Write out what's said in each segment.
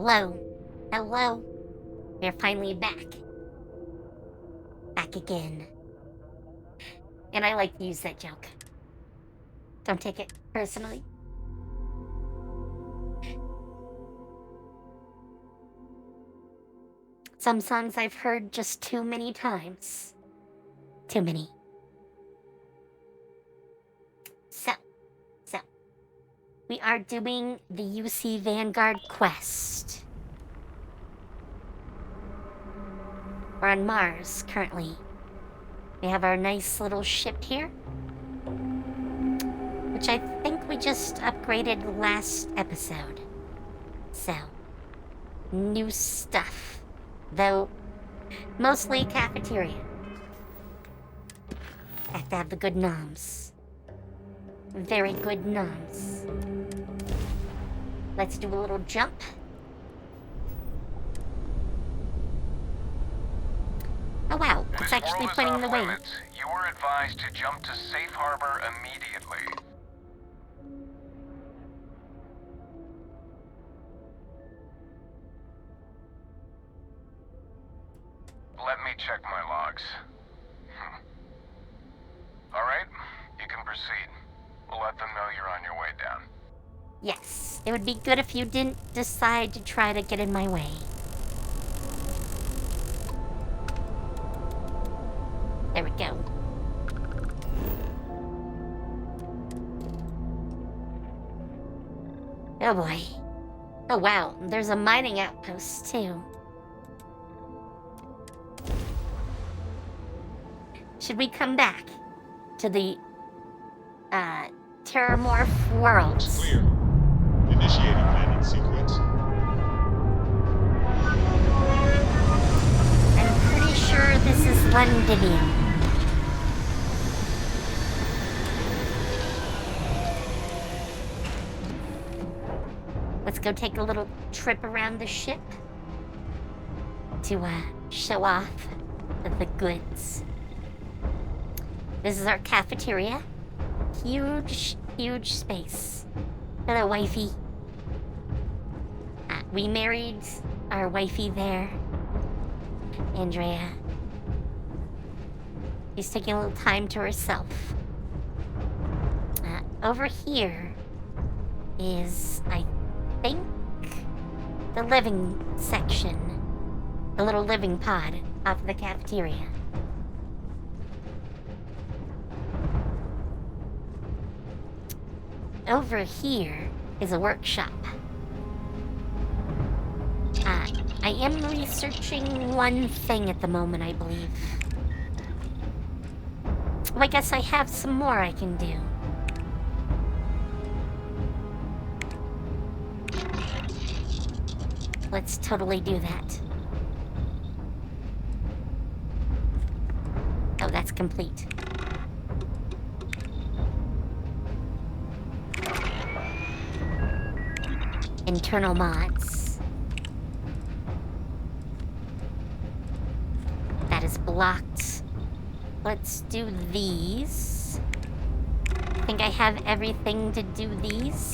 Hello. Hello. We're finally back. Back again. And I like to use that joke. Don't take it personally. Some songs I've heard just too many times. Too many. So, we are doing the UC Vanguard quest. We're on Mars currently. We have our nice little ship here, which I think we just upgraded last episode. So, new stuff. Though, mostly cafeteria. Have to have the good noms. Very good noms. Let's do a little jump. Oh wow, it's actually pointing the way. You were advised to jump to safe harbor immediately. Let me check my logs. Alright, you can proceed. We'll let them know you're on your way down. Yes, it would be good if you didn't decide to try to get in my way. There we go. Oh boy. Oh wow, there's a mining outpost too. Should we come back to the, Terramorph worlds? Clear. Initiating landing sequence. I'm pretty sure this is Londivian. Let's go take a little trip around the ship to, show off the goods. This is our cafeteria. Huge, huge space. Hello, wifey. We married our wifey there, Andrea. She's taking a little time to herself. Over here is, I think, the living section. The little living pod off the cafeteria. Over here is a workshop. I am researching one thing at the moment, I believe. Well, I guess I have some more I can do. Let's totally do that. Oh, that's complete. Internal mods. That is blocked. Let's do these. I think I have everything to do these.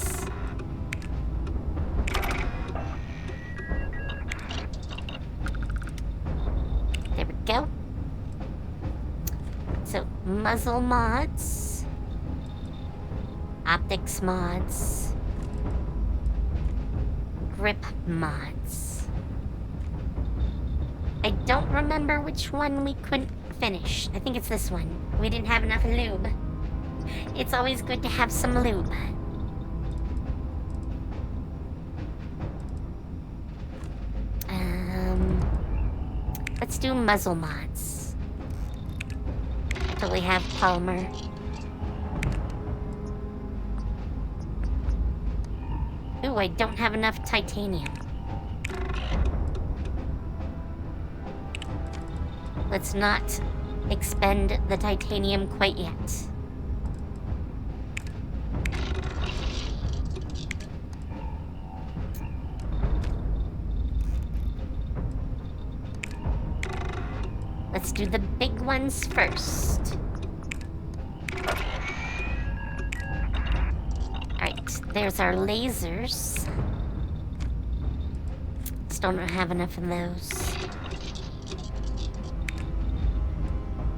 There we go. So, muzzle mods. Optics mods. Grip mods. I don't remember which one we couldn't finish. I think it's this one. We didn't have enough lube. It's always good to have some lube. Let's do muzzle mods. Until we have polymer. Ooh, I don't have enough titanium. Let's not expend the titanium quite yet. Let's do the big ones first. Alright, there's our lasers. don't have enough of those.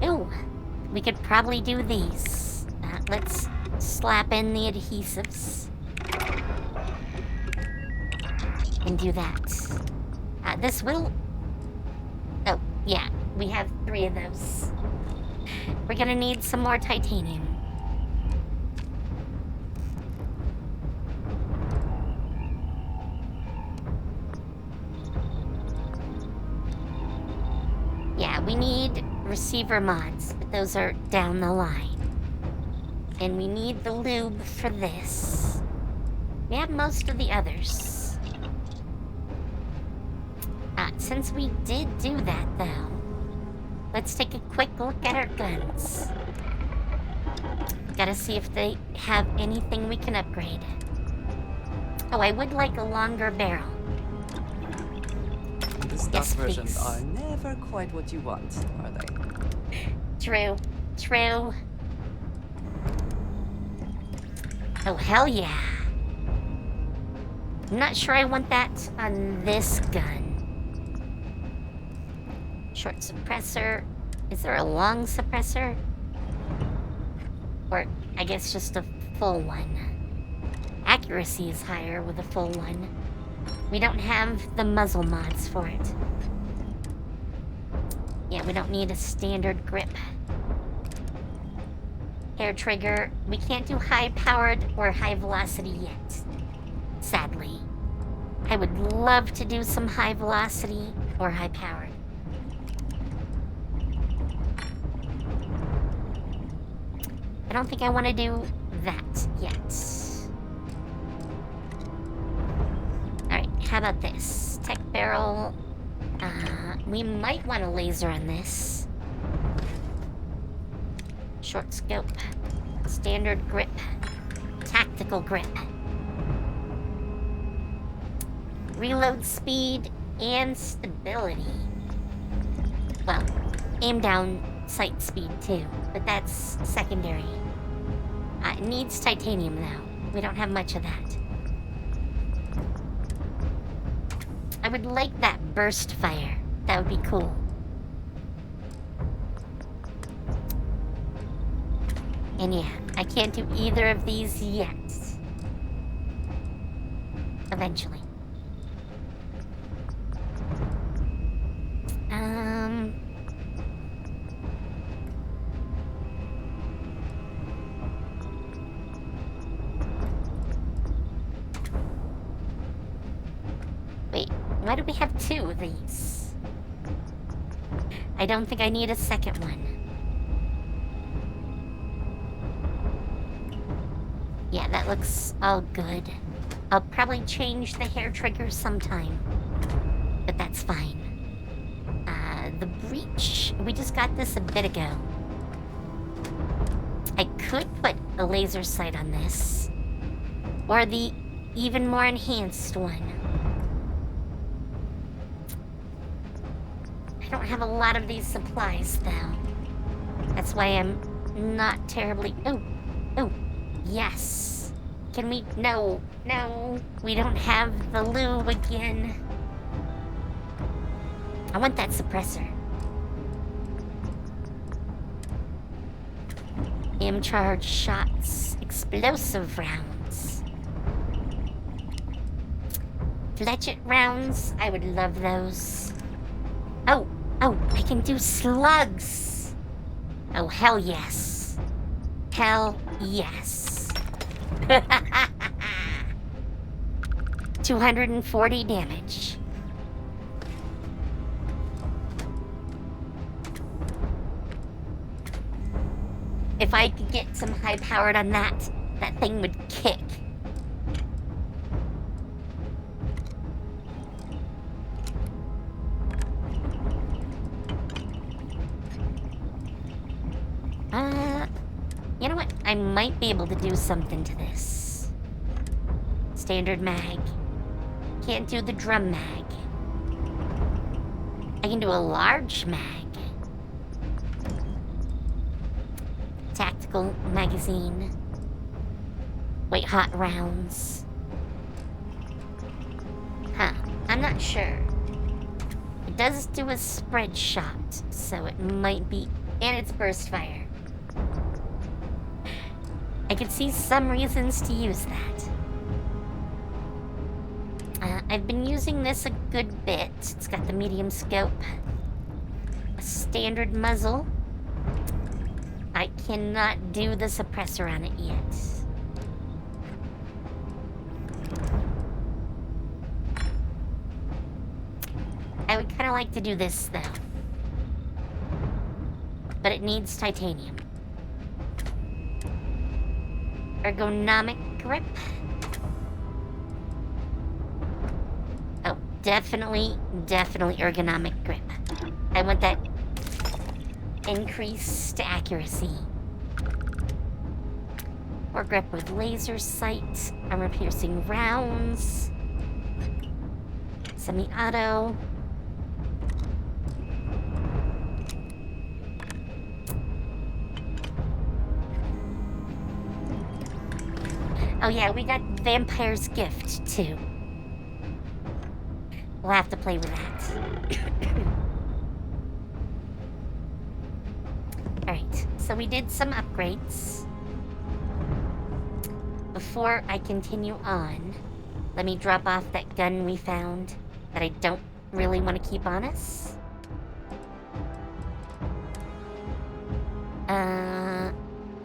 Ooh, we could probably do these. Let's slap in the adhesives. And do that. This will... Oh, yeah, we have 3 of those. We're gonna need some more titanium. Yeah, we need receiver mods, but those are down the line. And we need the lube for this. We have most of the others. Since we did do that, though, let's take a quick look at our guns. Gotta see if they have anything we can upgrade. Oh, I would like a longer barrel. The stock Yes, versions please. are never quite what you want, are they? True. True. Oh, hell yeah. I'm not sure I want that on this gun. Short suppressor. Is there a long suppressor? Or, I guess just a full one. Accuracy is higher with a full one. We don't have the muzzle mods for it. Yeah, we don't need a standard grip. Hair trigger. We can't do high-powered or high-velocity yet. Sadly. I would love to do some high-velocity or high-powered. I don't think I want to do that yet. Alright, how about this? Tech barrel. We might want a laser on this. Short scope. Standard grip. Tactical grip. Reload speed and stability. Well, aim down sight speed too, but that's secondary. It needs titanium though. We don't have much of that. I would like that burst fire. That would be cool. And yeah, I can't do either of these yet. Eventually. Wait, why do we have 2 of these? I don't think I need a second one. Yeah, that looks all good. I'll probably change the hair trigger sometime, but that's fine. The breach, we just got this a bit ago. I could put a laser sight on this, or the even more enhanced one. I don't have a lot of these supplies, though. That's why I'm not terribly... Oh, yes. Can we... No, we don't have the lube again. I want that suppressor. M-charge shots. Explosive rounds. Fletchet rounds. I would love those. Oh, I can do slugs. Oh, hell yes. Hell yes. 240 damage. If I could get some high-powered on that thing would kick. You know what? I might be able to do something to this. Standard mag. Can't do the drum mag. I can do a large mag. Tactical magazine. White hot rounds. Huh. I'm not sure. It does do a spread shot, so it might be... And it's burst fire. I could see some reasons to use that. I've been using this a good bit. It's got the medium scope, a standard muzzle. I cannot do the suppressor on it yet. I would kind of like to do this, though. But it needs titanium. Ergonomic grip. Oh, definitely ergonomic grip. I want that increased accuracy. Or grip with laser sight, armor-piercing rounds, semi-auto. Oh yeah, we got Vampire's Gift, too. We'll have to play with that. Alright, so we did some upgrades. Before I continue on, let me drop off that gun we found that I don't really want to keep on us.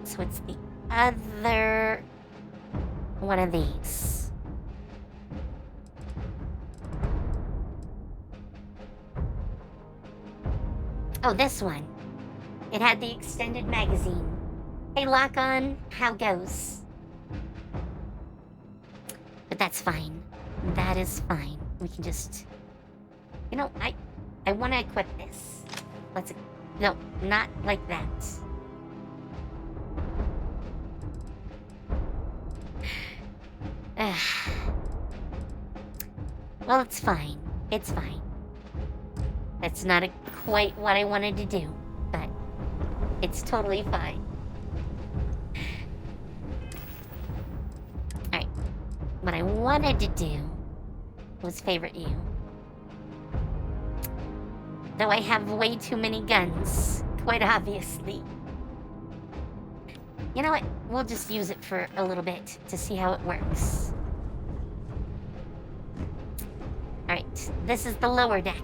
So it's the other one of these. Oh, this one. It had the extended magazine. Hey, lock on, how goes? But that's fine. That is fine. We can just... You know, I want to equip this. Let's... No, not like that. Well, it's fine. It's fine. That's not quite what I wanted to do, but it's totally fine. Alright. What I wanted to do was favorite you. Though I have way too many guns, quite obviously. You know what? We'll just use it for a little bit to see how it works. Alright, this is the lower deck,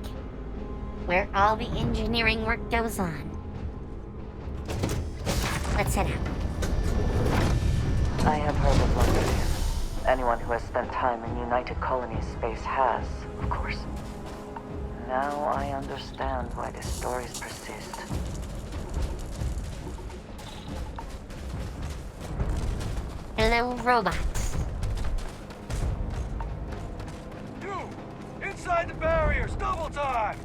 where all the engineering work goes on. Let's head out. I have heard of London. Anyone who has spent time in United Colonies space has, of course. Now I understand why the stories persist. Hello, robots. You! Inside the barriers! Double time!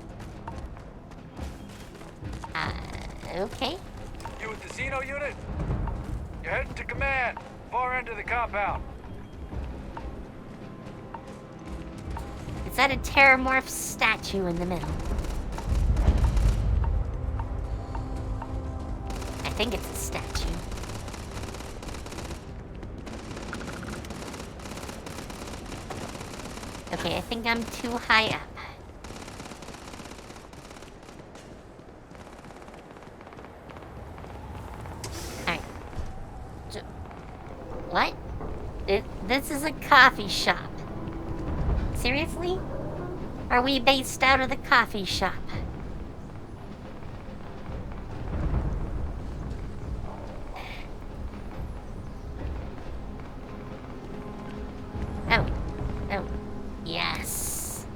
Okay. You with the Xeno unit? You're heading to command. Far end of the compound. Is that a Terramorph statue in the middle? I think it's a statue. Okay, I think I'm too high up. Alright. What? This is a coffee shop. Seriously? Are we based out of the coffee shop? Oh. Oh. Yes.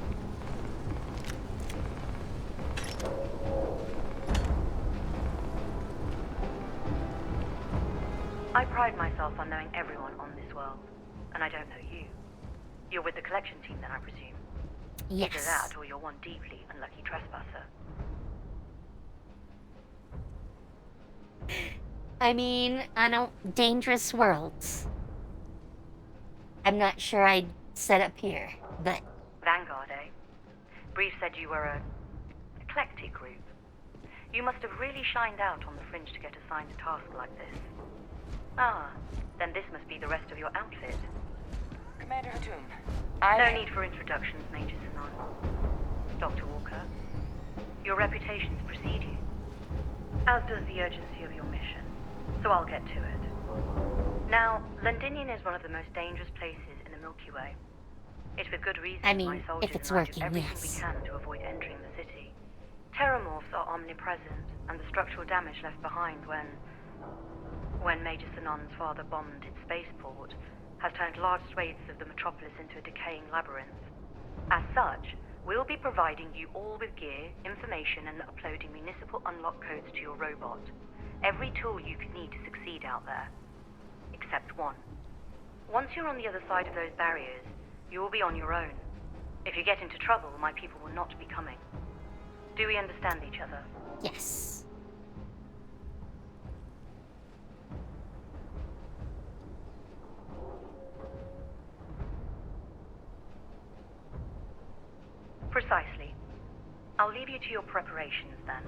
I pride myself on knowing everyone on this world, and I don't know you. You're with the collection team, then, I presume? Yes. Either that, or you're one deeply unlucky trespasser. I mean, I know dangerous worlds. I'm not sure I'd set up here, but... Vanguard, eh? Brief said you were a eclectic group. You must have really shined out on the fringe to get assigned a task like this. Ah, then this must be the rest of your outfit. Commander Hatum, No need for introductions, Major Sanan. Dr. Walker, Your reputations precede you, as does the urgency of your mission. So I'll get to it. Now, Londinian is one of the most dangerous places in the Milky Way. It's for good reason I mean, my soldiers if it's and I working, do everything yes. we can to avoid entering the city. Terramorphs are omnipresent, and the structural damage left behind when Major Sinan's father bombed its spaceport has turned large swathes of the metropolis into a decaying labyrinth. As such, we'll be providing you all with gear, information, and uploading municipal unlock codes to your robot. Every tool you could need to succeed out there. Except one. Once you're on the other side of those barriers, you will be on your own. If you get into trouble, my people will not be coming. Do we understand each other? Yes. Precisely. I'll leave you to your preparations then.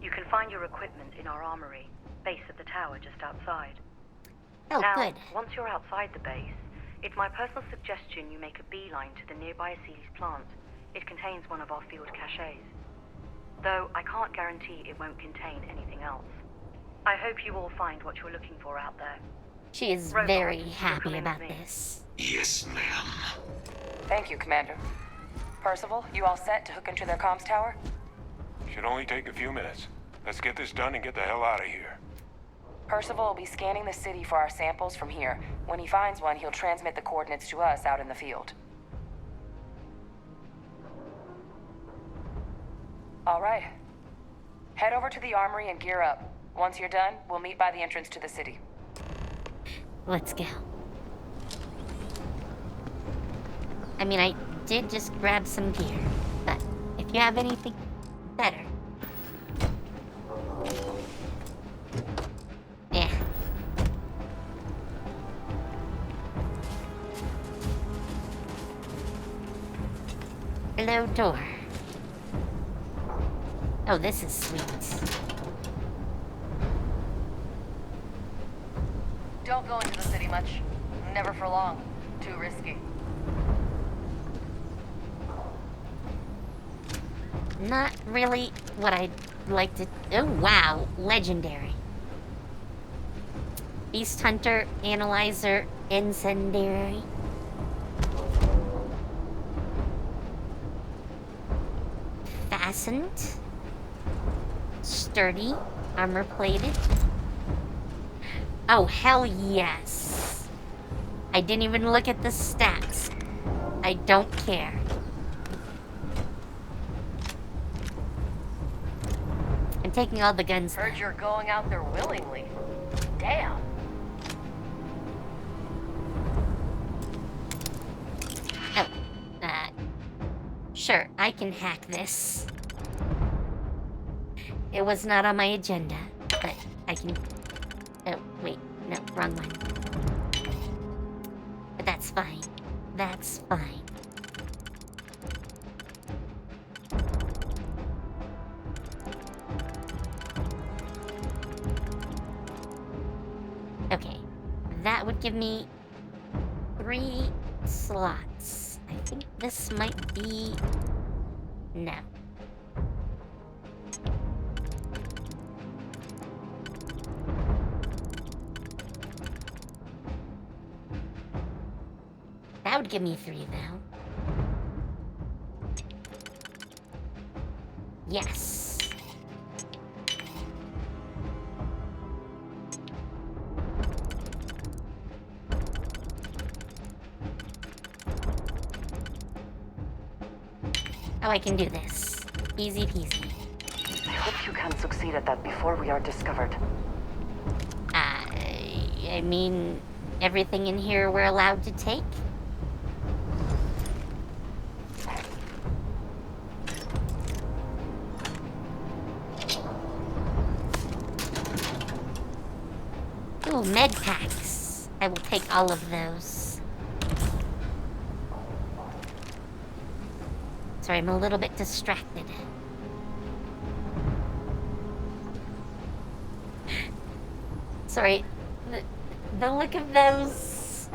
You can find your equipment in our armory, base of the tower just outside. Oh, Now, good. once you're outside the base, it's my personal suggestion you make a beeline to the nearby Aceles plant. It contains one of our field caches. Though I can't guarantee it won't contain anything else. I hope you all find what you're looking for out there. She is Robot, very you're happy coming about with me. this. Yes, ma'am. Thank you, Commander. Percival, you all set to hook into their comms tower? Should only take a few minutes. Let's get this done and get the hell out of here. Percival will be scanning the city for our samples from here. When he finds one, he'll transmit the coordinates to us out in the field. All right. Head over to the armory and gear up. Once you're done, we'll meet by the entrance to the city. Let's go. I mean, I did just grab some gear, but if you have anything better. Yeah. Hello, door. Oh, this is sweet. Don't go into the city much. Never for long. Too risky. Not really what I'd like to... Oh, wow. Legendary. Beast Hunter, Analyzer, Incendiary. Fastened. Sturdy. Armor plated. Oh, hell yes. I didn't even look at the stats. I don't care. I'm taking all the guns. Heard though. you're going out there willingly. Damn. Oh, sure, I can hack this. It was not on my agenda, but I can... Oh, wait, no, wrong one. But that's fine. That's fine. Okay, that would give me 3 slots. I think this might be... No. That would give me 3, though. Yes. Oh, I can do this. Easy peasy. I hope you can succeed at that before we are discovered. I mean, everything in here we're allowed to take? Ooh, med packs. I will take all of those. Sorry, I'm a little bit distracted. Sorry, the look of those...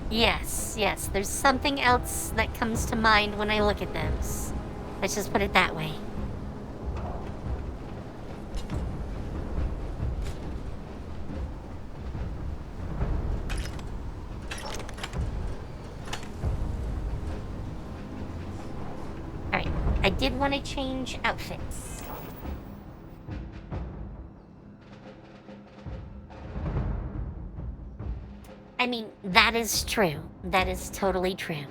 Yes, yes, there's something else that comes to mind when I look at those. Let's just put it that way. did want to change outfits. I mean, that is true. That is totally true.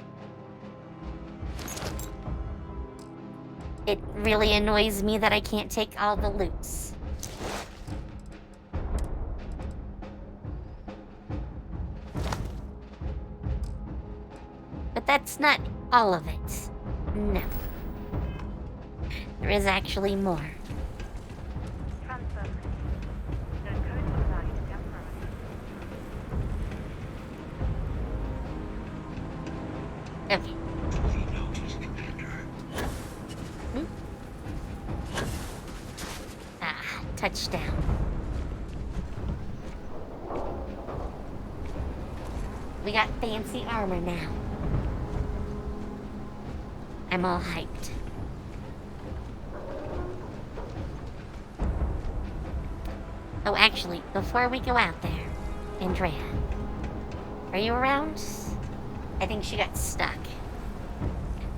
It really annoys me that I can't take all the loots. But that's not all of it. No. There is actually more. Transfer. Those codes will allow you to temporarily. Okay. Touchdown. We got fancy armor now. I'm all hyped. Oh, actually, before we go out there, Andrea, are you around? I think she got stuck.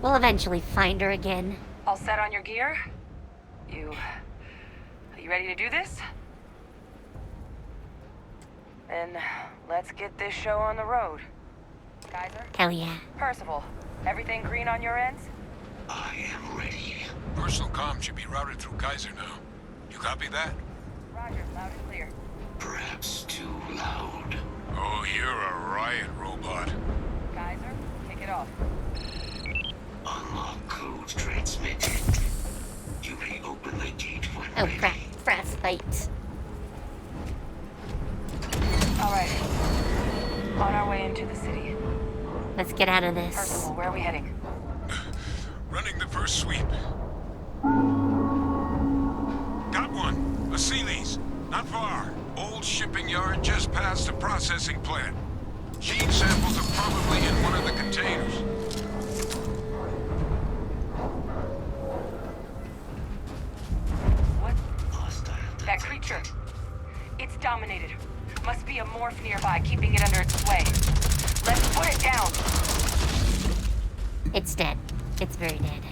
We'll eventually find her again. All set on your gear? You ready to do this? Then let's get this show on the road. Kaiser? Hell yeah. Percival, everything green on your ends? I am ready. Personal comm should be routed through Kaiser now. You copy that? Roger, loud and clear. Perhaps too loud. Oh, you're a riot robot. Kaiser, kick it off. Unlock code transmitted. You may open the gate when Oh ready. crap, frostbite. Alright. On our way into the city. Let's get out of this. Percival, where are we heading? Running the first sweep. Got one. A Sealy's. Not far. Old shipping yard just past the processing plant. Gene samples are probably in one of the containers. What? Hostile That creature. It's dominated. Must be a morph nearby, keeping it under its sway. Let's put it down. It's dead. It's very dead.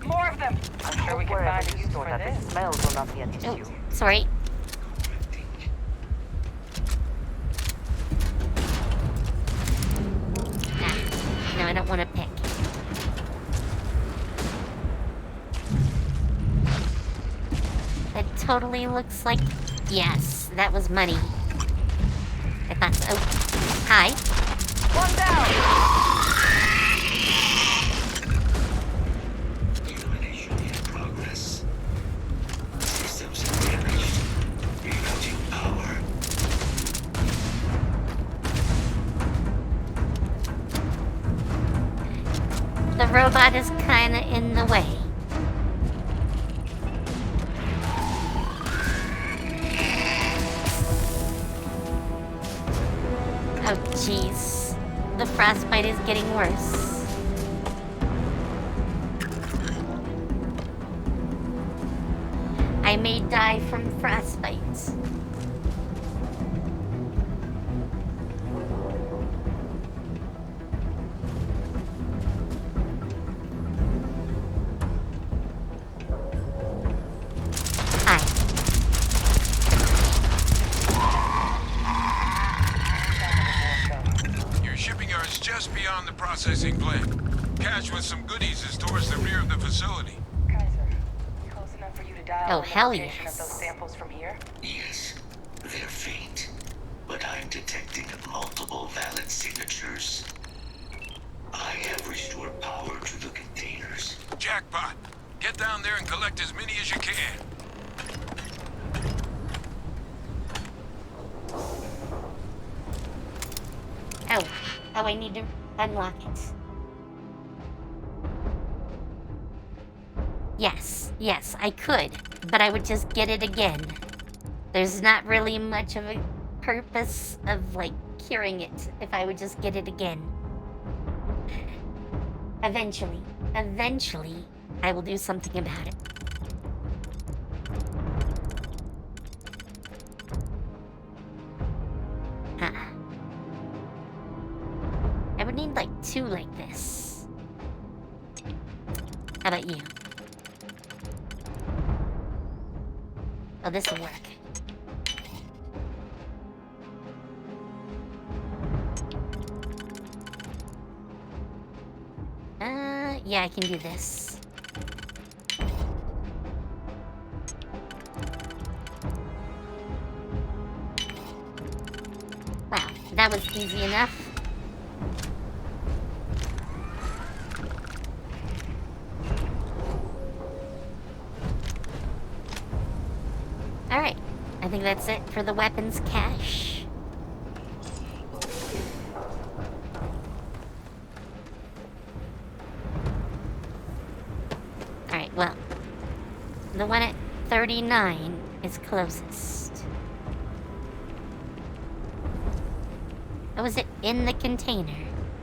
More of them. I'm sure we can find a use for this. Smells will not be an Oh, sorry. Ah, no, I don't want to pick. That totally looks like... Yes, that was money. I thought so. Oh, hi. One down. illumination in progress. Systems damaged. Rerouting power. The robot is kinda in the way. Oh, jeez. The frostbite is getting worse. I may die from frostbite. Hi. Your shipping yard's just beyond the processing plant. Cache with some goodies is towards the rear of the facility. Kaiser, close enough for you to dial Oh, in the hell location yes. of those samples from here? Yes, they're faint, but I'm detecting multiple valid signatures. I have restored power to the containers. Jackpot. Get down there and collect as many as you can. Oh, I need to unlock it. Yes, I could, but I would just get it again. There's not really much of a purpose of, like, curing it if I would just get it again. Eventually, I will do something about it. I would need like 2 like this. How about you? Oh, this'll work. Yeah, I can do this. Wow, that was easy enough. Alright, I think that's it for the weapons cache. Alright, well, the one at 39 is closest. Oh, was it in the container?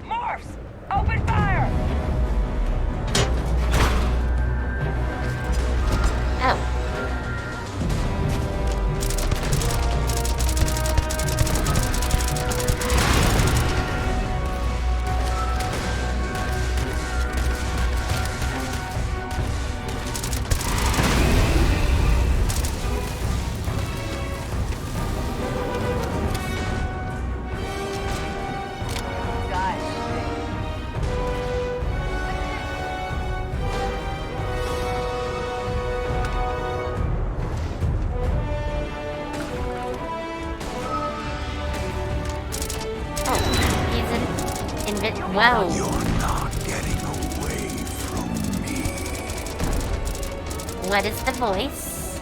Morphs! Open fire! Oh. Whoa. You're not getting away from me. What is the voice?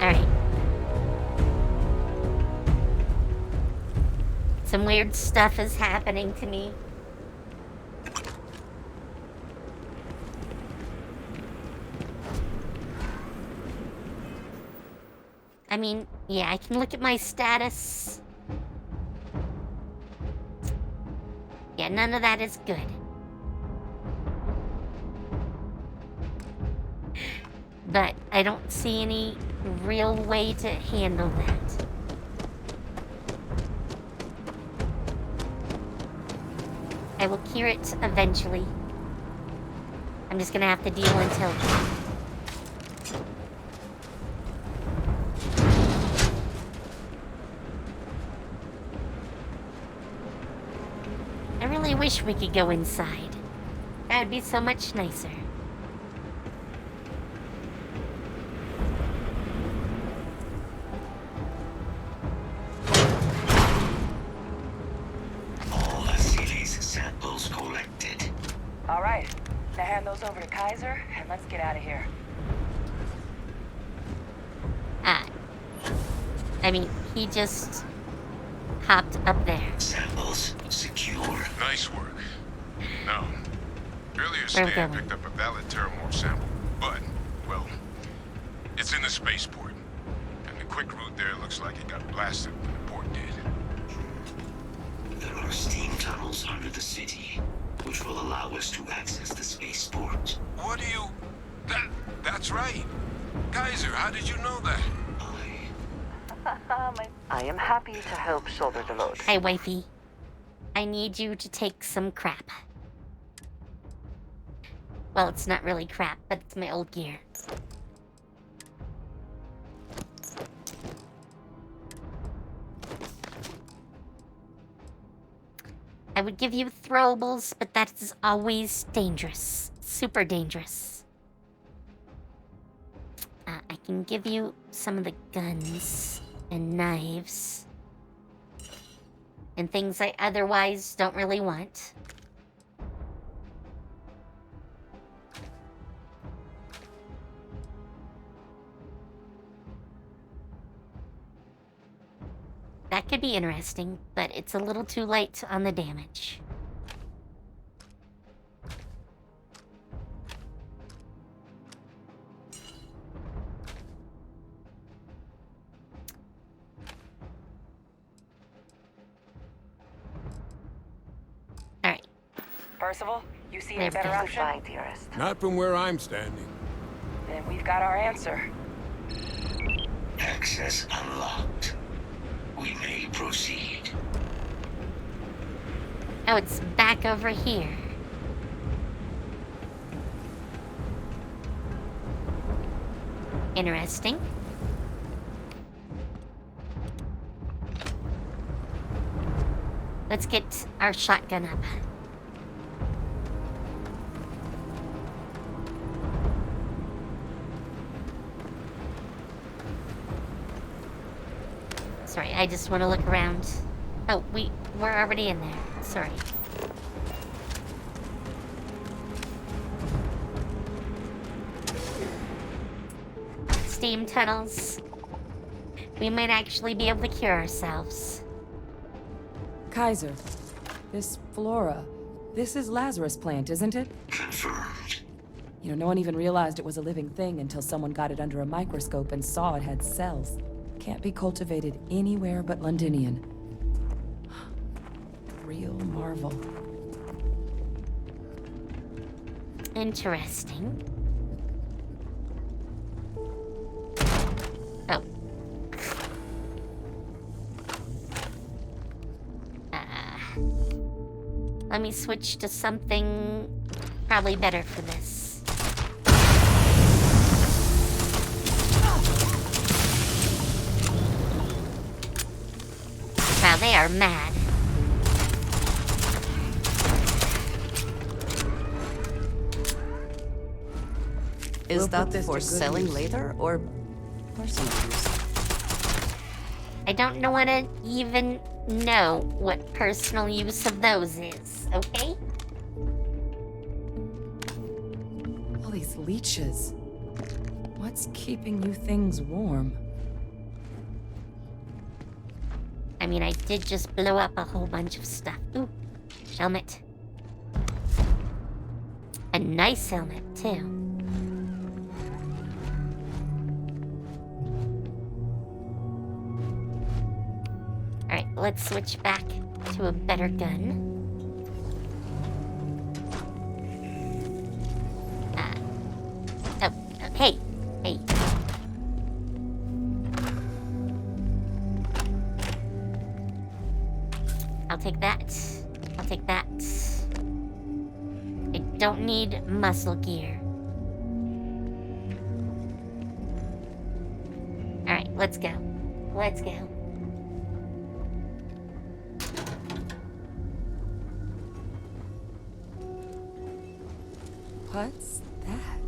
Alright. Some weird stuff is happening to me. I mean, yeah, I can look at my status. Yeah, none of that is good. But I don't see any real way to handle that. I will cure it eventually. I'm just gonna have to deal until... I really wish we could go inside. That would be so much nicer. All Vasily's samples collected. All right. Now hand those over to Kaiser, and let's get out of here. I mean, he just hopped up there. Samples secure. Nice work. Now, earlier Where Stan going? picked up a valid Terramorph sample, but, well, it's in the spaceport. And the quick route there looks like it got blasted when the port did. There are steam tunnels under the city, which will allow us to access the spaceport. What do you... That's right. Kaiser, how did you know that? I am happy to help shoulder the load. Hi, wifey. I need you to take some crap. Well, it's not really crap, but it's my old gear. I would give you throwables, but that is always dangerous. Super dangerous. I can give you some of the guns and knives. And things I otherwise don't really want. That could be interesting, but it's a little too late on the damage. Alright. Percival, you see There a we better go. option? Goodbye, dearest. Not from where I'm standing. Then we've got our answer. Access unlocked. We may proceed. Oh, it's back over here. Interesting. Let's get our shotgun up. Sorry, I just want to look around. Oh, we're already in there. Sorry. Steam tunnels. We might actually be able to cure ourselves. Kaiser, this flora, this is Lazarus plant, isn't it? Confirmed. You know, no one even realized it was a living thing until someone got it under a microscope and saw it had cells. Can't be cultivated anywhere but Londinian. Real marvel. Interesting. Oh. Let me switch to something probably better for this. Wow, they are mad. Is We'll that put this for to good selling use. later or personal use? I don't know want to even know what personal use of those is, okay? All these leeches. What's keeping you things warm? I mean, I did just blow up a whole bunch of stuff. Ooh, helmet. A nice helmet, too. Alright, let's switch back to a better gun. Hey. Hey. I'll take that. I'll take that. I don't need muscle gear. Alright, let's go. Let's go. What's that?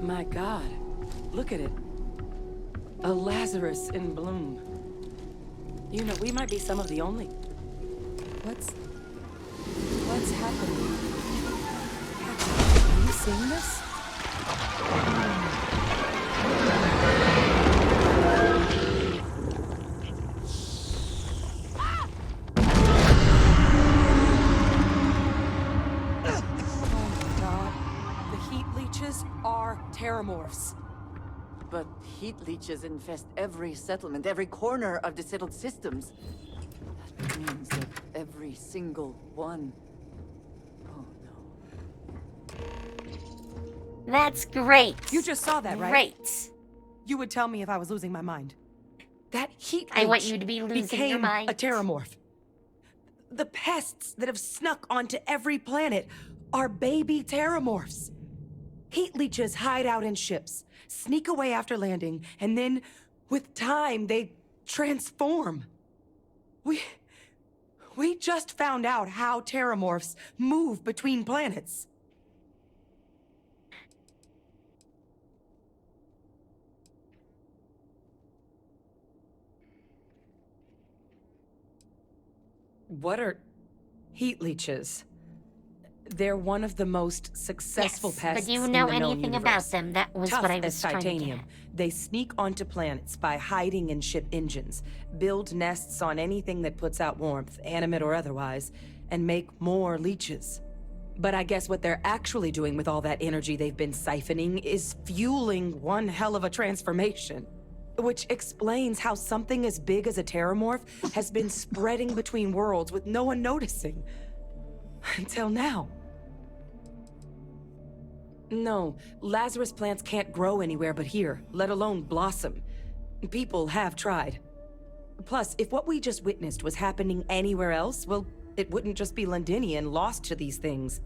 My God, look at it. A Lazarus in bloom. You know, we might be some of the only... What's happening? Are you seeing this? Are terramorphs. But heat leeches infest every settlement, every corner of the settled systems. That means that every single one... Oh no. That's great. You just saw that, right? Great. You would tell me if I was losing my mind. That heat I want leech you to be losing became your mind. a terramorph. The pests that have snuck onto every planet are baby terramorphs. Heat leeches hide out in ships, sneak away after landing, and then, with time, they transform. We just found out how terramorphs move between planets. What are heat leeches? They're one of the most successful Yes, pests but do you in know the known anything universe. about them? That was Tough what I was as trying titanium. to get. They sneak onto planets by hiding in ship engines, build nests on anything that puts out warmth, animate or otherwise, and make more leeches. But I guess what they're actually doing with all that energy they've been siphoning is fueling one hell of a transformation. Which explains how something as big as a terramorph has been spreading between worlds with no one noticing. Until now. No, Lazarus plants can't grow anywhere but here, let alone blossom. People have tried. Plus, if what we just witnessed was happening anywhere else, well, it wouldn't just be Londinian lost to these things.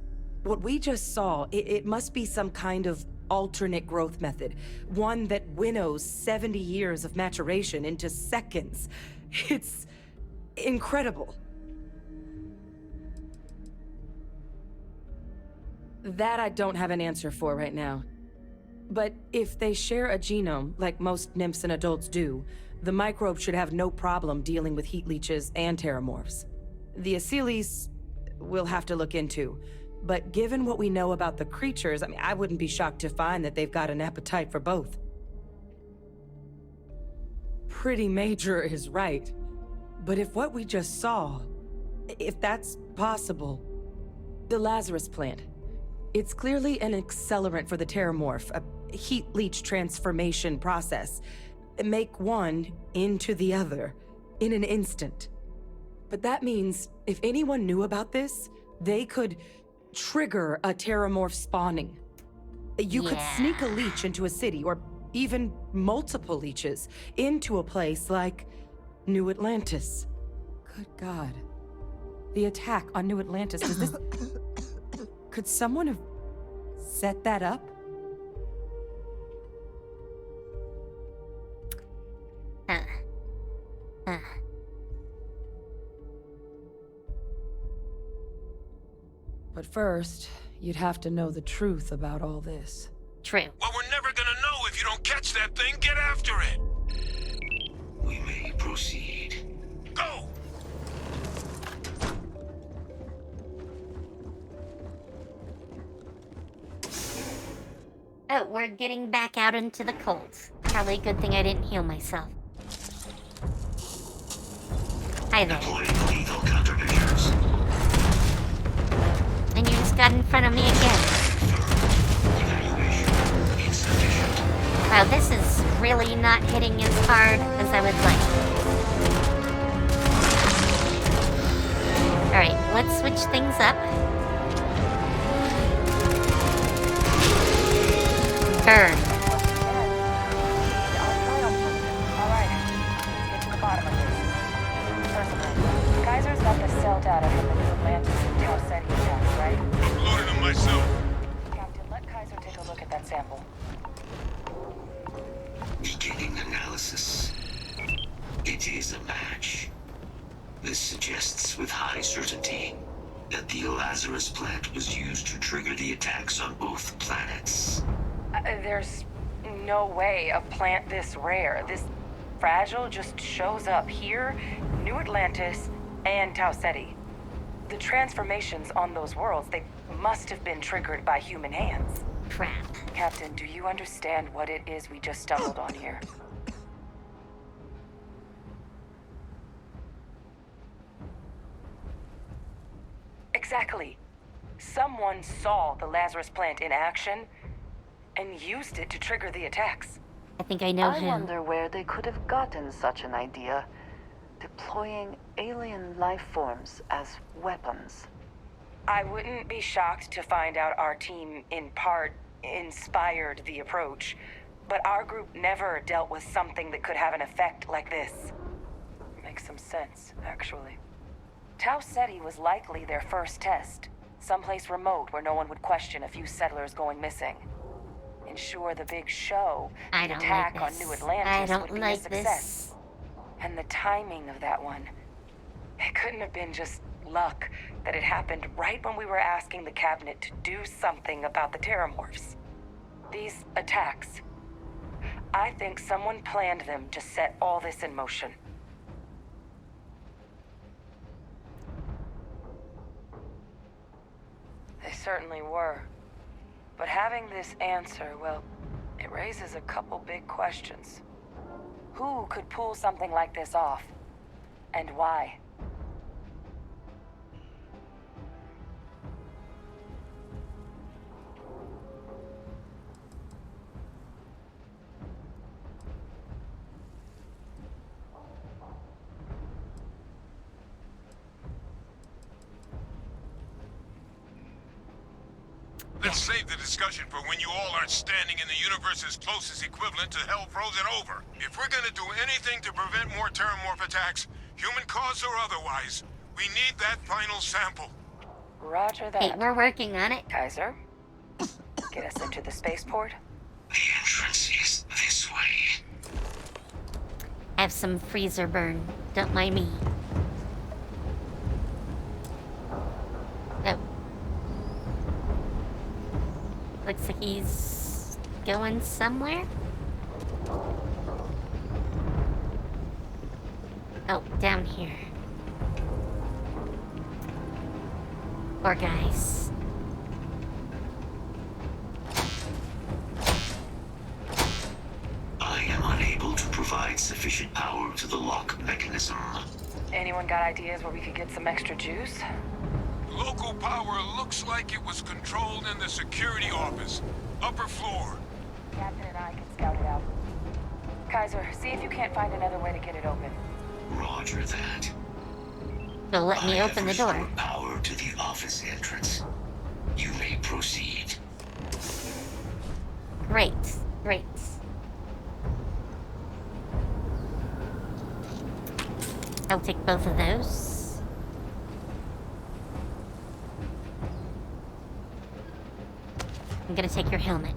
What we just saw, it must be some kind of alternate growth method. One that winnows 70 years of maturation into seconds. It's incredible. That I don't have an answer for right now. But if they share a genome, like most nymphs and adults do, the microbe should have no problem dealing with heat leeches and terramorphs. The Asylees, we'll have to look into. But given what we know about the creatures, I mean, I wouldn't be shocked to find that they've got an appetite for both. Pretty major is right. But if what we just saw, if that's possible, the Lazarus plant, it's clearly an accelerant for the terramorph, a heat leech transformation process. Make one into the other in an instant. But that means if anyone knew about this, they could trigger a terramorph spawning. You could sneak a leech into a city, or even multiple leeches, into a place like New Atlantis. Good God. The attack on New Atlantis, does this... Could someone have set that up? But first, you'd have to know the truth about all this. True. Well, we're never gonna know if you don't catch that thing. Get after it. We may proceed. Go! Oh, we're getting back out into the cold. Probably a good thing I didn't heal myself. Hi there. Deploying lethal countermeasures. And you just got in front of me again. Evaluation insufficient. Wow, this is really not hitting as hard as I would like. Alright, let's switch things up. Burn. Alright, let's get to the bottom of this. First of all, Kaiser's got the cell data from the New Atlantis and Tau Ceti attacks, right? Uploaded them myself. Captain, let Kaiser take a look at that sample. Beginning analysis. It is a match. This suggests with high certainty that the Lazarus plant was used to trigger the attacks on both planets. There's no way a plant this rare, this fragile, just shows up here, New Atlantis, and Tau Ceti. The transformations on those worlds, they must have been triggered by human hands. Crap. Captain, do you understand what it is we just stumbled on here? Exactly. Someone saw the Lazarus plant in action and used it to trigger the attacks. I think I know I him. wonder where they could have gotten such an idea, deploying alien life forms as weapons. I wouldn't be shocked to find out our team, in part, inspired the approach, but our group never dealt with something that could have an effect like this. Makes some sense, actually. Tau Ceti was likely their first test, someplace remote where no one would question a few settlers going missing. Ensure the big show, I the don't attack like on this. New I Atlantis don't would be like a success. this. And the timing of that one, it couldn't have been just luck that it happened right when we were asking the cabinet to do something about the terramorphs. These attacks, I think someone planned them to set all this in motion. They certainly were. But having this answer, well, it raises a couple big questions. Who could pull something like this off? And why? Let's Let's save the discussion for when you all are standing in the universe's closest equivalent to hell frozen over. If we're gonna do anything to prevent more terramorph attacks, human cause or otherwise, we need that final sample. Roger that. Hey, we're working on it. Kaiser, get us into the spaceport. The entrance is this way. Have some freezer burn. Don't mind me. Oh. Looks like he's going somewhere. Oh, down here. Poor guys. I am unable to provide sufficient power to the lock mechanism. Anyone got ideas where we could get some extra juice? Local power looks like it was controlled in the security office. Upper floor. Captain and I can scout it out. Kaiser, see if you can't find another way to get it open. Roger that. They'll let me open the door. I have restored power to the office entrance. You may proceed. Great, great. I'll take both of those. I'm gonna take your helmet.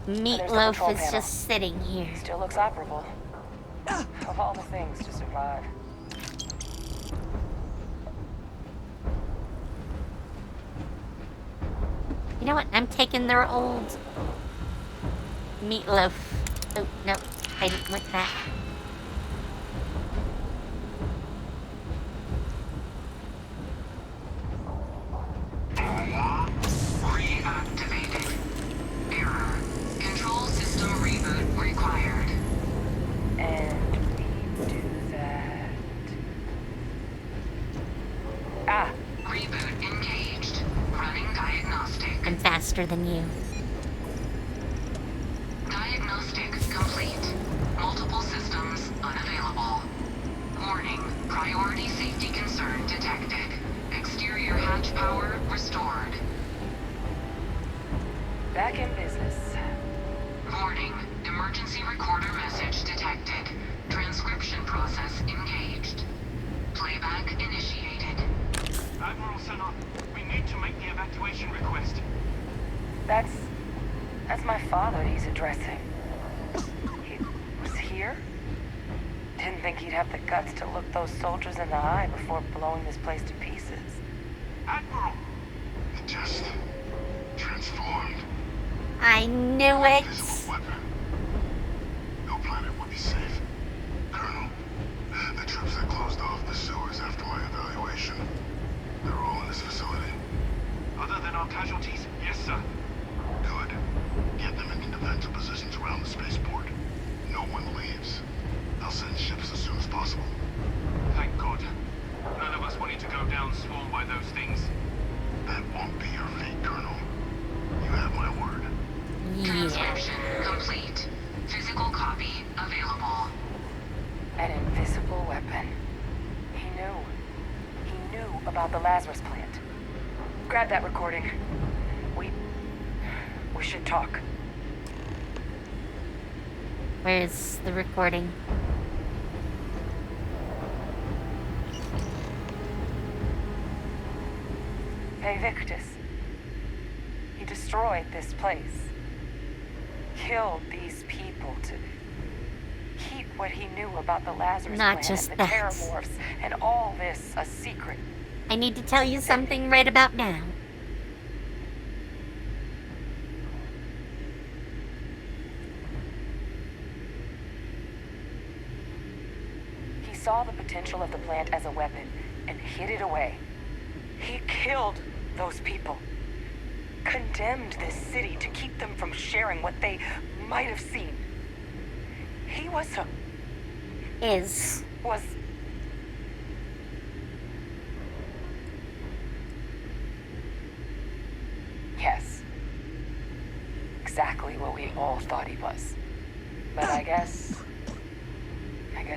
Meatloaf control is panel. just sitting here. Still looks operable. Of all the things to survive. You know what? I'm taking their old meatloaf. Oh, no. I didn't want that. Reactivated. Error. Control system reboot required. And we do that. Ah! Reboot engaged. Running diagnostic. I'm faster than you. Diagnostic complete. Multiple systems unavailable. Warning. Priority safety concern detected. Exterior hatch power restored. Back in business. Warning. Emergency recorder message detected. Transcription process engaged. Playback initiated. Admiral Senna, we need to make the evacuation request. That's my father he's addressing. He was here? Didn't think he'd have the guts to look those soldiers in the eye before blowing this place to pieces. Admiral! It just transformed. I knew it. Invisible weapon. No planet would be safe. Colonel, the troops that closed off the sewers after my evaluation, they're all in this facility. Other than our casualties? Yes, sir. Good. Get them into defensive positions around the spaceport. No one leaves. I'll send ships as soon as possible. Thank God. None of us wanted to go down swarmed by those things. That won't be your fate, Colonel. You have my word. Yeah. Transcription complete. Physical copy available. An invisible weapon. He knew. He knew about the Lazarus plant. Grab that recording. We should talk. Where's the recording? Hey, Victus. He destroyed this place. Killed these people to keep what he knew about the Lazarus Not plant just and the that. Terramorphs and all this a secret. I need to tell you something right about now. He saw the potential of the plant as a weapon and hid it away. He killed those people. Condemned this city to keep them from sharing what they might have seen. He was yes. Exactly what we all thought he was. But I guess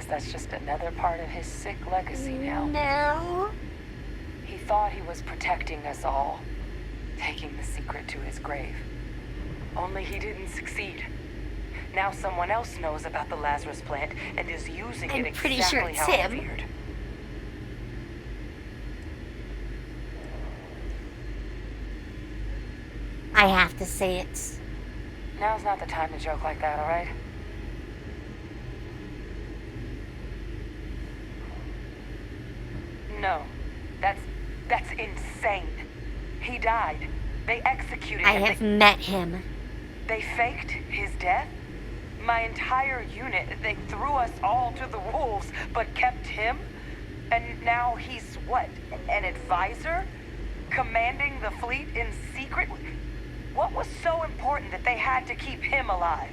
that's just another part of his sick legacy now. No. He thought he was protecting us all. taking the secret to his grave. Only he didn't succeed. Now someone else knows about the Lazarus plant and is using I'm it pretty exactly sure it's how I him. feared. I have to say it. Now's not the time to joke like that, all right? No, that's insane. He died. They executed I him. have met him. They faked his death? My entire unit, they threw us all to the wolves, but kept him? And now he's what, an advisor? Commanding the fleet in secret? What was so important that they had to keep him alive?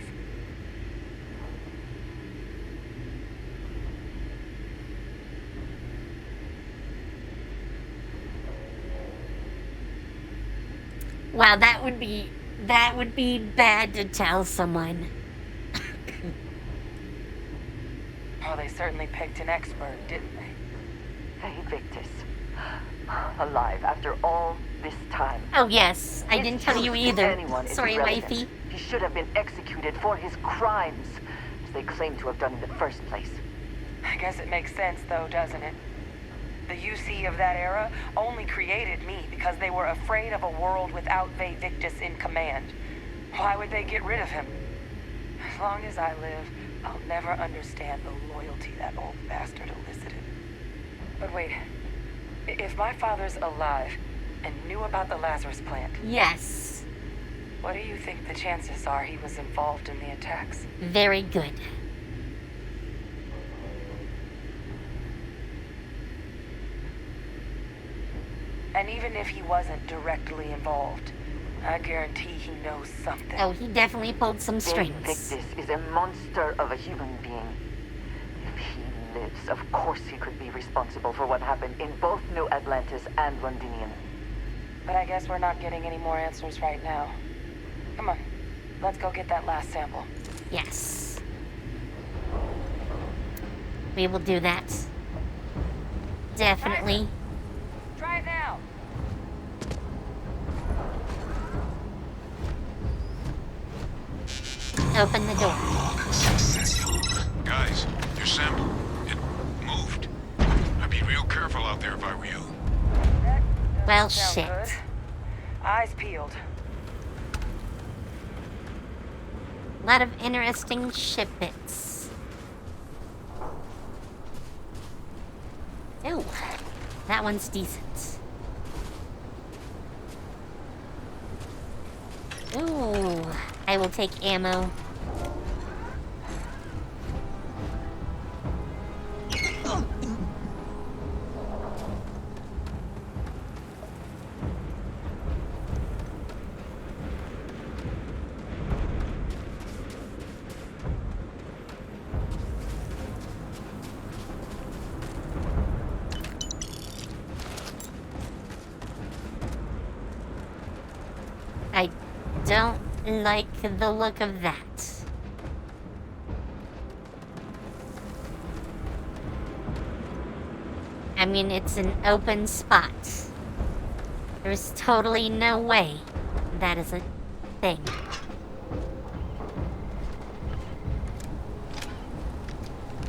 Wow, that would be bad to tell someone. Oh, they certainly picked an expert, didn't they? Hey, Victus. Alive after all this time. Oh yes, I didn't tell you either. Anyone is Sorry, irrelevant. wifey. He should have been executed for his crimes, as they claim to have done in the first place. I guess it makes sense, though, doesn't it? The UC of that era only created me because they were afraid of a world without Victus in command. Why would they get rid of him? As long as I live, I'll never understand the loyalty that old bastard elicited. But wait, if my father's alive and knew about the Lazarus plant, Yes. what do you think the chances are he was involved in the attacks? Very good. And even if he wasn't directly involved, I guarantee he knows something. Oh, he definitely pulled some strings. Victus is a monster of a human being. If he lives, of course he could be responsible for what happened in both New Atlantis and Londinium. But I guess we're not getting any more answers right now. Come on, let's go get that last sample. Yes. We will do that. Definitely. Try it now. Open the door. Guys, your sample, it moved. I'd be real careful out there if I were you. Well, Sound shit. good. Eyes peeled. A lot of interesting ship bits. Ooh, that one's decent. Ooh, I will take ammo. I don't like the look of that. I mean, it's an open spot. There's totally no way that is a thing.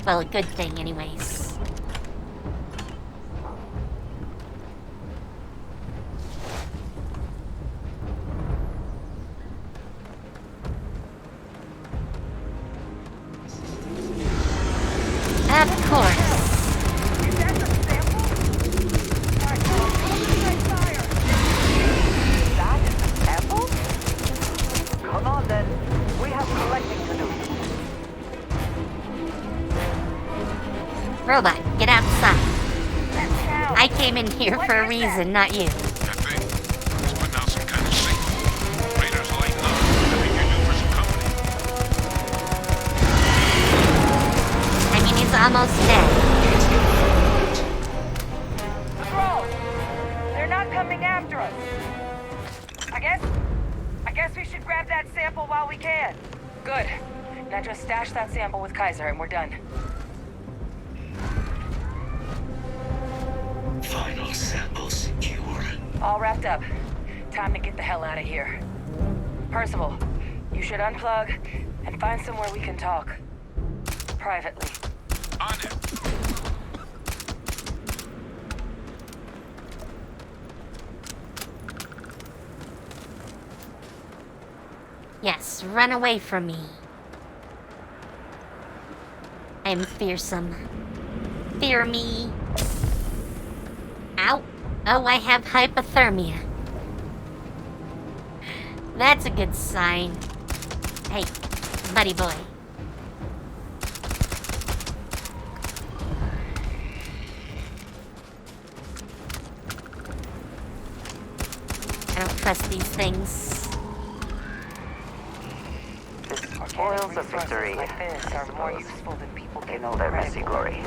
Well, a good thing anyways. Of course. That is the sample? Come on then. We have collecting to do. Robot, get outside. I came in here for a reason, not you. That thing, it's putting out some kind of signal. Radar's lighting up. I think you're due for some company. I mean, he's almost dead. Patrol! They're not coming after us. I guess we should grab that sample while we can. Good. Now just stash that sample with Kaiser and we're done. Final sample secured. All wrapped up. Time to get the hell out of here. Percival, you should unplug and find somewhere we can talk. Privately. On it. Yes, run away from me. I'm fearsome. Fear me. Ow. Oh, I have hypothermia. That's a good sign. Hey, buddy boy. I don't trust these things. The spoils of victory like this are more useful than people in give all their messy credit for. glory.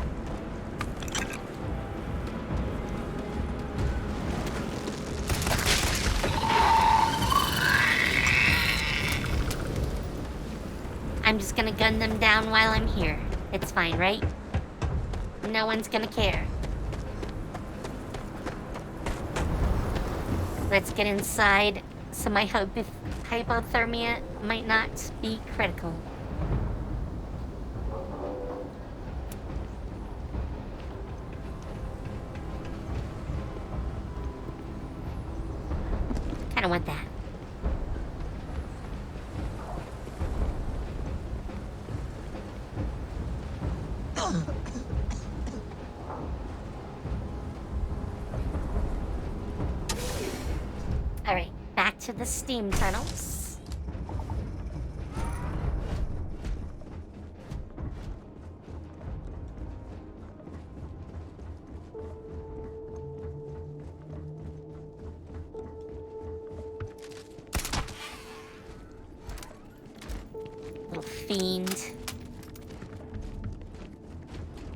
I'm just gonna gun them down while I'm here. It's fine, right? No one's gonna care. Let's get inside so my hypothermia might not be critical. Kinda want that. Alright, back to the steam tunnels. Little fiend.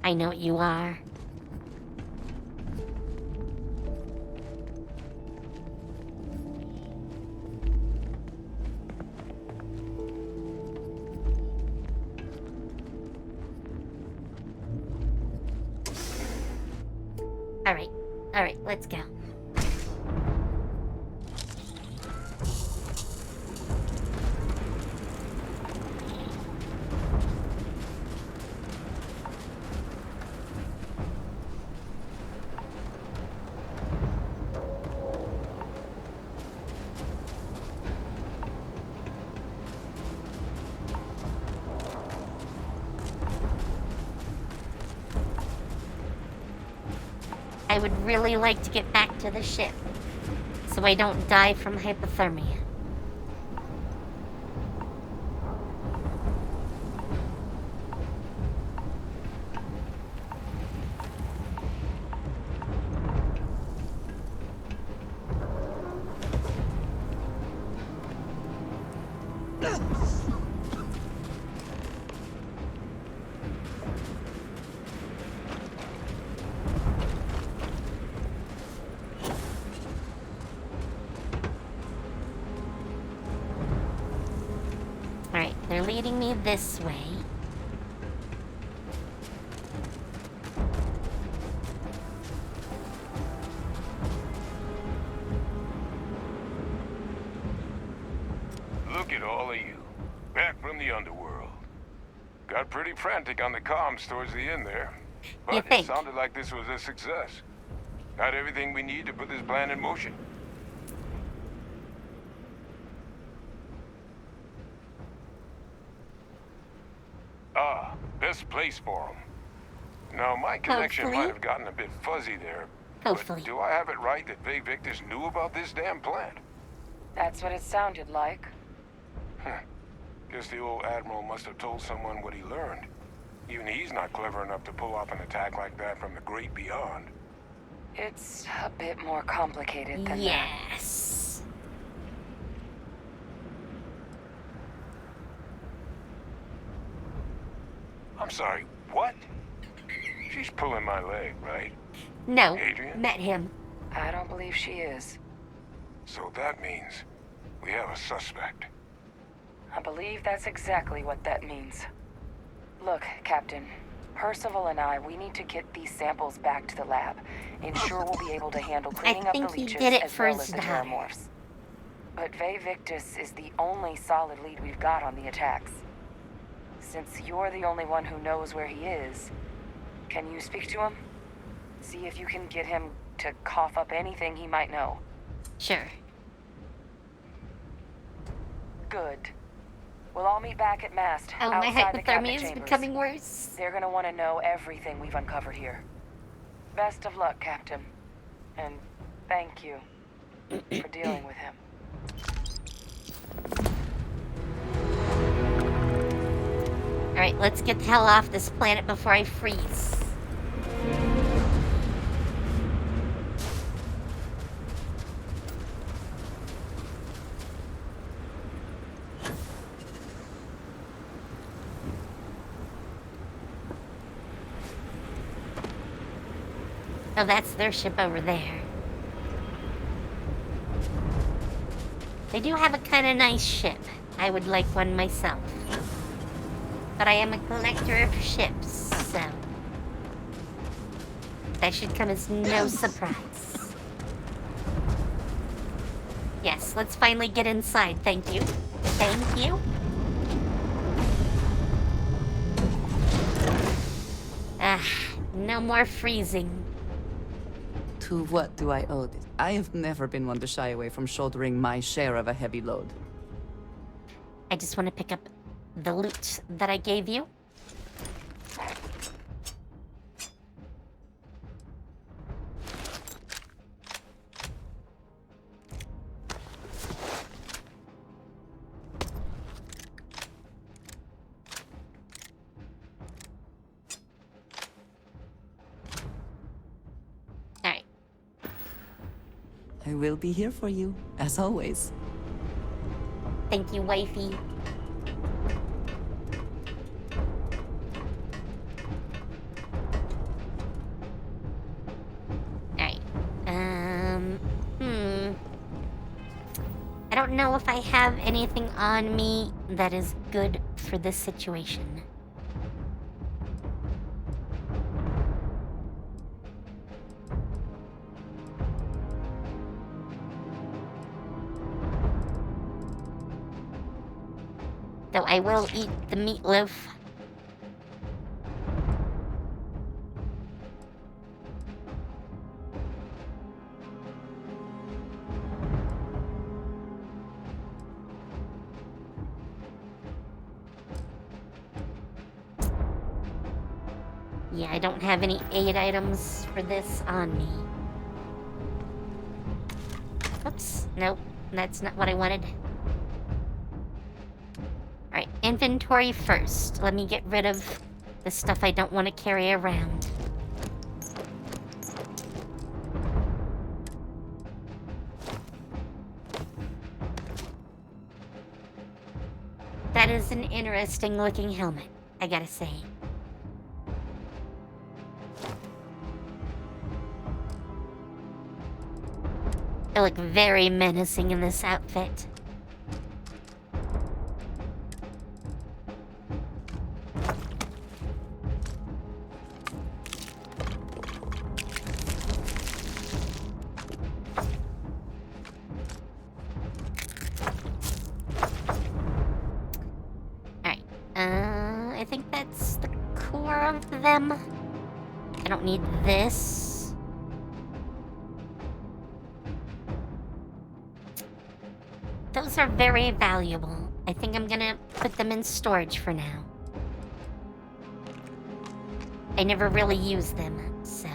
I know what you are. Alright, let's go. I would really like to get back to the ship, so I don't die from hypothermia. Alright, they're leading me this way. Look at all of you. Back from the underworld. Got pretty frantic on the comms towards the end there. But You think? it sounded like this was a success. Got everything we need to put this plan in motion. Ah, best place for them. Now, my connection Hopefully. might have gotten a bit fuzzy there. Hopefully. But do I have it right that Vague Victus knew about this damn plan? That's what it sounded like. Guess the old Admiral must have told someone what he learned. Even he's not clever enough to pull off an attack like that from the great beyond. It's a bit more complicated than that. Yes. I'm sorry, what? She's pulling my leg, right? No, Adrian? met him. I don't believe she is. So that means we have a suspect. I believe that's exactly what that means. Look, Captain. Percival and we need to get these samples back to the lab. Ensure we'll be able to handle cleaning up the think he leeches did it as for well his as the daughter. terramorphs. but Ve Victus is the only solid lead we've got on the attacks. Since you're the only one who knows where he is, can you speak to him? See if you can get him to cough up anything he might know. Sure. Good. We'll all meet back at Mast, Oh, my outside the cabinet hypothermia is chambers. becoming worse. They're gonna want to know everything we've uncovered here. Best of luck, Captain. And thank you for dealing with him. Alright, let's get the hell off this planet before I freeze. Oh, that's their ship over there. They do have a kind of nice ship. I would like one myself. But I am a collector of ships, so that should come as no surprise. Yes, let's finally get inside. Thank you. Thank you. Ah, no more freezing. To what do I owe this? I have never been one to shy away from shouldering my share of a heavy load. I just want to pick up the loot that I gave you. Alright. I will be here for you, as always. Thank you, wifey. I don't know if I have anything on me that is good for this situation. Though I will eat the meatloaf. Yeah, I don't have any aid items for this on me. Oops, nope, that's not what I wanted. Alright, inventory first. Let me get rid of the stuff I don't want to carry around. That is an interesting looking helmet, I gotta say. I look very menacing in this outfit. Alright, I think that's the core of them. I don't need this. Those are very valuable. I think I'm gonna put them in storage for now. I never really use them, so...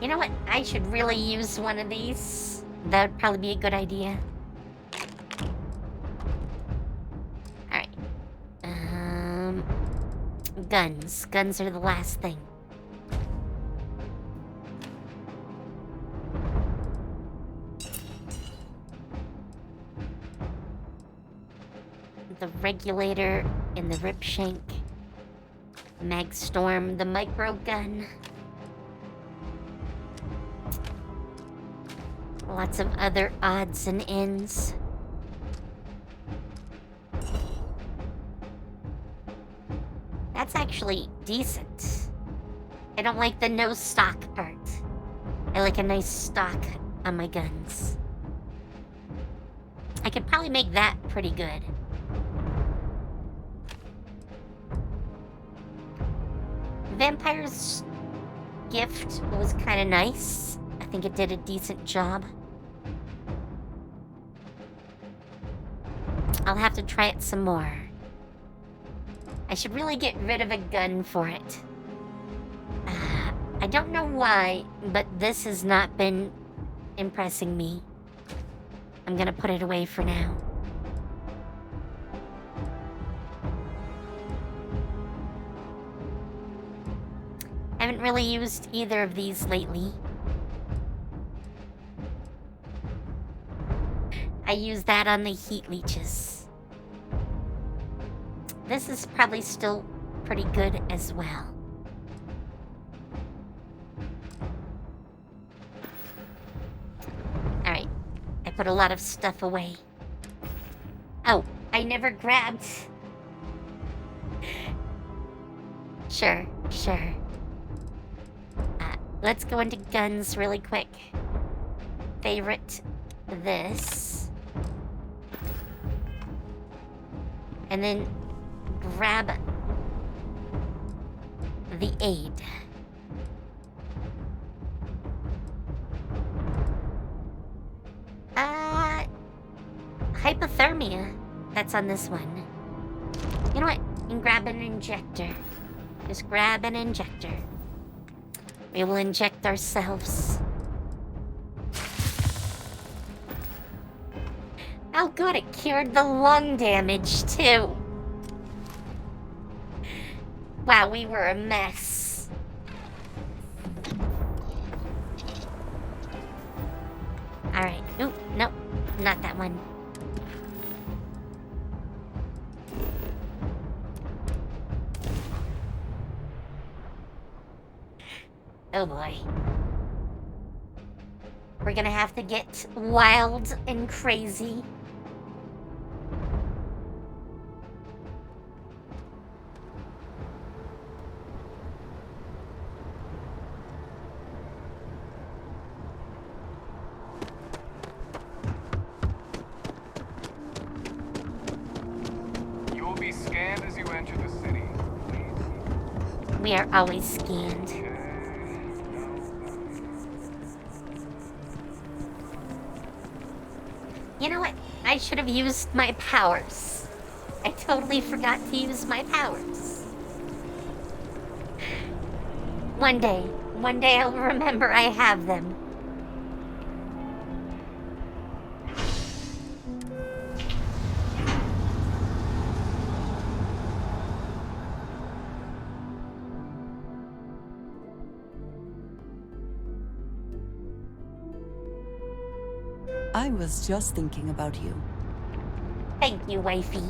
You know what? I should really use one of these. That would probably be a good idea. Alright. Guns. Guns are the last thing. The regulator and the rip shank. Mag storm, the micro gun. Lots of other odds and ends. That's actually decent. I don't like the no stock part. I like a nice stock on my guns. I could probably make that pretty good. Vampire's gift was kind of nice. I think it did a decent job. I'll have to try it some more. I should really get rid of a gun for it. I don't know why, but this has not been impressing me. I'm gonna put it away for now. I haven't really used either of these lately. I use that on the heat leeches. This is probably still pretty good as well. Alright, I put a lot of stuff away. Oh, I never grabbed... Sure. Let's go into guns really quick. Favorite this. And then grab the aid. Hypothermia. That's on this one. You know what? And grab an injector. Just grab an injector. We will inject ourselves. Oh good, it cured the lung damage too. Wow, we were a mess. Alright. Oop, nope. Not that one. Oh boy. We're gonna have to get wild and crazy. You will be scanned as you enter the city. We are always scanned. You know what? I should have used my powers. I totally forgot to use my powers. One day I'll remember I have them. I was just thinking about you. Thank you, wifey.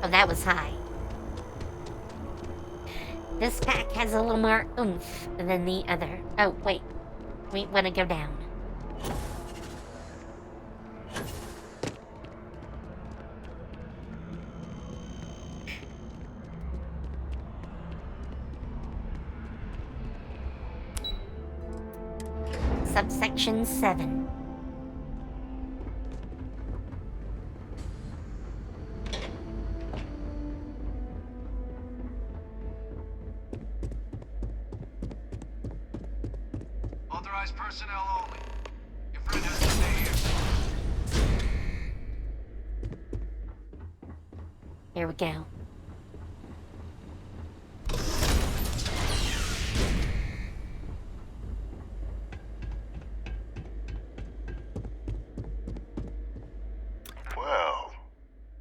Oh, that was high. This pack has a little more oomph than the other. Oh, wait. We want to go down. Subsection 7. Authorized personnel only. Your friend has to stay here. Here we go. Well,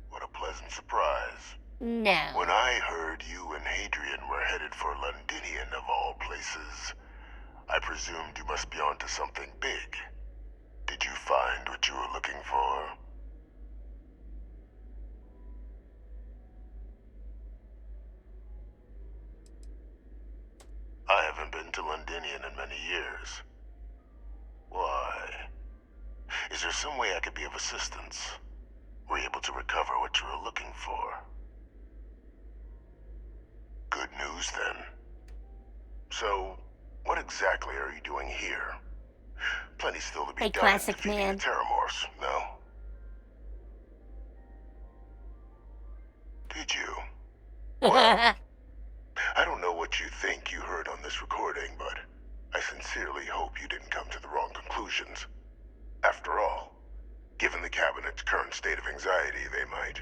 what a pleasant surprise. No. When I heard you and Hadrian were headed for Londinian of all places, I presumed you must be onto something big. Did you find what you were looking for? I haven't been to Londinian in many years. Why? some way I could be of assistance, were you able to recover what you were looking for? Good news, then. So, what exactly are you doing here? Plenty still to be Hey, done in classic defeating man. the Terramorphs, no? Did you? Well, I don't know what you think you heard on this recording, but I sincerely hope you didn't come to the wrong conclusions. After all, given the Cabinet's current state of anxiety, they might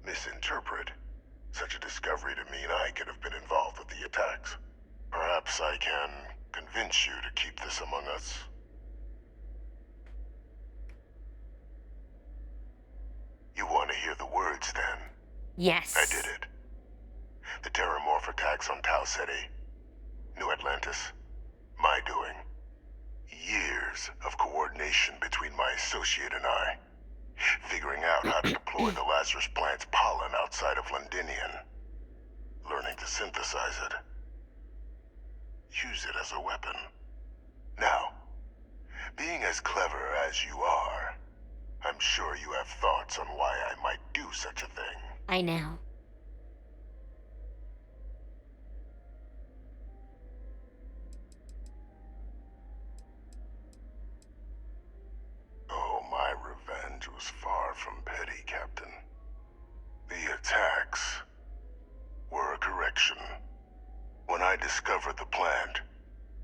misinterpret such a discovery to mean I could have been involved with the attacks. Perhaps I can convince you to keep this among us. You want to hear the words, then? Yes. I did it. The Terramorph attacks on Tau Ceti, New Atlantis, my doing. Years of coordination between my associate and I, figuring out how to deploy the Lazarus plant's pollen outside of Londinian, learning to synthesize it, use it as a weapon. Now, being as clever as you are, I'm sure you have thoughts on why I might do such a thing. I know. Oh, my revenge was far from petty, Captain. The attacks were a correction. When I discovered the plant,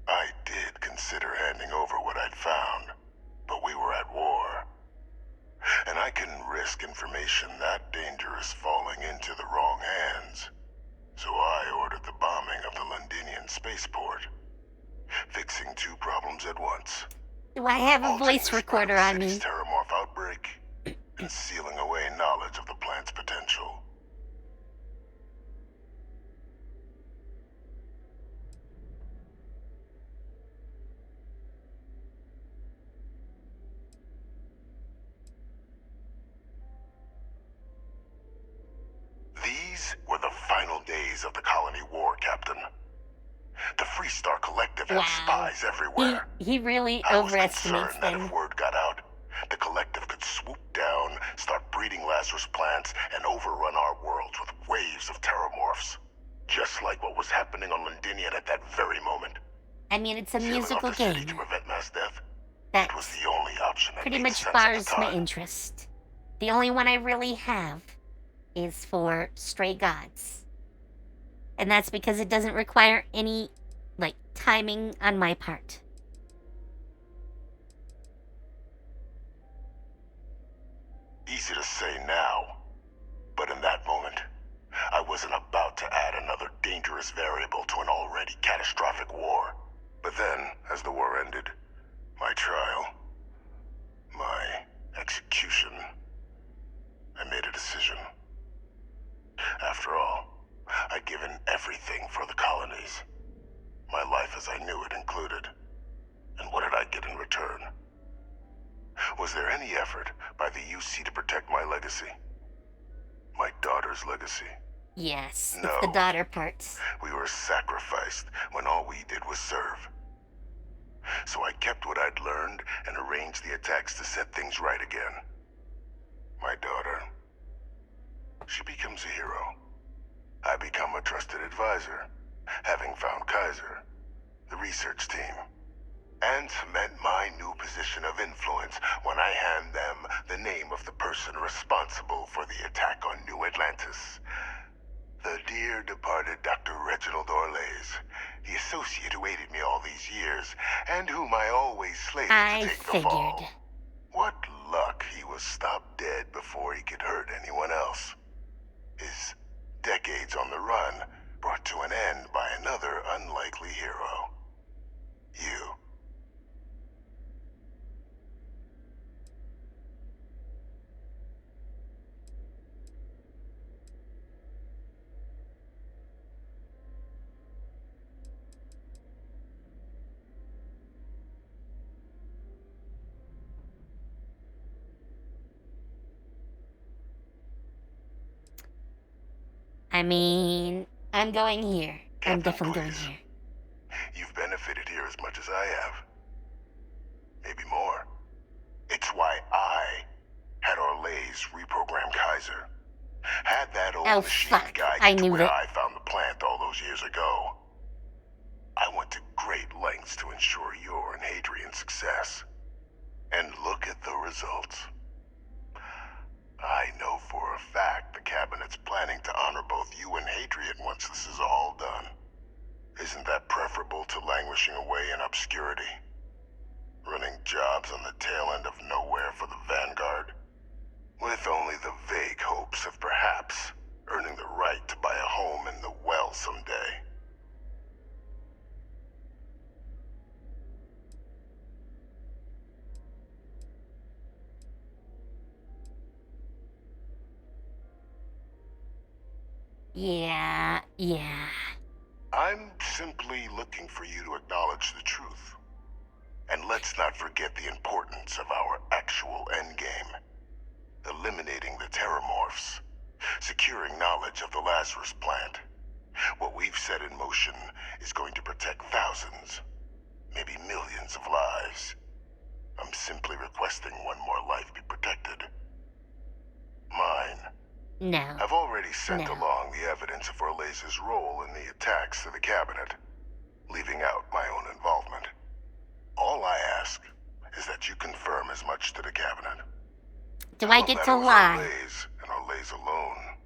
I did consider handing over what I'd found, but we were at war. And I couldn't risk information that dangerous falling into the wrong hands. So I ordered the bombing of the Londinian spaceport, fixing two problems at once. Do I have a Halting voice the recorder spread of on the me? city's Terramorph outbreak, and sealing away knowledge of the plant's potential. These were the final days of the colony war, Captain. The Freestar Collective had spies everywhere. He really I was overestimates concerned that them. if word got out, the Collective could swoop down, start breeding Lazarus plants, and overrun our worlds with waves of Terramorphs. Just like what was happening on Londinian at that very moment. I mean, it's a Sealing musical off the city game. to prevent mass death. That It was the only option that pretty made much sense at the bars my time. interest. The only one I really have is for Stray Gods. And that's because it doesn't require any, like, timing on my part. Easy to say now, but in that moment, I wasn't about to add another dangerous variable to an already catastrophic war. But then, as the war ended, my trial, my execution, I made a decision. After all, I'd given everything for the colonies. My life as I knew it included. And what did I get in return? Was there any effort by the UC to protect my legacy? My daughter's legacy? Yes, No. it's the daughter parts. We were sacrificed when all we did was serve. So I kept what I'd learned and arranged the attacks to set things right again. My daughter, she becomes a hero. I become a trusted advisor, having found Kaiser, the research team, and cement my new position of influence when I hand them the name of the person responsible for the attack on New Atlantis. The dear departed Dr. Reginald Orlays, the associate who aided me all these years, and whom I always slated I to take the figured. fall. What luck he was stopped dead before he could hurt anyone else. His decades on the run brought to an end by another unlikely hero. You. I mean, I'm going here. I'm Captain, definitely going please. here. You've benefited here as much as I have. Maybe more. It's why this reprogrammed Kaiser. Had that old Oh, machine fuck. guy I get to knew where it. I found the plant all those years ago. I went to great lengths to ensure your and Hadrian's success. And look at the results. I know for a fact the Cabinet's planning to honor both you and Hadrian once this is all done. Isn't that preferable to languishing away in obscurity? Running jobs on the tail end of nowhere for the Vanguard? With only the vague hopes of perhaps earning the right to buy a home in the well someday. Yeah. I'm simply looking for you to acknowledge the truth. And let's not forget the importance of our actual endgame. Eliminating the Terramorphs. Securing knowledge of the Lazarus plant. What we've set in motion is going to protect thousands, maybe millions of lives. I'm simply requesting one more life be protected. Mine. No. I've already sent No. along the evidence of Orleza's role in the attacks to the Cabinet, leaving out my own involvement. All I ask is that you confirm as much to the Cabinet. Do I get to That was lie? Orlez and Orlez alone.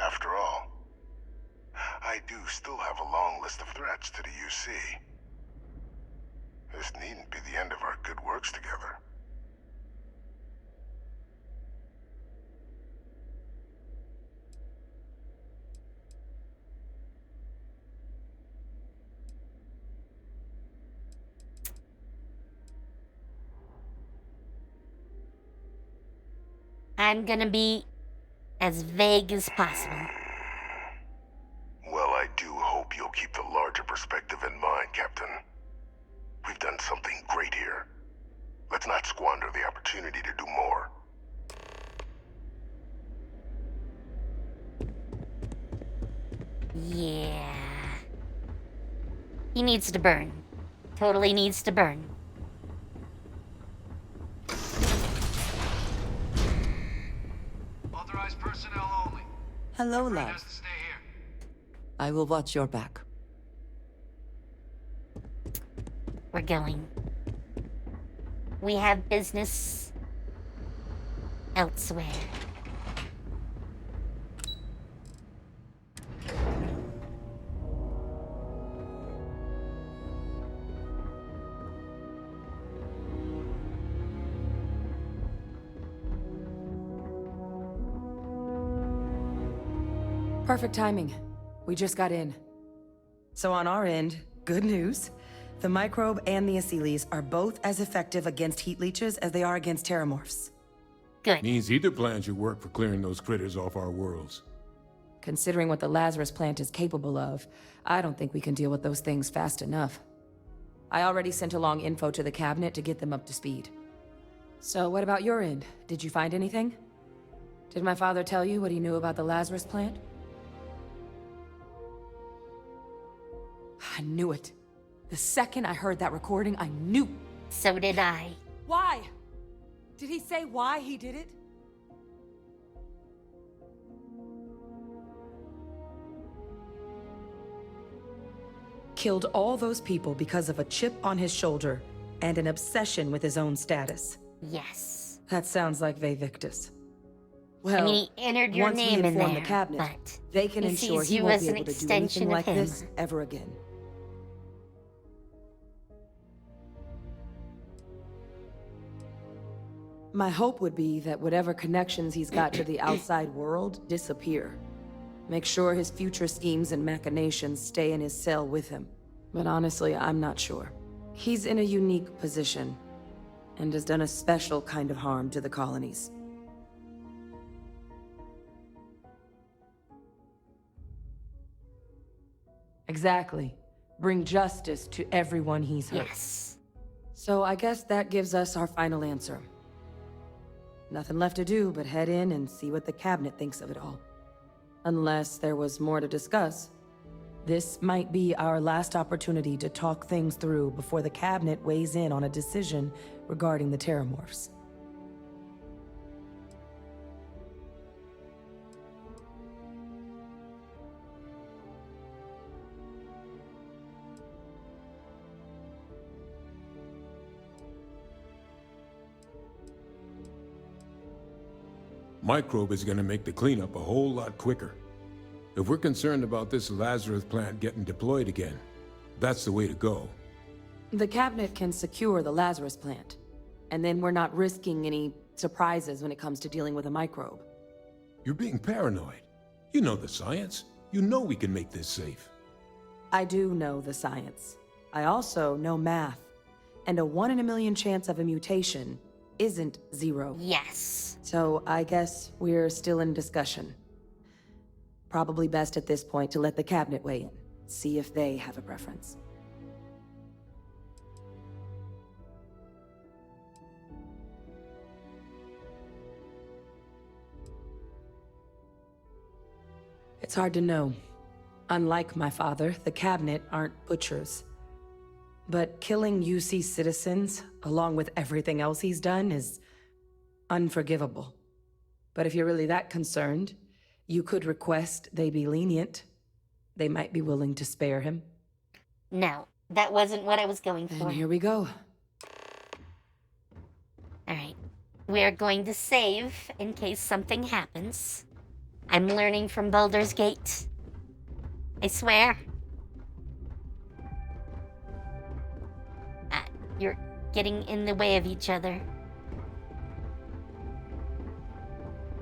After all, I do still have a long list of threats to the UC. This needn't be the end of our good works together. I'm gonna be as vague as possible. Well, I do hope you'll keep the larger perspective in mind, Captain. We've done something great here. Let's not squander the opportunity to do more. Yeah. He needs to burn. Totally needs to burn. Authorized personnel only. Hello, Fred love. has to stay here. I will watch your back. We're going. We have business elsewhere. Perfect timing. We just got in. So on our end, good news. The microbe and the Asylees are both as effective against heat leeches as they are against terramorphs. Good. Means either plan should work for clearing those critters off our worlds. Considering what the Lazarus plant is capable of, I don't think we can deal with those things fast enough. I already sent along info to the Cabinet to get them up to speed. So what about your end? Did you find anything? Did my father tell you what he knew about the Lazarus plant? I knew it. The second I heard that recording, I knew. So did I. Why? Did he say why he did it? Killed all those people because of a chip on his shoulder and an obsession with his own status. Yes. That sounds like Vevictus. Well, I mean, he entered your once we name in inform there, the Cabinet, but they can he ensure sees he you won't as be an able to do extension anything of like him. this ever again. My hope would be that whatever connections he's got to the outside world disappear. Make sure his future schemes and machinations stay in his cell with him. But honestly, I'm not sure. He's in a unique position, and has done a special kind of harm to the colonies. Exactly. Bring justice to everyone he's hurt. Yes. So I guess that gives us our final answer. Nothing left to do but head in and see what the Cabinet thinks of it all. Unless there was more to discuss. This might be our last opportunity to talk things through before the Cabinet weighs in on a decision regarding the Terramorphs. Microbe is gonna make the cleanup a whole lot quicker. If we're concerned about this Lazarus plant getting deployed again, that's the way to go. The cabinet can secure the Lazarus plant, and then we're not risking any surprises when it comes to dealing with a microbe. You're being paranoid. You know the science. You know we can make this safe. I do know the science. I also know math. And a 1 in a million chance of a mutation isn't 0. Yes. So I guess we're still in discussion. Probably best at this point to let the cabinet weigh in, see if they have a preference. It's hard to know. Unlike my father, the cabinet aren't butchers. But killing UC citizens, along with everything else he's done, is unforgivable. But if you're really that concerned, you could request they be lenient. They might be willing to spare him. No, that wasn't what I was going for. And here we go. Alright. We're going to save in case something happens. I'm learning from Baldur's Gate. I swear. You're getting in the way of each other.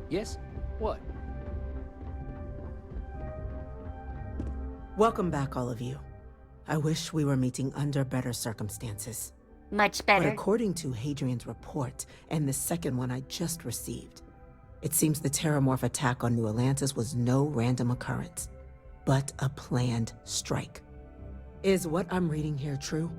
Yes? What? Welcome back, all of you. I wish we were meeting under better circumstances. Much better. But according to Hadrian's report, and the second one I just received, it seems the Terramorph attack on New Atlantis was no random occurrence, but a planned strike. Is what I'm reading here true?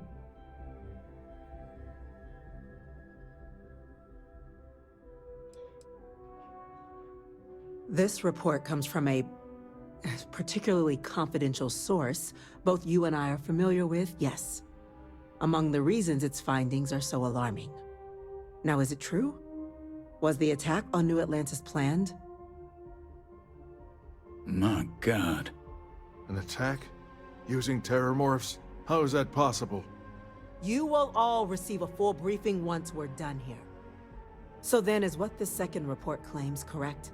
This report comes from a particularly confidential source both you and I are familiar with, yes. Among the reasons its findings are so alarming. Now, is it true? Was the attack on New Atlantis planned? My God. An attack? Using terramorphs? How is that possible? You will all receive a full briefing once we're done here. So then, is what this second report claims correct?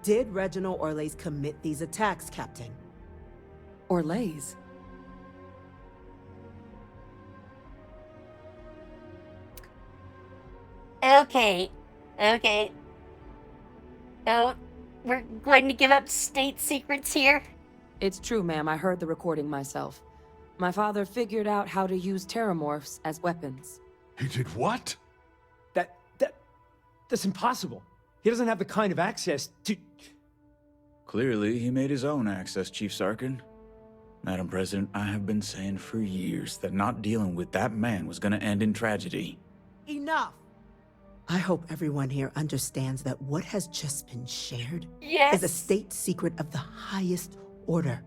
Did Reginald Orlays commit these attacks, Captain? Orlays? Okay. Oh, we're going to give up state secrets here? It's true, ma'am. I heard the recording myself. My father figured out how to use terramorphs as weapons. He did what? That's impossible. He doesn't have the kind of access to... Clearly, he made his own access, Chief Sarkin. Madam President, I have been saying for years that not dealing with that man was gonna end in tragedy. Enough! I hope everyone here understands that what has just been shared Yes. is a state secret of the highest order.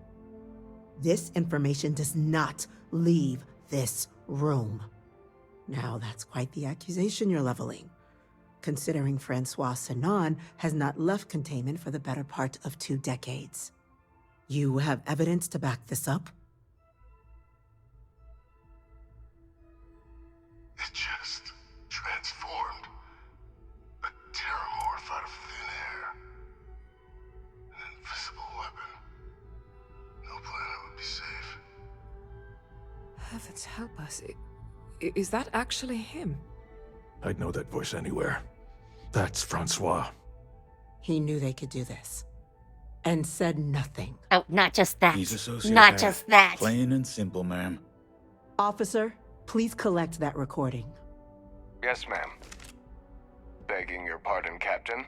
This information does not leave this room. Now, that's quite the accusation you're leveling, considering Francois Sanon has not left containment for the better part of 2 decades. You have evidence to back this up? It just transformed. A terramorph out of thin air. An invisible weapon. No planet would be safe. Heavens help us. Is that actually him? I'd know that voice anywhere. That's Francois. He knew they could do this. And said nothing. Oh, not just that. He's a sociopath. Not just that. Plain and simple, ma'am. Officer, please collect that recording. Yes, ma'am. Begging your pardon, Captain.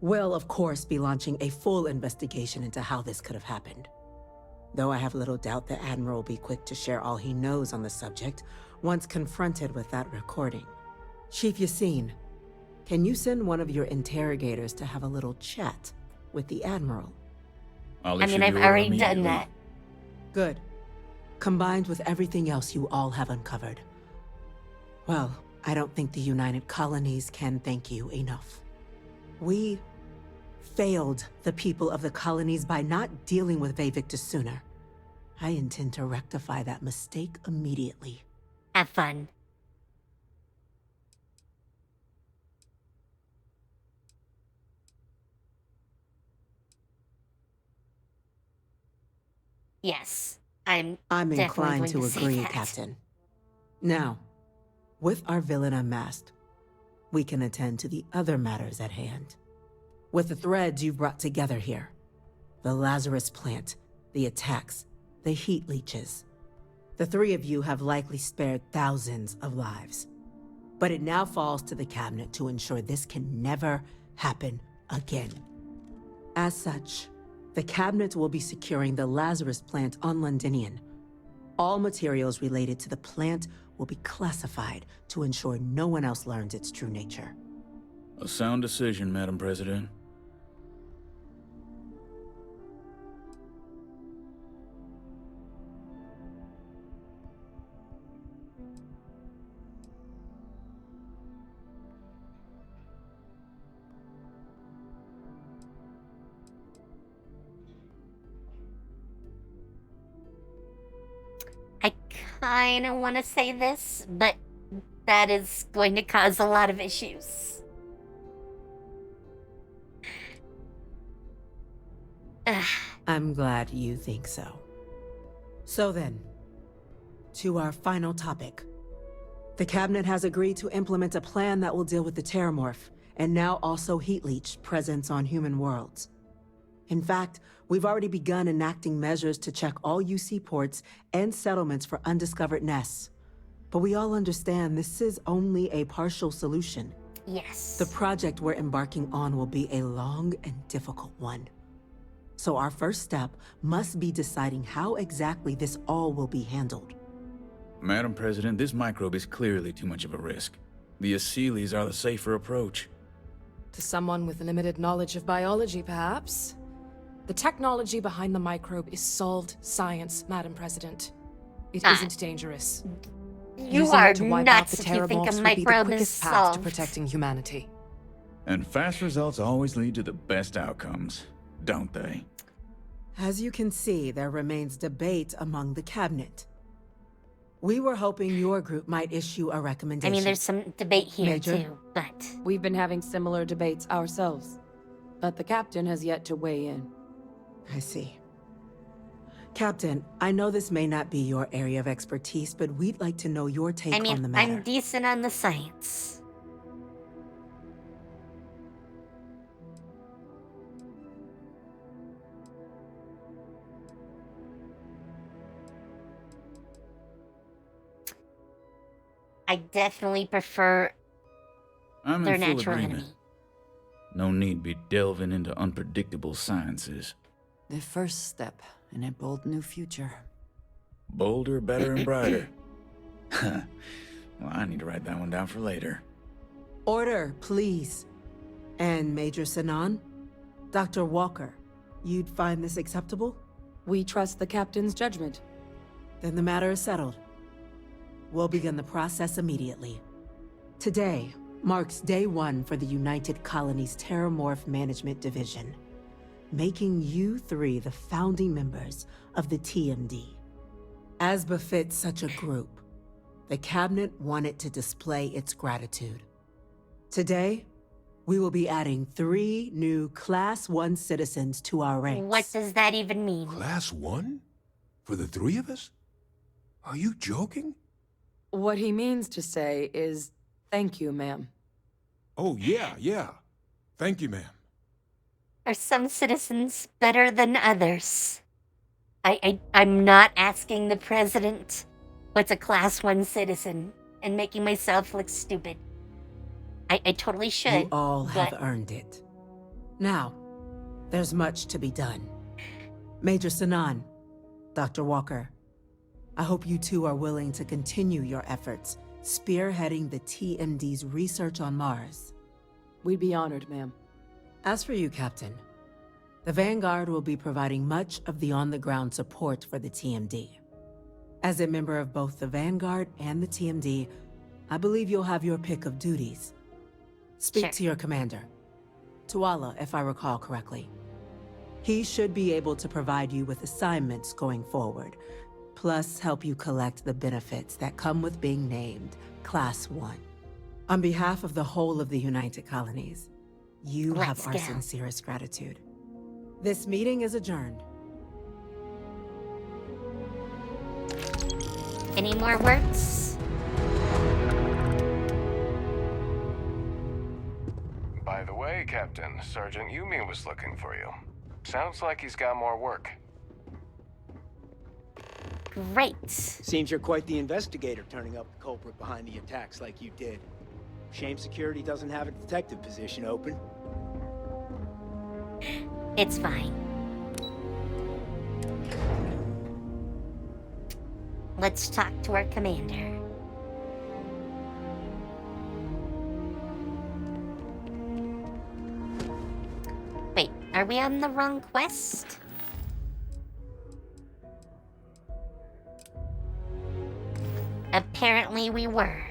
We'll, of course, be launching a full investigation into how this could have happened. Though I have little doubt the Admiral will be quick to share all he knows on the subject once confronted with that recording. Chief Yassine, can you send one of your interrogators to have a little chat with the Admiral? I mean, I've already done that. Good. Combined with everything else you all have uncovered. Well, I don't think the United Colonies can thank you enough. We failed the people of the colonies by not dealing with Vevictus sooner. I intend to rectify that mistake immediately. Have fun. Yes, I'm I'm definitely inclined going to say agree, that. Captain. Now, with our villain unmasked, we can attend to the other matters at hand. With the threads you've brought together here, the Lazarus plant, the attacks, the heat leeches, the three of you have likely spared thousands of lives. But it now falls to the Cabinet to ensure this can never happen again. As such, the Cabinet will be securing the Lazarus plant on Londinian. All materials related to the plant will be classified to ensure no one else learns its true nature. A sound decision, Madam President. I kind of want to say this, but that is going to cause a lot of issues. I'm glad you think so. So then, to our final topic. The Cabinet has agreed to implement a plan that will deal with the Terramorph, and now also Heat Leech presence on human worlds. In fact, we've already begun enacting measures to check all UC ports and settlements for undiscovered nests. But we all understand this is only a partial solution. Yes. The project we're embarking on will be a long and difficult one. So our first step must be deciding how exactly this all will be handled. Madam President, this microbe is clearly too much of a risk. The Aseles are the safer approach. To someone with limited knowledge of biology, perhaps? The technology behind the microbe is solved science, Madam President. It isn't dangerous. You Using are it to wipe out nuts the if you think a Terramorphs would be the microbe is quickest path to solved. protecting humanity. And fast results always lead to the best outcomes, don't they? As you can see, there remains debate among the Cabinet. We were hoping your group might issue a recommendation. I mean, there's some debate here Major? too, but We've been having similar debates ourselves, but the captain has yet to weigh in. I see. Captain, I know this may not be your area of expertise, but we'd like to know your take I on the mean, matter. I'm decent on the science. I definitely prefer I'm their in full natural agreement. enemy. No need be delving into unpredictable sciences. The first step in a bold new future. Bolder, better, and brighter. Well, I need to write that one down for later. Order, please. And Major Sinan? Dr. Walker, you'd find this acceptable? We trust the captain's judgment. Then the matter is settled. We'll begin the process immediately. Today marks day one for the United Colonies Terramorph Management Division, making you three the founding members of the TMD. As befits such a group, the Cabinet wanted to display its gratitude. Today, we will be adding 3 new Class 1 citizens to our ranks. What does that even mean? Class 1? For the 3 of us? Are you joking? What he means to say is, thank you, ma'am. Oh, yeah. Thank you, ma'am. Are some citizens better than others? I'm not asking the president what's a Class 1 citizen and making myself look stupid. I totally should. You all have but earned it. Now, there's much to be done. Major Sinan, Dr. Walker, I hope you two are willing to continue your efforts, spearheading the TMD's research on Mars. We'd be honored, ma'am. As for you, Captain, the Vanguard will be providing much of the on-the-ground support for the TMD. As a member of both the Vanguard and the TMD, I believe you'll have your pick of duties. Speak to your commander, Tuala, if I recall correctly. He should be able to provide you with assignments going forward, plus help you collect the benefits that come with being named Class 1. On behalf of the whole of the United Colonies, you have our sincerest gratitude. This meeting is adjourned. Any more words? By the way, Captain, Sergeant Yumi was looking for you. Sounds like he's got more work. Great. Seems you're quite the investigator, turning up the culprit behind the attacks like you did. Shame security doesn't have a detective position open. It's fine. Let's talk to our commander. Wait, are we on the wrong quest? Apparently we were.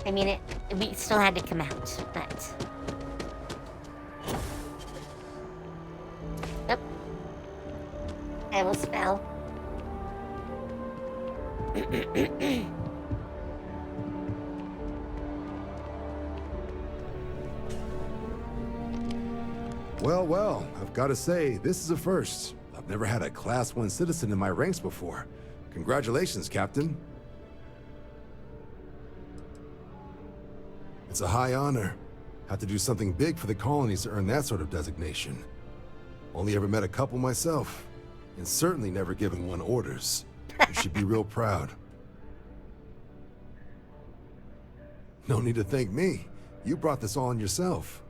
I mean, we still had to come out, but... Nope. I almost fell. Well, I've got to say, this is a first. I've never had a Class 1 citizen in my ranks before. Congratulations, Captain. It's a high honor. Have to do something big for the colonies to earn that sort of designation. Only ever met a couple myself, and certainly never given one orders. You should be real proud. No need to thank me. You brought this on yourself.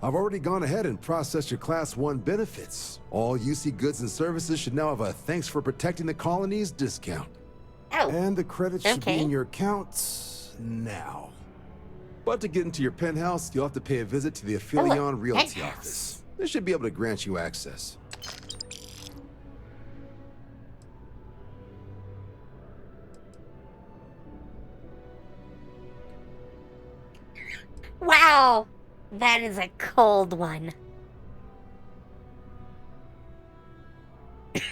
I've already gone ahead and processed your Class 1 benefits. All UC goods and services should now have a thanks for protecting the colonies discount. Oh, and the credits should be in your accounts now. But to get into your penthouse, you'll have to pay a visit to the Aphelion Realty office. They should be able to grant you access. Wow! That is a cold one.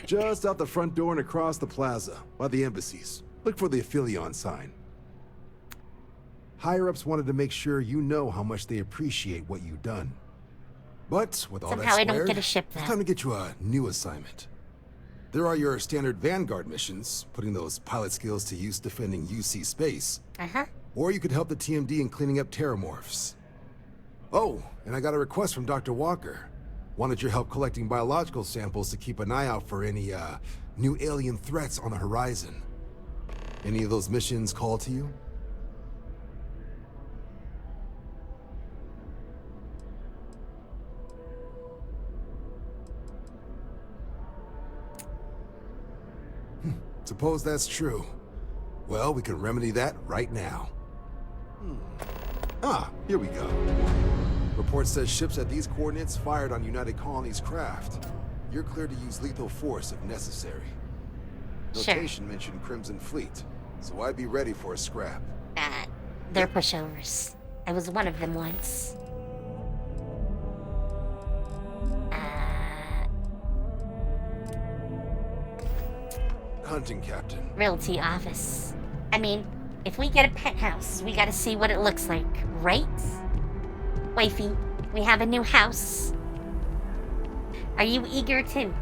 Just out the front door and across the plaza, by the embassies. Look for the Aphelion sign. Higher-ups wanted to make sure you know how much they appreciate what you've done. But with all Somehow that I squared, don't get a ship it's though. time to get you a new assignment. There are your standard Vanguard missions, putting those pilot skills to use defending UC space. Or you could help the TMD in cleaning up terramorphs. Oh, and I got a request from Dr. Walker. Wanted your help collecting biological samples to keep an eye out for any, new alien threats on the horizon. Any of those missions call to you? Suppose that's true. Well, we can remedy that right now. Here we go. Report says ships at these coordinates fired on United Colonies craft. You're cleared to use lethal force if necessary. Notation mentioned Crimson Fleet, so I'd be ready for a scrap. They're pushovers. I was one of them once. Hunting captain. Realty office. I mean, if we get a penthouse, we gotta see what it looks like, right? Wifey, we have a new house. Are you eager too?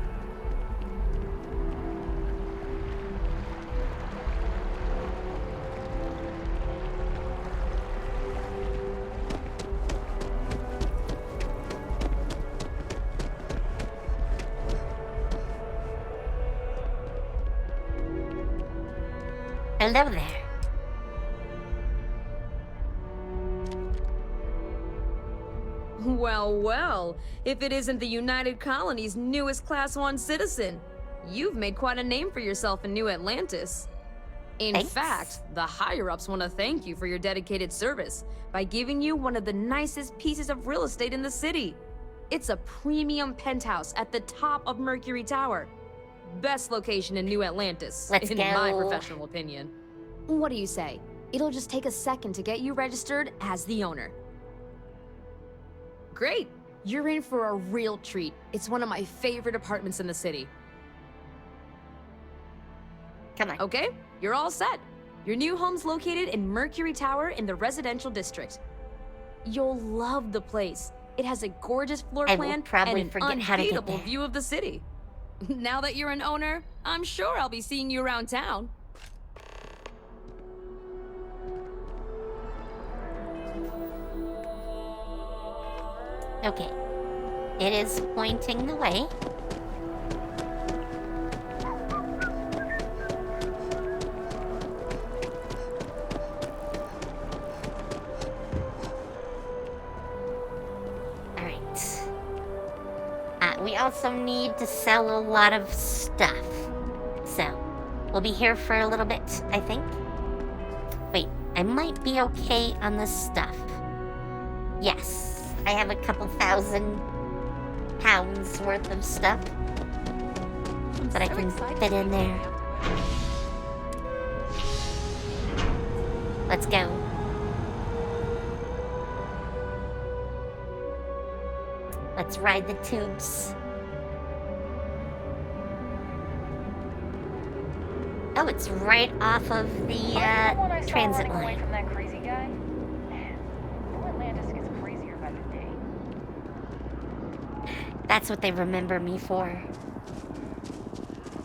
Hello there. Well, if it isn't the United Colony's newest Class 1 citizen, you've made quite a name for yourself in New Atlantis. In fact, the higher-ups want to thank you for your dedicated service by giving you one of the nicest pieces of real estate in the city. It's a premium penthouse at the top of Mercury Tower. Best location in New Atlantis, in my professional opinion. What do you say? It'll just take a second to get you registered as the owner. Great! You're in for a real treat. It's one of my favorite apartments in the city. Come on. Okay, you're all set. Your new home's located in Mercury Tower in the residential district. You'll love the place. It has a gorgeous floor plan and an unbeatable view of the city. Now that you're an owner, I'm sure I'll be seeing you around town. Okay. It is pointing the way. We also need to sell a lot of stuff. So, we'll be here for a little bit, I think. Wait, I might be okay on this stuff. Yes, I have a couple £1,000 worth of stuff that I can fit in there. Let's go. Let's ride the tubes. Oh, it's right off of the transit line. From that crazy guy? Man, Atlantis gets crazier by the day. That's what they remember me for.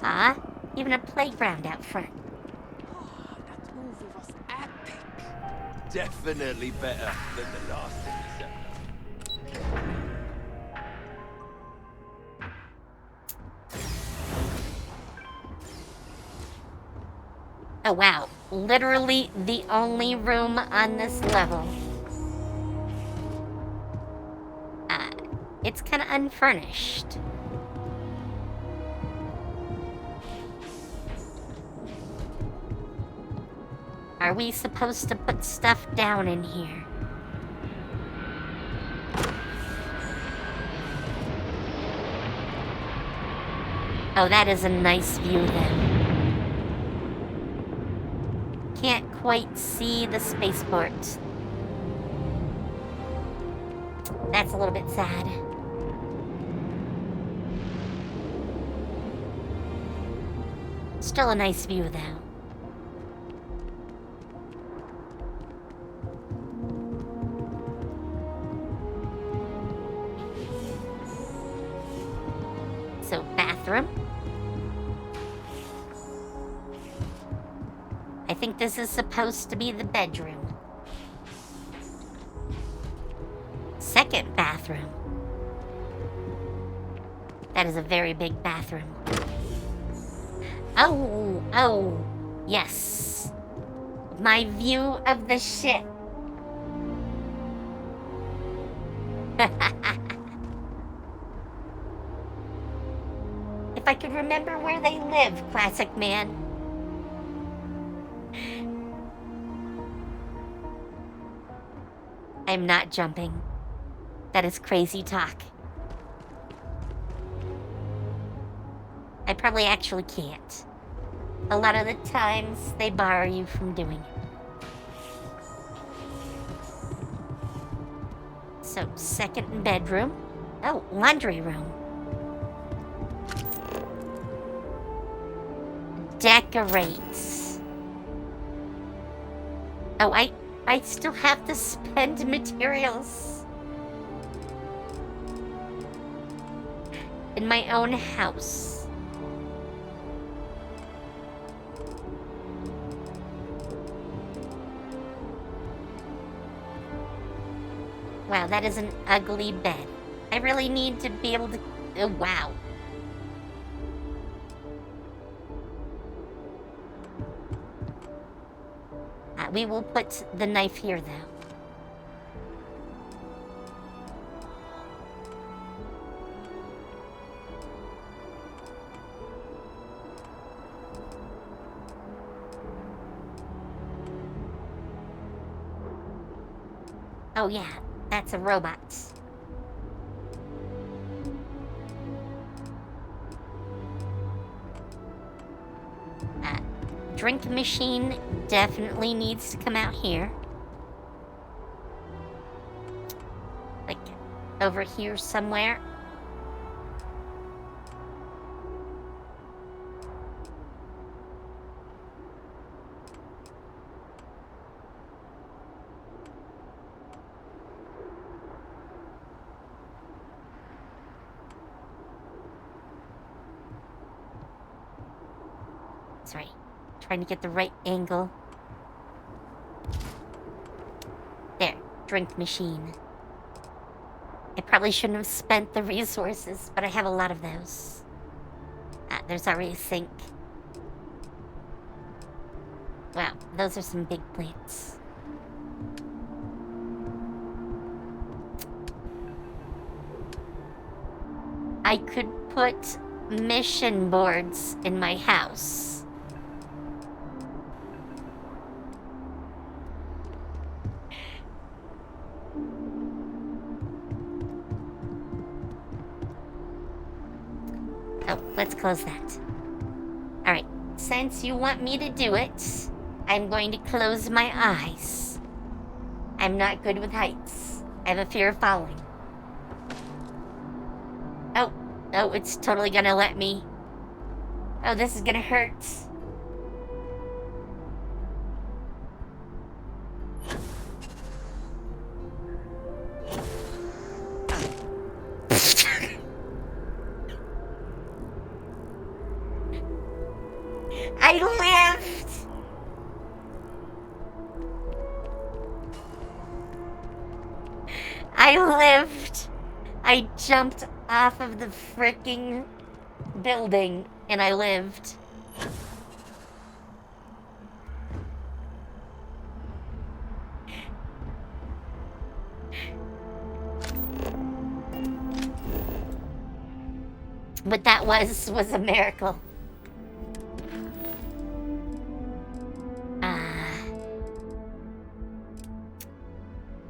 Ah, even a playground out front. That movie was epic. Definitely better than the last Interceptor. Oh wow, literally the only room on this level. It's kind of unfurnished. Are we supposed to put stuff down in here? Oh, that is a nice view then. Can't quite see the spaceport. That's a little bit sad. Still a nice view, though. So, bathroom. I think this is supposed to be the bedroom. Second bathroom. That is a very big bathroom. Oh, yes. My view of the ship. If I could remember where they live, classic man. I'm not jumping. That is crazy talk. I probably actually can't. A lot of the times, they bar you from doing it. So, second bedroom. Oh, laundry room. Decorates. Oh, I still have to spend materials. In my own house. Wow, that is an ugly bed. I really need to be able to... Oh, wow. We will put the knife here, though. Oh, yeah. That's a robot. Drink machine definitely needs to come out here. Like, over here somewhere. Sorry. Trying to get the right angle. There. Drink machine. I probably shouldn't have spent the resources, but I have a lot of those. There's already a sink. Wow, those are some big plants. I could put mission boards in my house. Oh, let's close that. Alright, since you want me to do it, I'm going to close my eyes. I'm not good with heights. I have a fear of falling. Oh, it's totally gonna let me. Oh, this is gonna hurt. I lived! I lived! I jumped off of the freaking building and I lived. What that was a miracle.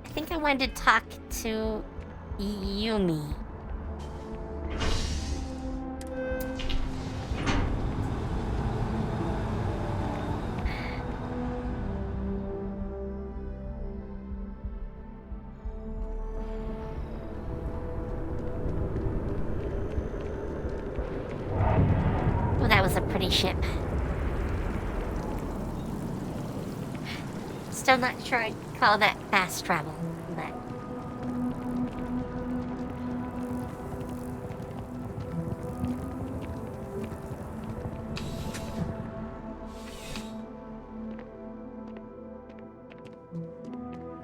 I think I wanted to talk to Yumi. Well, that was a pretty ship. Still not sure I'd call that fast travel, but...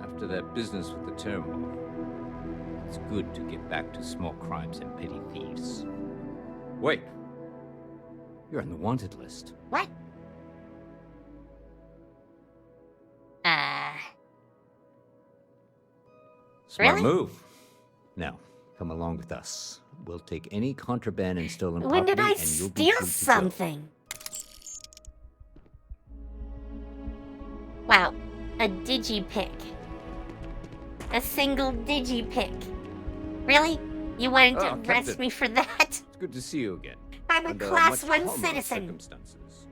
After that business with the terminal, it's good to get back to small crimes and petty thieves. Wait. You're on the wanted list. What? Smart Really? move. Now, come along with us. We'll take any contraband and stolen When property, did I and you'll be steal free to go. something? Wow, a digipick. A single digipick. Really? You wanted to arrest Captain. me for that? It's good to see you again. I'm a Under class much 1 calmer citizen. circumstances.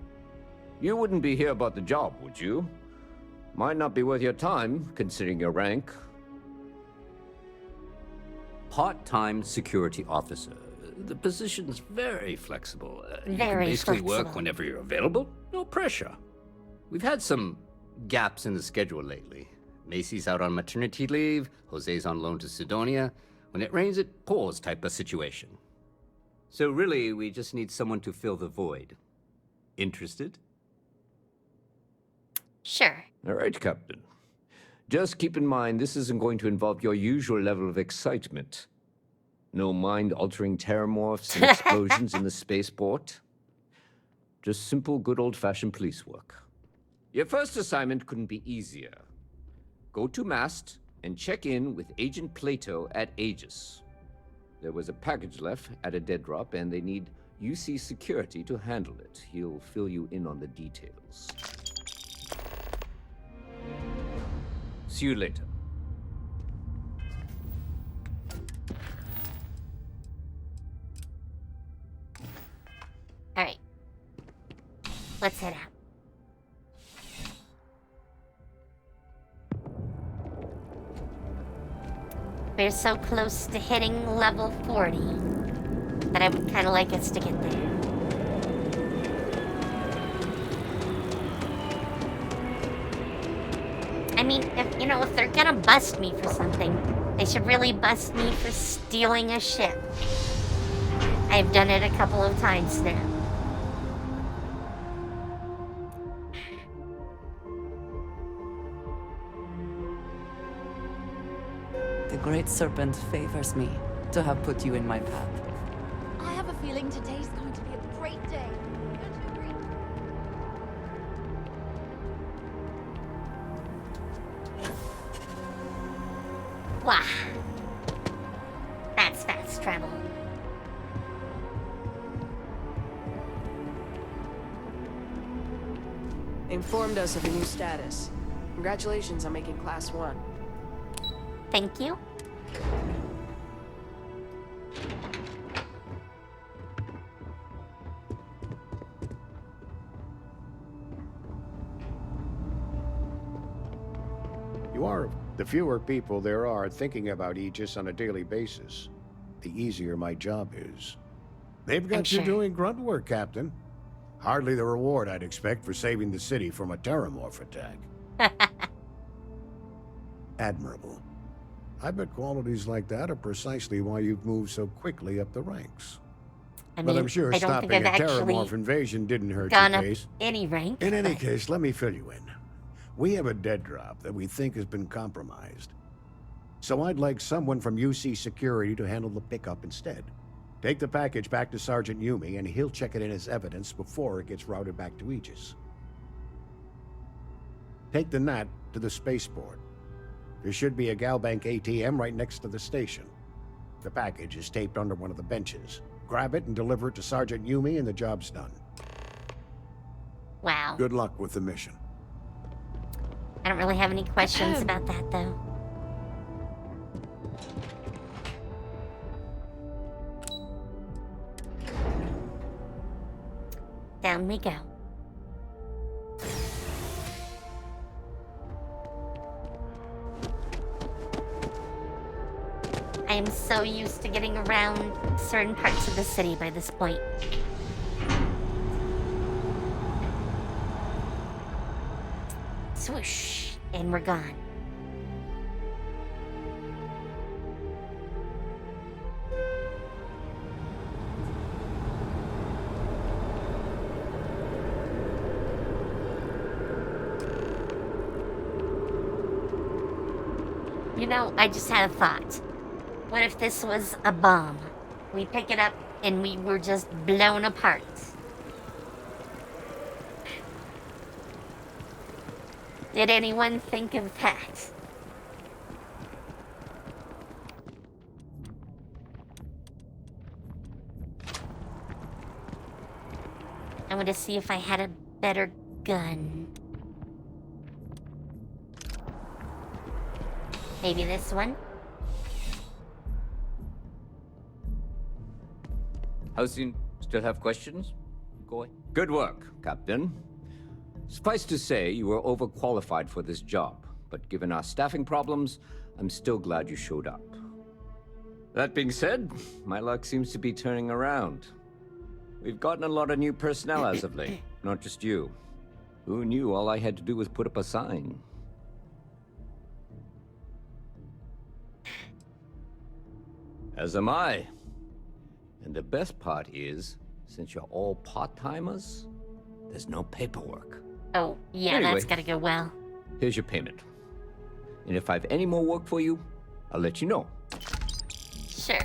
You wouldn't be here about the job, would you? Might not be worth your time, considering your rank. Part-time security officer. The position's very flexible. You can Very basically flexible. work whenever you're available. No pressure. We've had some gaps in the schedule lately. Macy's out on maternity leave. Jose's on loan to Sidonia. When it rains, it pours type of situation. So really, we just need someone to fill the void. Interested? Sure. All right, Captain. Just keep in mind, this isn't going to involve your usual level of excitement. No mind-altering terramorphs and explosions in the spaceport. Just simple, good old-fashioned police work. Your first assignment couldn't be easier. Go to Mast and check in with Agent Plato at Aegis. There was a package left at a dead drop, and they need UC security to handle it. He'll fill you in on the details. See you later. Alright. Let's head out. We're so close to hitting level 40 that I would kind of like us to get there. I mean, if they're gonna bust me for something, they should really bust me for stealing a ship. I've done it a couple of times now. Great Serpent favors me to have put you in my path. I have a feeling today's going to be a great day. Don't you agree? Wow. That's fast travel. Informed us of your new status. Congratulations on making Class 1. Thank you. You are. The fewer people there are thinking about Aegis on a daily basis, the easier my job is. They've got you doing grunt work, Captain. Hardly the reward I'd expect for saving the city from a Terramorph attack. Admirable. I bet qualities like that are precisely why you've moved so quickly up the ranks. But I'm sure stopping a Terramorph invasion didn't hurt your case. Any rank. In any case, let me fill you in. We have a dead drop that we think has been compromised. So I'd like someone from UC Security to handle the pickup instead. Take the package back to Sergeant Yumi, and he'll check it in as evidence before it gets routed back to Aegis. Take the NAT to the spaceport. There should be a Galbank ATM right next to the station. The package is taped under one of the benches. Grab it and deliver it to Sergeant Yumi, and the job's done. Wow. Good luck with the mission. I don't really have any questions about that, though. Down we go. I am so used to getting around certain parts of the city by this point. Swoosh, and we're gone. You know, I just had a thought. What if this was a bomb? We pick it up and we were just blown apart. Did anyone think of that? I want to see if I had a better gun. Maybe this one? How soon? Still have questions? Go ahead. Good work, Captain. Suffice to say, you were overqualified for this job, but given our staffing problems, I'm still glad you showed up. That being said, my luck seems to be turning around. We've gotten a lot of new personnel as of late, not just you. Who knew all I had to do was put up a sign? As am I. And the best part is, since you're all part-timers, there's no paperwork. Oh, yeah, Anyway, that's gotta go well. Here's your payment. And if I have any more work for you, I'll let you know. Sure.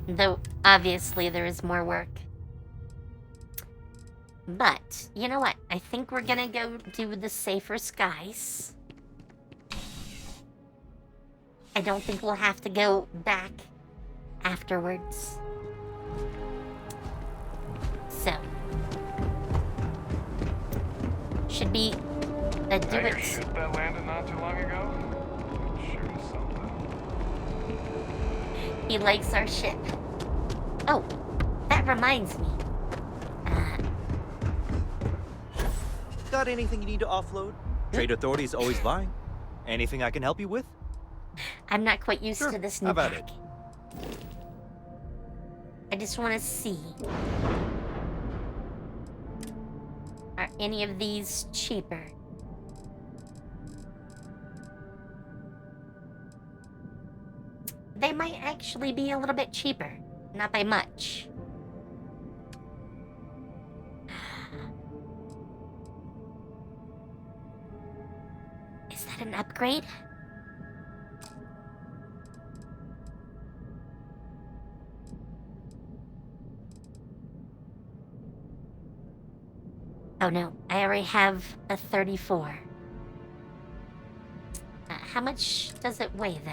Though, obviously, there is more work. But, you know what? I think we're gonna go do the safer skies. I don't think we'll have to go back afterwards. So. Should be a do Now your it. ship that landed not too long ago? Sure is something. He likes our ship. Oh, that reminds me. Got anything you need to offload? Trade Authority is always buying. Anything I can help you with? I'm not quite used to this new How about pack. I just want to see. Are any of these cheaper? They might actually be a little bit cheaper. Not by much. Is that an upgrade? Oh no, I already have a 34. How much does it weigh, though?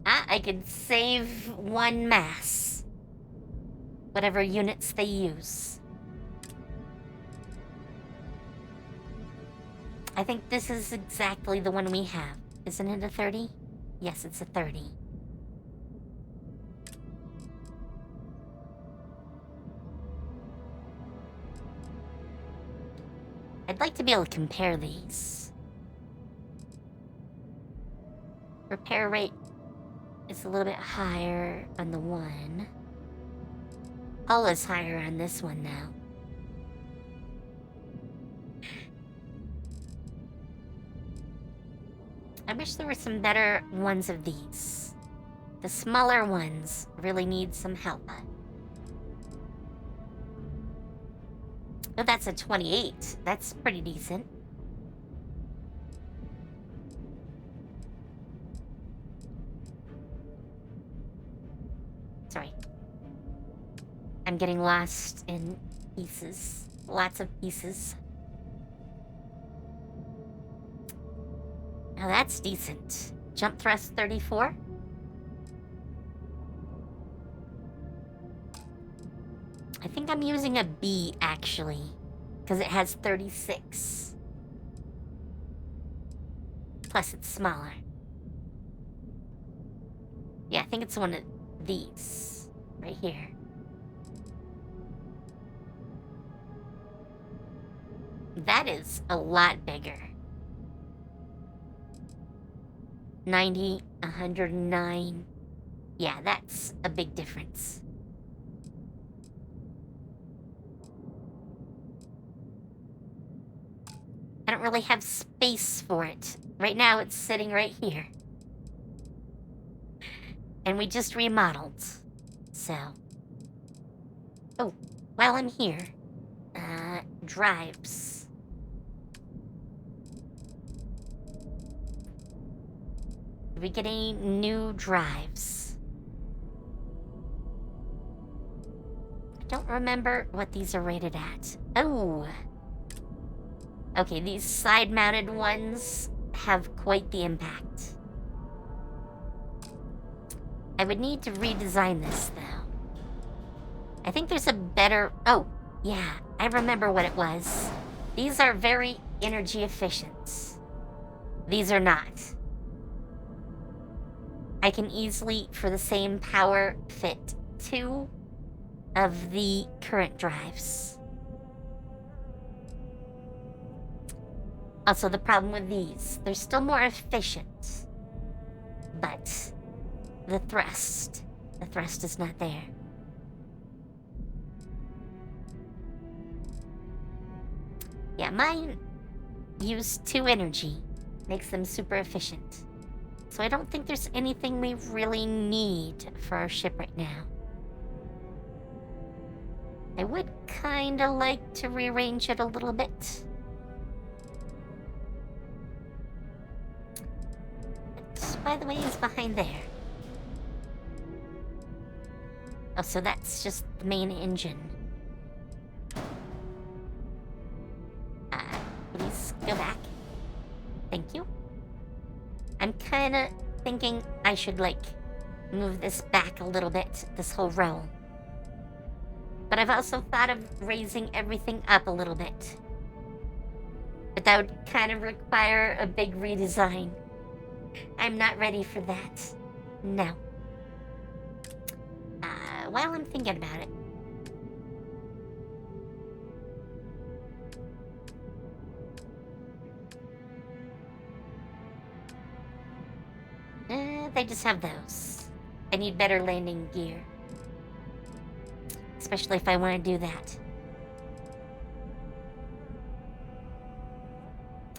I could save 1 mass. Whatever units they use. I think this is exactly the one we have. Isn't it a 30? Yes, it's a 30. I'd like to be able to compare these. Repair rate is a little bit higher on the one. Hull is higher on this one now. I wish there were some better ones of these. The smaller ones really need some help. Oh, that's a 28. That's pretty decent. Sorry. I'm getting lost in pieces. Lots of pieces. Now that's decent. Jump thrust 34. I think I'm using a B, actually, because it has 36. Plus, it's smaller. Yeah, I think it's one of these, right here. That is a lot bigger. 90, 109. Yeah, that's a big difference. I don't really have space for it. Right now, it's sitting right here. And we just remodeled. So. Oh, while I'm here. Drives. Did we get any new drives? I don't remember what these are rated at. Oh. Okay, these side-mounted ones have quite the impact. I would need to redesign this, though. I think there's a better... Oh, yeah, I remember what it was. These are very energy efficient. These are not. I can easily, for the same power, fit 2 of the current drives. Also, the problem with these, they're still more efficient. But the thrust is not there. Yeah, mine use 2 energy. Makes them super efficient. So I don't think there's anything we really need for our ship right now. I would kinda like to rearrange it a little bit. By the way, is behind there. Oh, so that's just the main engine. Please go back. Thank you. I'm kinda thinking I should, like, move this back a little bit, this whole row. But I've also thought of raising everything up a little bit. But that would kind of require a big redesign. I'm not ready for that. No. While I'm thinking about it. They just have those. I need better landing gear. Especially if I want to do that.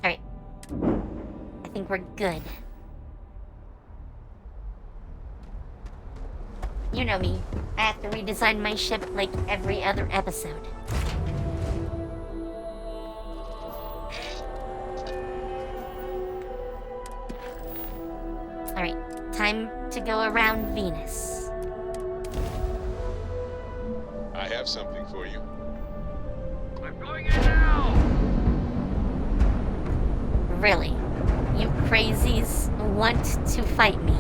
Alright. I think we're good. You know me. I have to redesign my ship like every other episode. to go around Venus. I have something for you. I'm going in now! Really? You crazies want to fight me?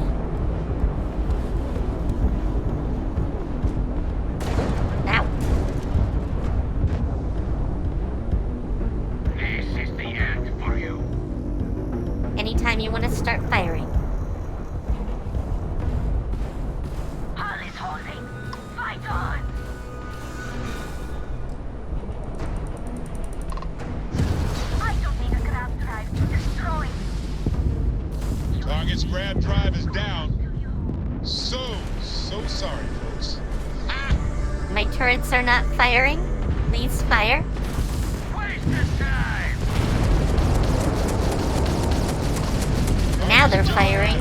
Ow. This is the end for you. Anytime you want to start firing. Hull is holding. Fight on! I don't need a grab drive to destroy. Target's grab drive is down. So sorry, folks. My turrets are not firing. Please fire. Waste this time! Now they're firing.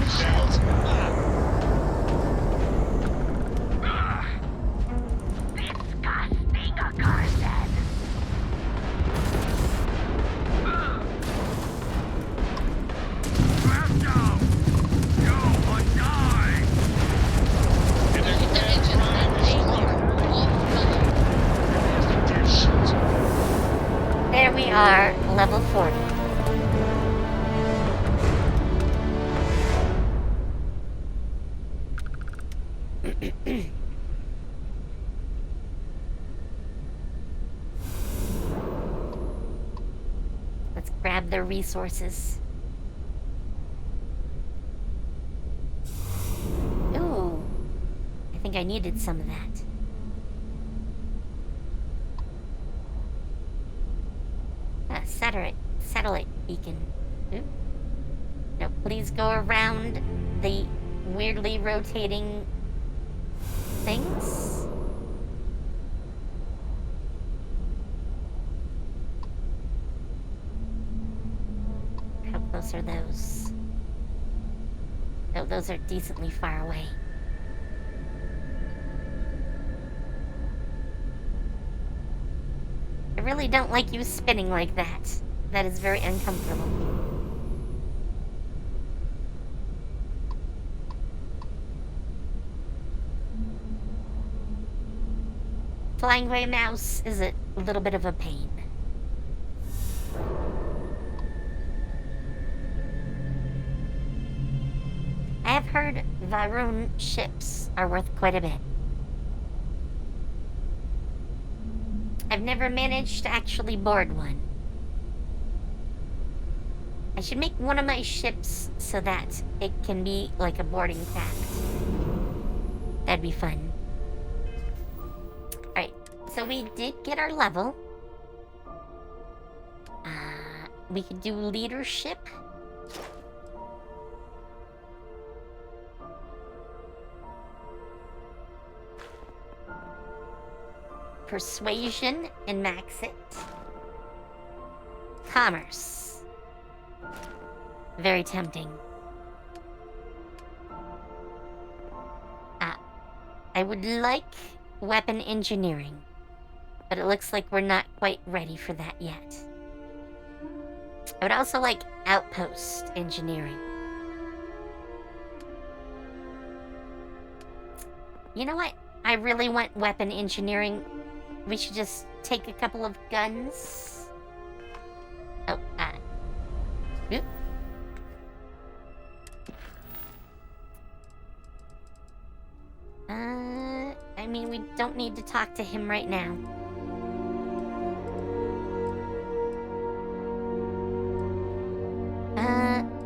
Disgusting accursed! Grab down! You will die! There we are, level 40. Let's grab the resources. Ooh, I think I needed some of that. Satellite beacon. Ooh. No, please go around the weirdly rotating things. How close are those? Oh, those are decently far away. I really don't like you spinning like that. That is very uncomfortable. Flying gray mouse is a little bit of a pain. I have heard Varun ships are worth quite a bit. I've never managed to actually board one. I should make one of my ships so that it can be like a boarding craft. That'd be fun. Alright, so we did get our level. We could do leadership. Persuasion and max it. Commerce. Very tempting. I would like weapon engineering, but it looks like we're not quite ready for that yet. I would also like outpost engineering. You know what? I really want weapon engineering. We should just take a couple of guns. Oh, oop. I mean, we don't need to talk to him right now.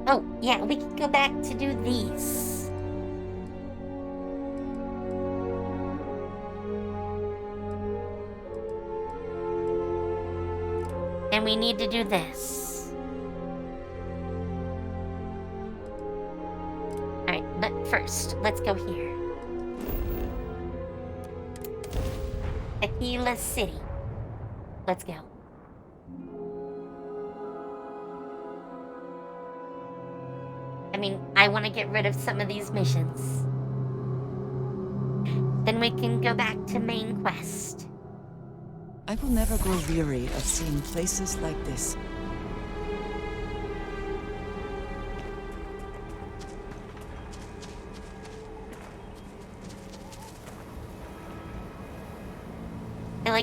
Oh, yeah, we can go back to do these. And we need to do this. Alright, but first, let's go here. Aquila City. Let's go. I mean, I want to get rid of some of these missions. Then we can go back to main quest. I will never grow weary of seeing places like this.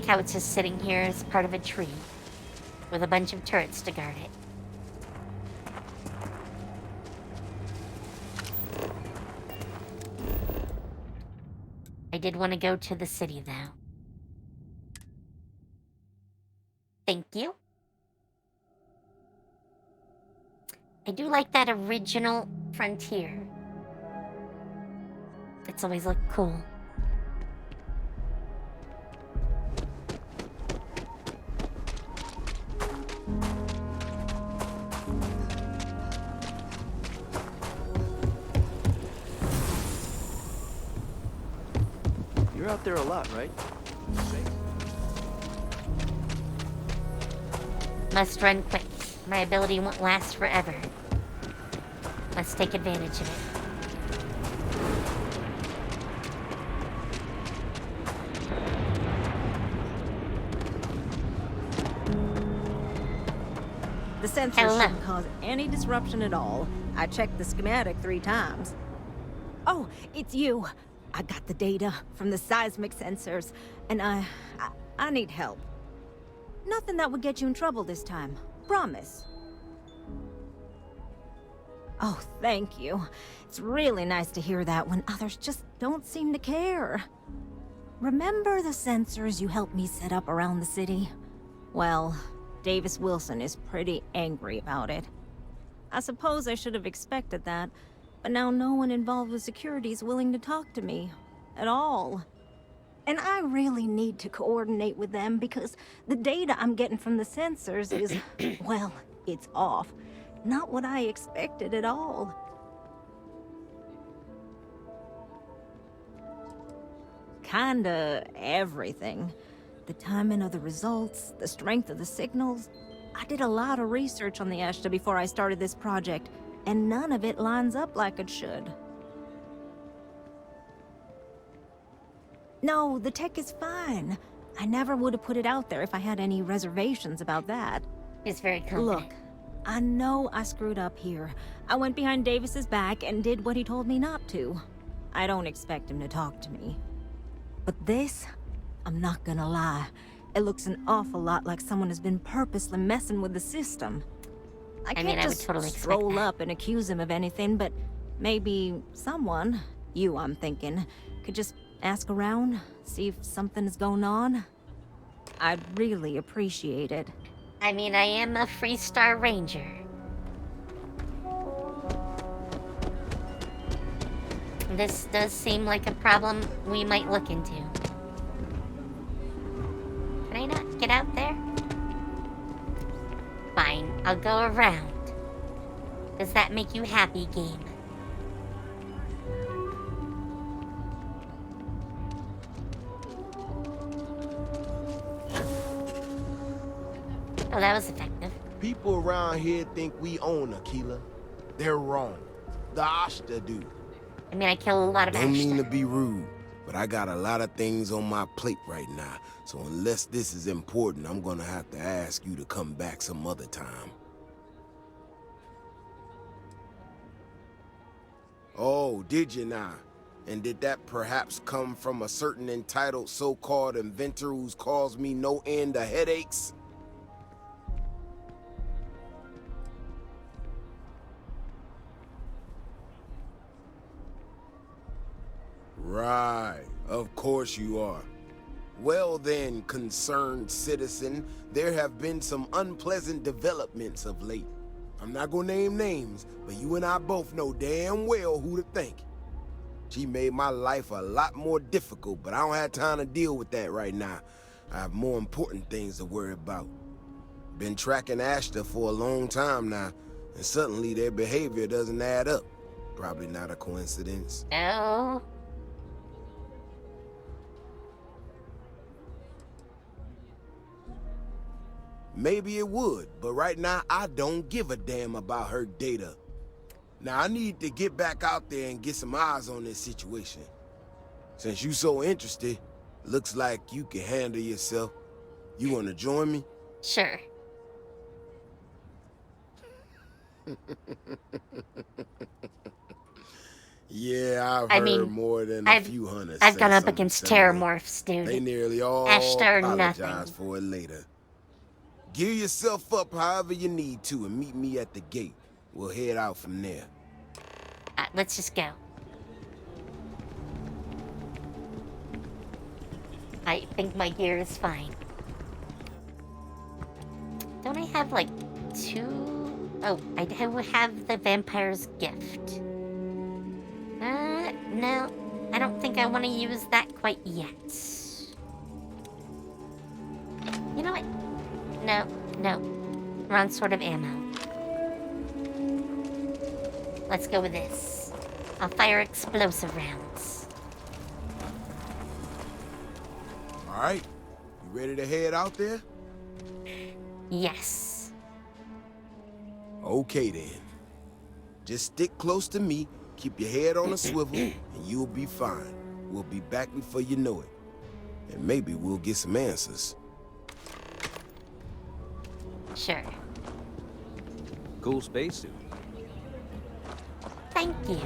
how it's just sitting here as part of a tree with a bunch of turrets to guard it. I did want to go to the city, though. Thank you. I do like that original frontier. It's always looked cool. You're out there a lot, right? Must run quick. My ability won't last forever. Must take advantage of it. The sensor shouldn't cause any disruption at all. I checked the schematic 3 times. Oh, it's you. I got the data from the seismic sensors, and I need help. Nothing that would get you in trouble this time. Promise. Oh, thank you. It's really nice to hear that when others just don't seem to care. Remember the sensors you helped me set up around the city? Well, Davis Wilson is pretty angry about it. I suppose I should have expected that, but now no one involved with security is willing to talk to me. At all. And I really need to coordinate with them because the data I'm getting from the sensors is, well, it's off. Not what I expected at all. Kinda everything. The timing of the results, the strength of the signals. I did a lot of research on the Ashta before I started this project, and none of it lines up like it should. No, the tech is fine. I never would have put it out there if I had any reservations about that. He's very confident. Look, I know I screwed up here. I went behind Davis's back and did what he told me not to. I don't expect him to talk to me. But this, I'm not gonna lie. It looks an awful lot like someone has been purposely messing with the system. I can't just totally stroll up and accuse him of anything, but maybe someone, you I'm thinking, could just ask around, see if something's going on. I'd really appreciate it. I mean, I am a Freestar Ranger. This does seem like a problem we might look into. Can I not get out there? Fine, I'll go around. Does that make you happy, game? Oh, that was effective. People around here think we own Aquila. They're wrong. The Ashta do. I mean, I kill a lot of Don't mean Ashta. to be rude, but I got a lot of things on my plate right now. So unless this is important, I'm gonna have to ask you to come back some other time. Oh, did you now? And did that perhaps come from a certain entitled so-called inventor who's caused me no end of headaches? Right, of course you are. Well then, concerned citizen, there have been some unpleasant developments of late. I'm not gonna name names, but you and I both know damn well who to thank. She made my life a lot more difficult, but I don't have time to deal with that right now. I have more important things to worry about. Been tracking Ashta for a long time now, and suddenly their behavior doesn't add up. Probably not a coincidence. No. Maybe it would, but right now I don't give a damn about her data. Now I need to get back out there and get some eyes on this situation. Since you so interested, looks like you can handle yourself. You wanna join me? Sure. Yeah, I've I heard mean, more than a few hunters. I've say gone up something against similar. terramorphs, dude. They nearly all Ashtar, apologize nothing. for it later. Gear yourself up however you need to and meet me at the gate. We'll head out from there. Let's just go. I think my gear is fine. Don't I have like 2? Oh, I do have the vampire's gift. No, I don't think I want to use that quite yet. You know what? No. Wrong sort of ammo. Let's go with this. I'll fire explosive rounds. All right, you ready to head out there? Yes. Okay then. Just stick close to me, keep your head on a swivel, and you'll be fine. We'll be back before you know it. And maybe we'll get some answers. Sure. Cool spacesuit. Thank you.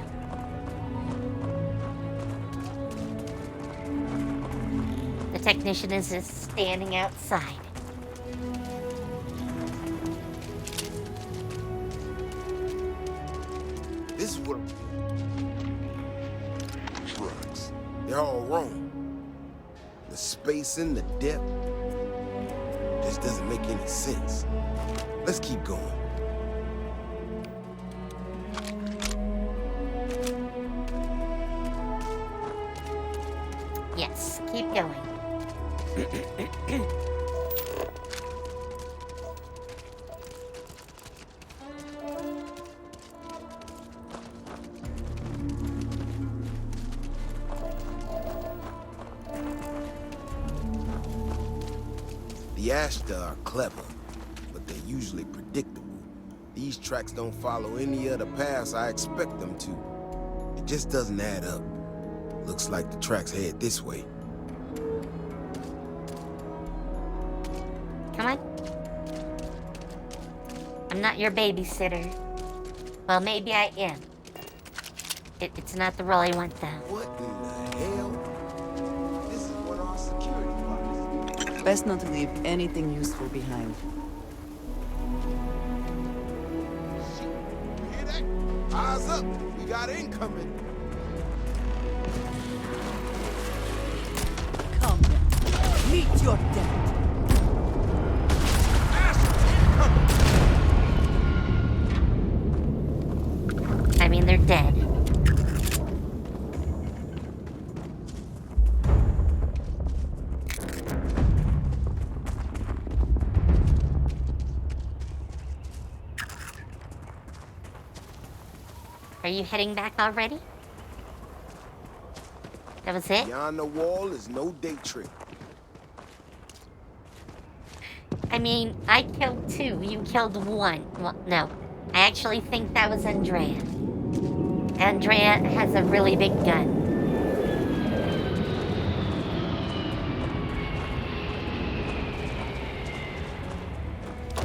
The technician is just standing outside. This is what trucks. They're all wrong. The spacing, the depth, just doesn't make any sense. Let's keep going. Yes, keep going. The Ashtar are clever, but they're usually predictable. These tracks don't follow any other paths I expect them to. It just doesn't add up. Looks like the tracks head this way. Come on. I'm not your babysitter. Well, maybe I am. It's not the role I want, though. What in the hell? This is one of our security guards. Best not to leave anything useful behind. You hear that? Eyes up. We got incoming. Come then. Meet your death. I mean, they're dead. Are you heading back already? That was it? Beyond the wall is no day trip. I mean, I killed 2. You killed 1. Well, no. I actually think that was Andrea. Andrea has a really big gun.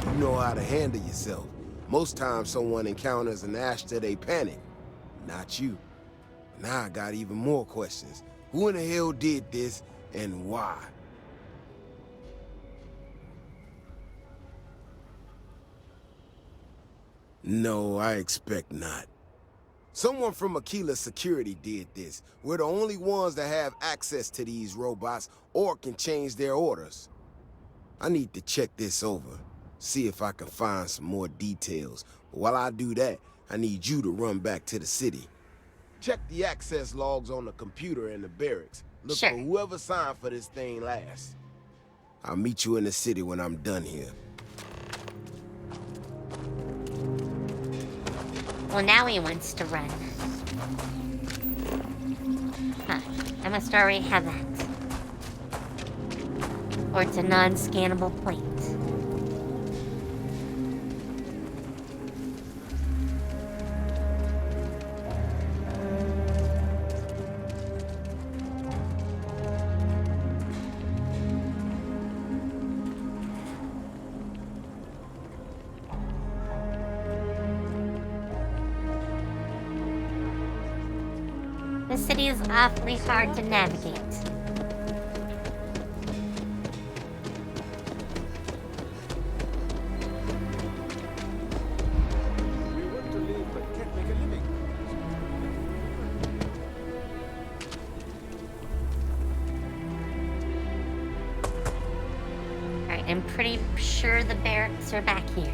You know how to handle yourself. Most times someone encounters an Ashtar, they panic. Not you. Now I got even more questions. Who in the hell did this, and why? No, I expect not. Someone from Aquila Security did this. We're the only ones that have access to these robots or can change their orders. I need to check this over, see if I can find some more details. But while I do that, I need you to run back to the city. Check the access logs on the computer in the barracks. Look for whoever signed for this thing last. I'll meet you in the city when I'm done here. Well, now he wants to run. Huh. I must already have that. Or it's a non-scannable plate. the city is awfully hard to navigate. Alright, I'm pretty sure the barracks are back here.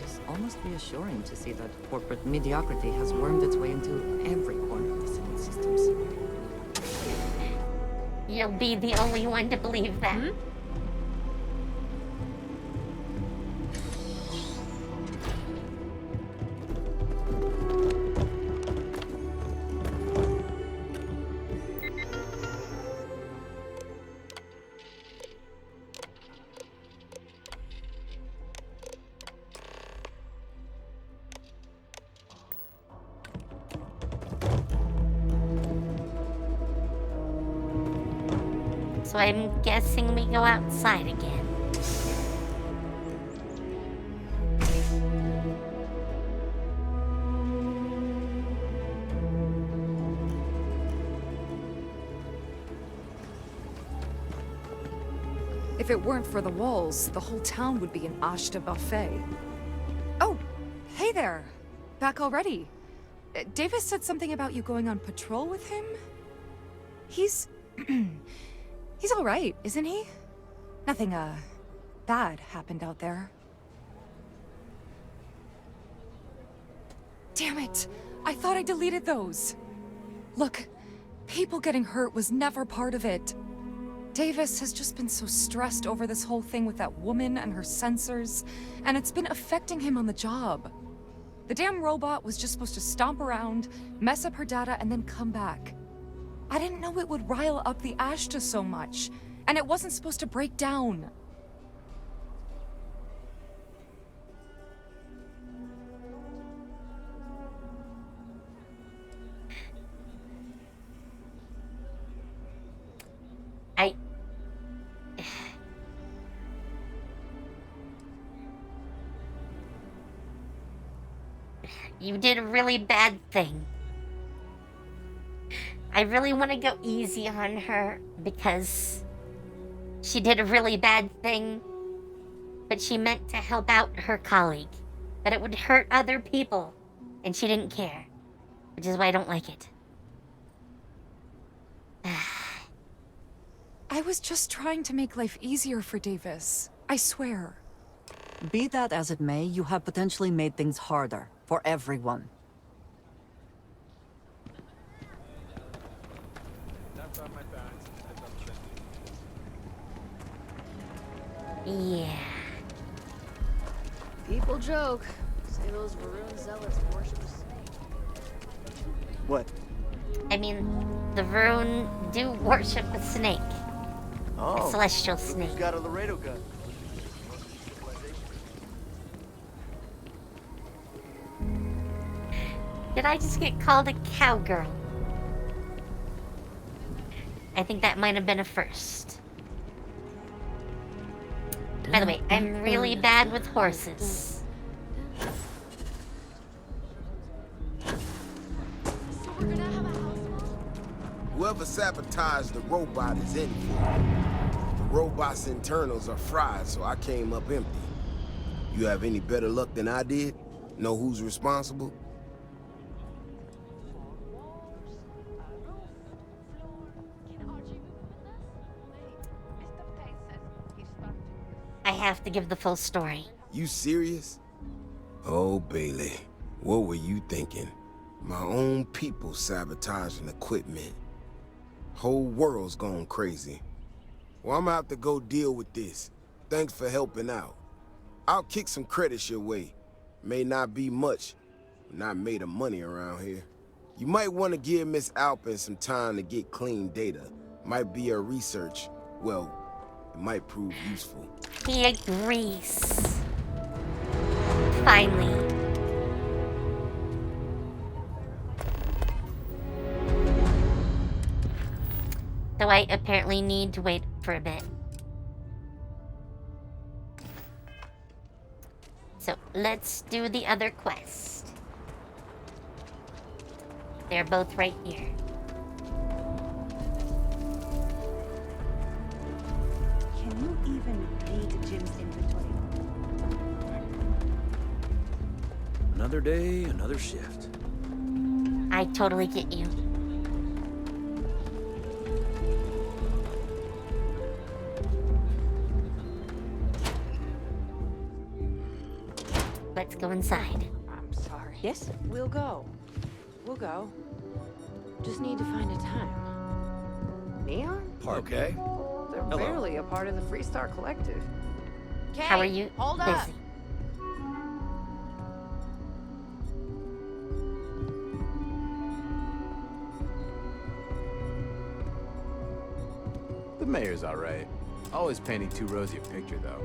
It's almost reassuring to see that corporate mediocrity has wormed its way into every corner of the civil systems. You'll be the only one to believe that. So I'm guessing we go outside again. If it weren't for the walls, the whole town would be an Ashta buffet. Oh, hey there. Back already. Davis said something about you going on patrol with him? He's... He's all right, isn't he? Nothing, bad happened out there. Damn it! I thought I deleted those. Look, people getting hurt was never part of it. Davis has just been so stressed over this whole thing with that woman and her sensors, and it's been affecting him on the job. The damn robot was just supposed to stomp around, mess up her data, and then come back. I didn't know it would rile up the Ashta so much, and it wasn't supposed to break down. You did a really bad thing. I really want to go easy on her because she did a really bad thing, but she meant to help out her colleague. But it would hurt other people, and she didn't care, which is why I don't like it. I was just trying to make life easier for Davis. I swear. Be that as it may, you have potentially made things harder for everyone. Yeah. People joke. Say those Varun zealots worship a snake. What? I mean, the Varun do worship a snake. Oh, A celestial look snake. who's got a Laredo gun. Did I just get called a cowgirl? I think that might have been a first. By the way, I'm really bad with horses. Whoever sabotaged the robot is in for it. The robot's internals are fried, so I came up empty. You have any better luck than I did? Know who's responsible? I have to give the full story. You serious? Oh, Bailey, what were you thinking? My own people sabotaging equipment. Whole world's gone crazy. Well, I'm gonna have to go deal with this. Thanks for helping out. I'll kick some credits your way. May not be much, but not made of money around here. You might want to give Miss Alpin some time to get clean data. Might be her research. Well, it might prove useful. He agrees. Finally. Though I apparently need to wait for a bit. So let's do the other quest. They're both right here. Can you even read Jim's inventory? Another day, another shift. I totally get you. Let's go inside. I'm sorry. Yes, we'll go. We'll go. Just need to find a time. Neon? Okay. They're Hello. barely a part of the Freestar Collective. How are you? Hold Busy. up. The mayor's all right. Always painting too rosy a picture, though.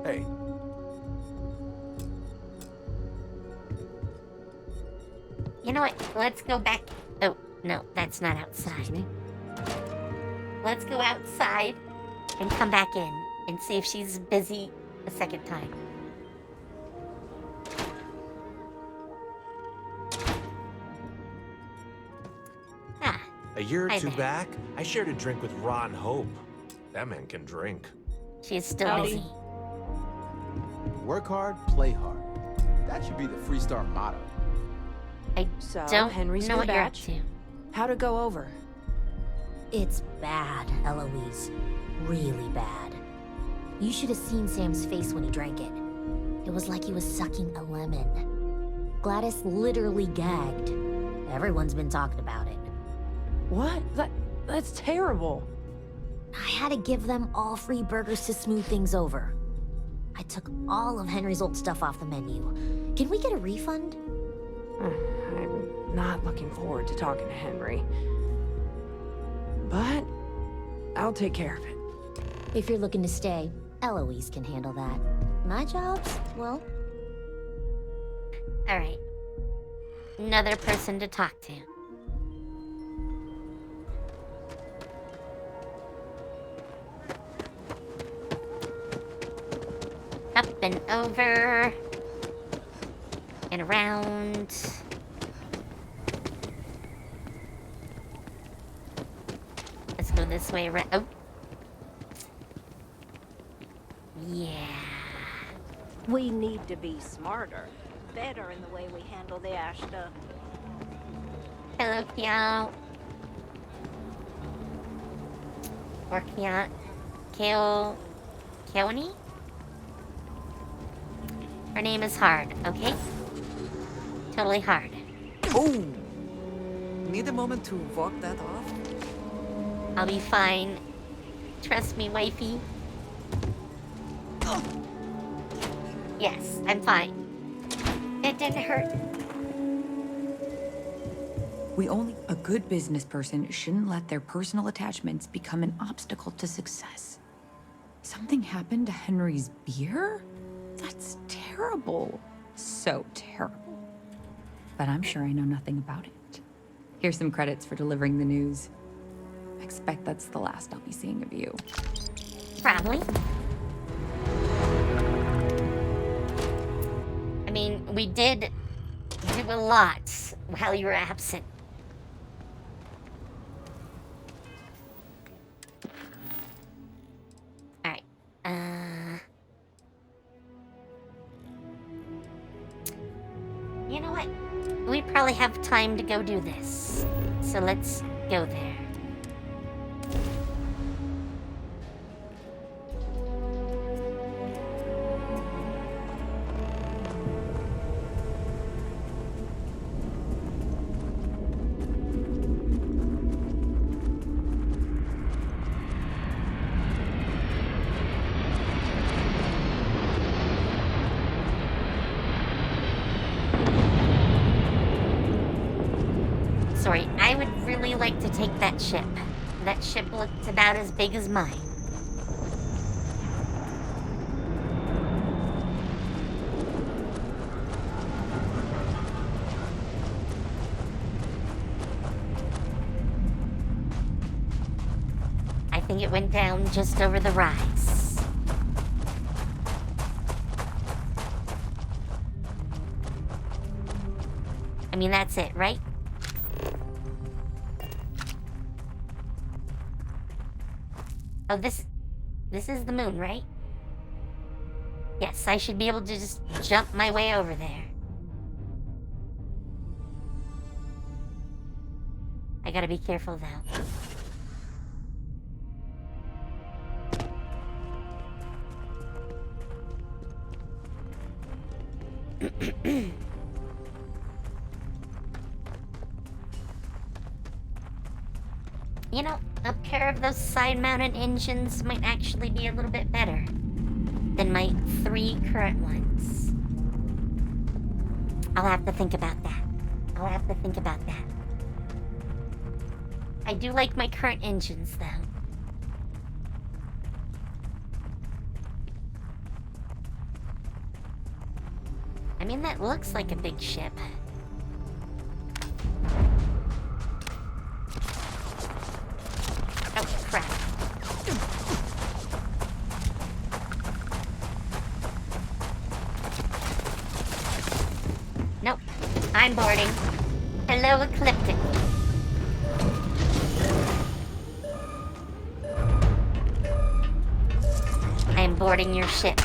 Hey. You know what? Let's go back. Oh, no, that's not outside. Excuse me? Let's go outside and come back in and see if she's busy a second time. A year or Hi two there. back, I shared a drink with Ron Hope. That man can drink. She's still Howdy. busy. Work hard, play hard. That should be the Freestar motto. I So, don't Henry's know new what you're up batch. to. How'd it go over? It's bad, Eloise. Really bad. You should have seen Sam's face when he drank it. It was like he was sucking a lemon. Gladys literally gagged. Everyone's been talking about it. What? That's terrible. I had to give them all free burgers to smooth things over. I took all of Henry's old stuff off the menu. Can we get a refund? I'm not looking forward to talking to Henry. But I'll take care of it. If you're looking to stay, Eloise can handle that. My job's, well... Alright. Another person to talk to. Up and over. And around. Let's go this way around. Oh. Yeah. We need to be smarter, better in the way we handle the ash stuff. Hello, Kiao. Or Kiao. Keoni? Her name is Hard, okay? Totally hard. Oh! Need a moment to walk that off? I'll be fine. Trust me, wifey. Yes, I'm fine. It didn't hurt. A good business person shouldn't let their personal attachments become an obstacle to success. Something happened to Henry's beer? That's terrible. So terrible. But I'm sure I know nothing about it. Here's some credits for delivering the news. I expect that's the last I'll be seeing of you. Probably. I mean, we did do a lot while you were absent. Alright. You know what? We probably have time to go do this. So let's go there. Sorry, I would really like to take that ship. That ship looked about as big as mine. I think it went down just over the rise. mean, that's it, right? Oh, this is the moon, right? Yes, I should be able to just jump my way over there. I gotta be careful, though. You know, a pair of those side-mounted engines might actually be a little bit better than my 3 current ones. I'll have to think about that. I do like my current engines, though. I mean, that looks like a big ship. Oh, crap. Nope. I'm boarding. Hello, Ecliptic. I am boarding your ship.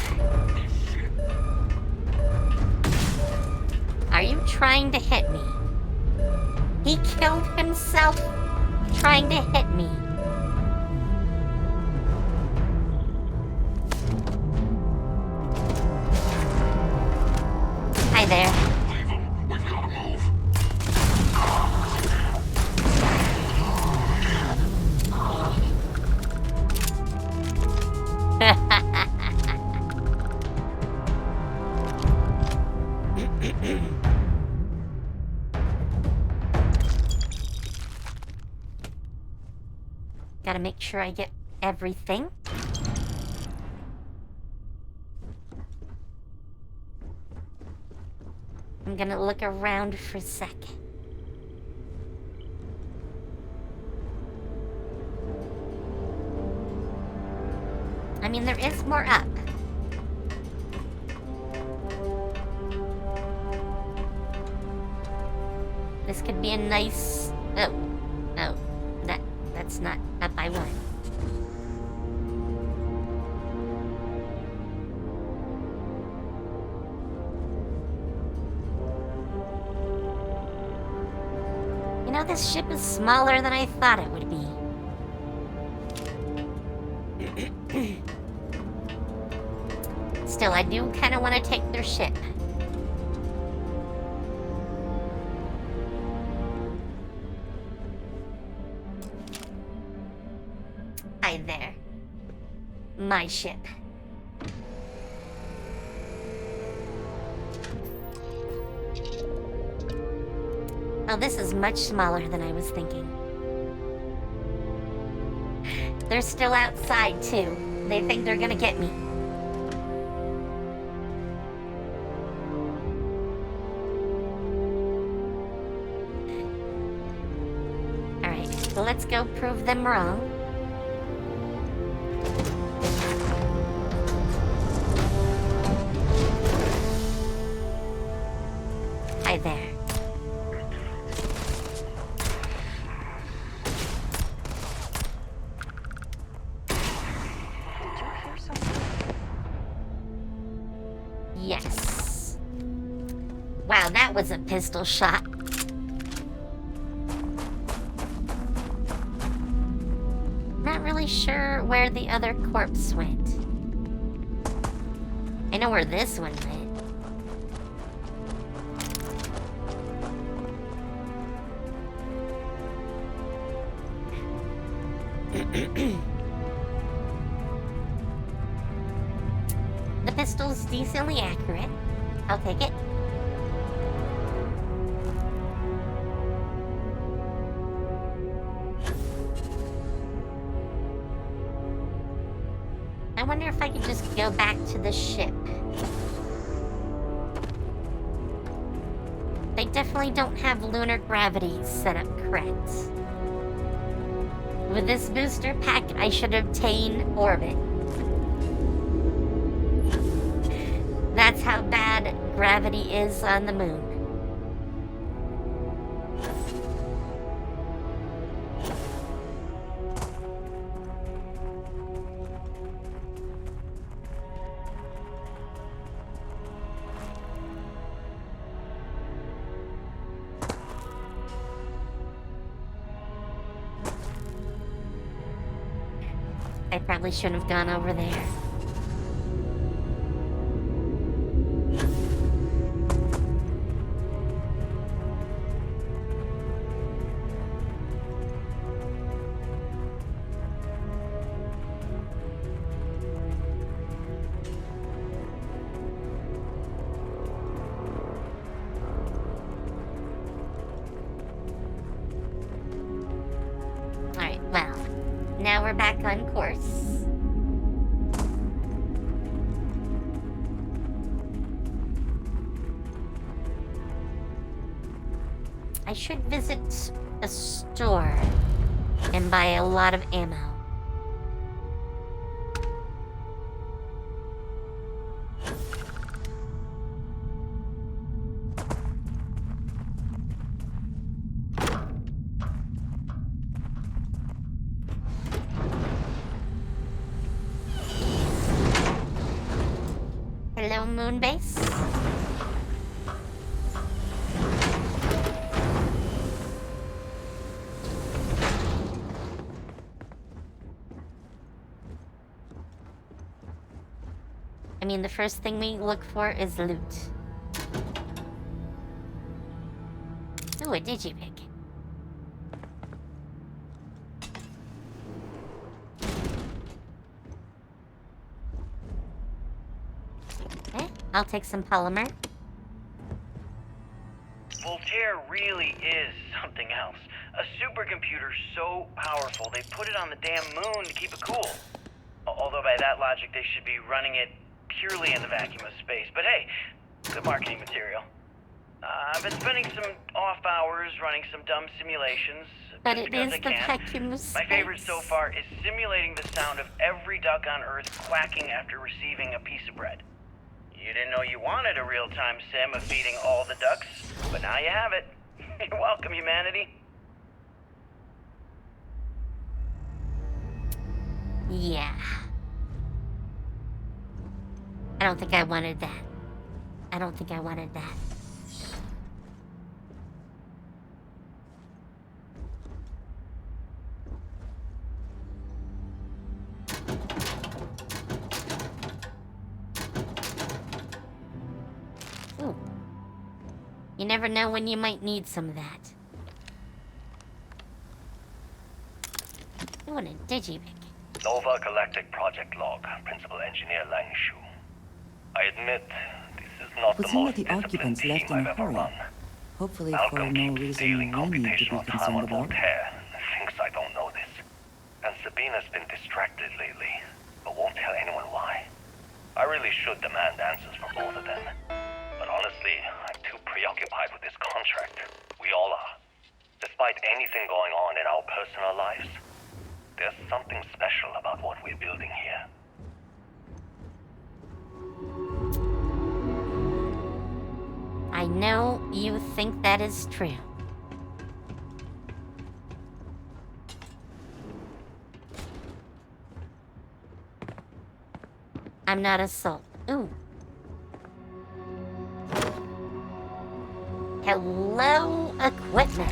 Are you trying to hit me? He killed himself trying to hit me. Hi there. Gotta make sure I get everything. I'm gonna look around for a second. I mean, there is more up. This could be a nice... Oh. That's not up by one. You know, this ship is smaller than I thought it would be. Still, I do kind of want to take their ship. Hi there. My ship. Oh, this is much smaller than I was thinking. They're still outside, too. They think they're gonna get me. Alright, so let's go prove them wrong. Hi there. Yes. Wow, that was a pistol shot. Not really sure where the other corpse went. I know where this one went. The pistol's decently accurate. I'll take it. I wonder if I could just go back to the ship. They definitely don't have lunar gravity set up correct. With this booster pack, I should obtain orbit. That's how bad gravity is on the moon. I probably shouldn't have gone over there. Alright, well, now we're back on course. I should visit a store and buy a lot of ammo. Hello, Moonbase. I mean, the first thing we look for is loot. Ooh, a digipig. Okay, I'll take some polymer. Voltaire really is something else. A supercomputer so powerful they put it on the damn moon to keep it cool. Although by that logic they should be running it purely in the vacuum of space. But hey, good marketing material. I've been spending some off hours running some dumb simulations. But just it because is I the can. vacuum of My favorite space. so far is simulating the sound of every duck on Earth quacking after receiving a piece of bread. You didn't know you wanted a real-time sim of feeding all the ducks, but now you have it. You're welcome, humanity. Yeah. I don't think I wanted that. I don't think I wanted that. Ooh. You never know when you might need some of that. Ooh, and a digipig. Nova Galactic Project Log, Principal Engineer Langshu. I admit, this is not Would the seem most that the occupants disciplined left team in a I've ever hurry. run. Hopefully for Malcolm no keeps reason stealing we need to be computational time concerned on about. Voltaire and thinks I don't know this. And Sabina's been distracted lately, but won't tell anyone why. I really should demand answers from both of them. But honestly, I'm too preoccupied with this contract. We all are. Despite anything going on in our personal lives, there's something special about what we're building here. I know you think that is true. I'm not a soul. Ooh. Hello, equipment.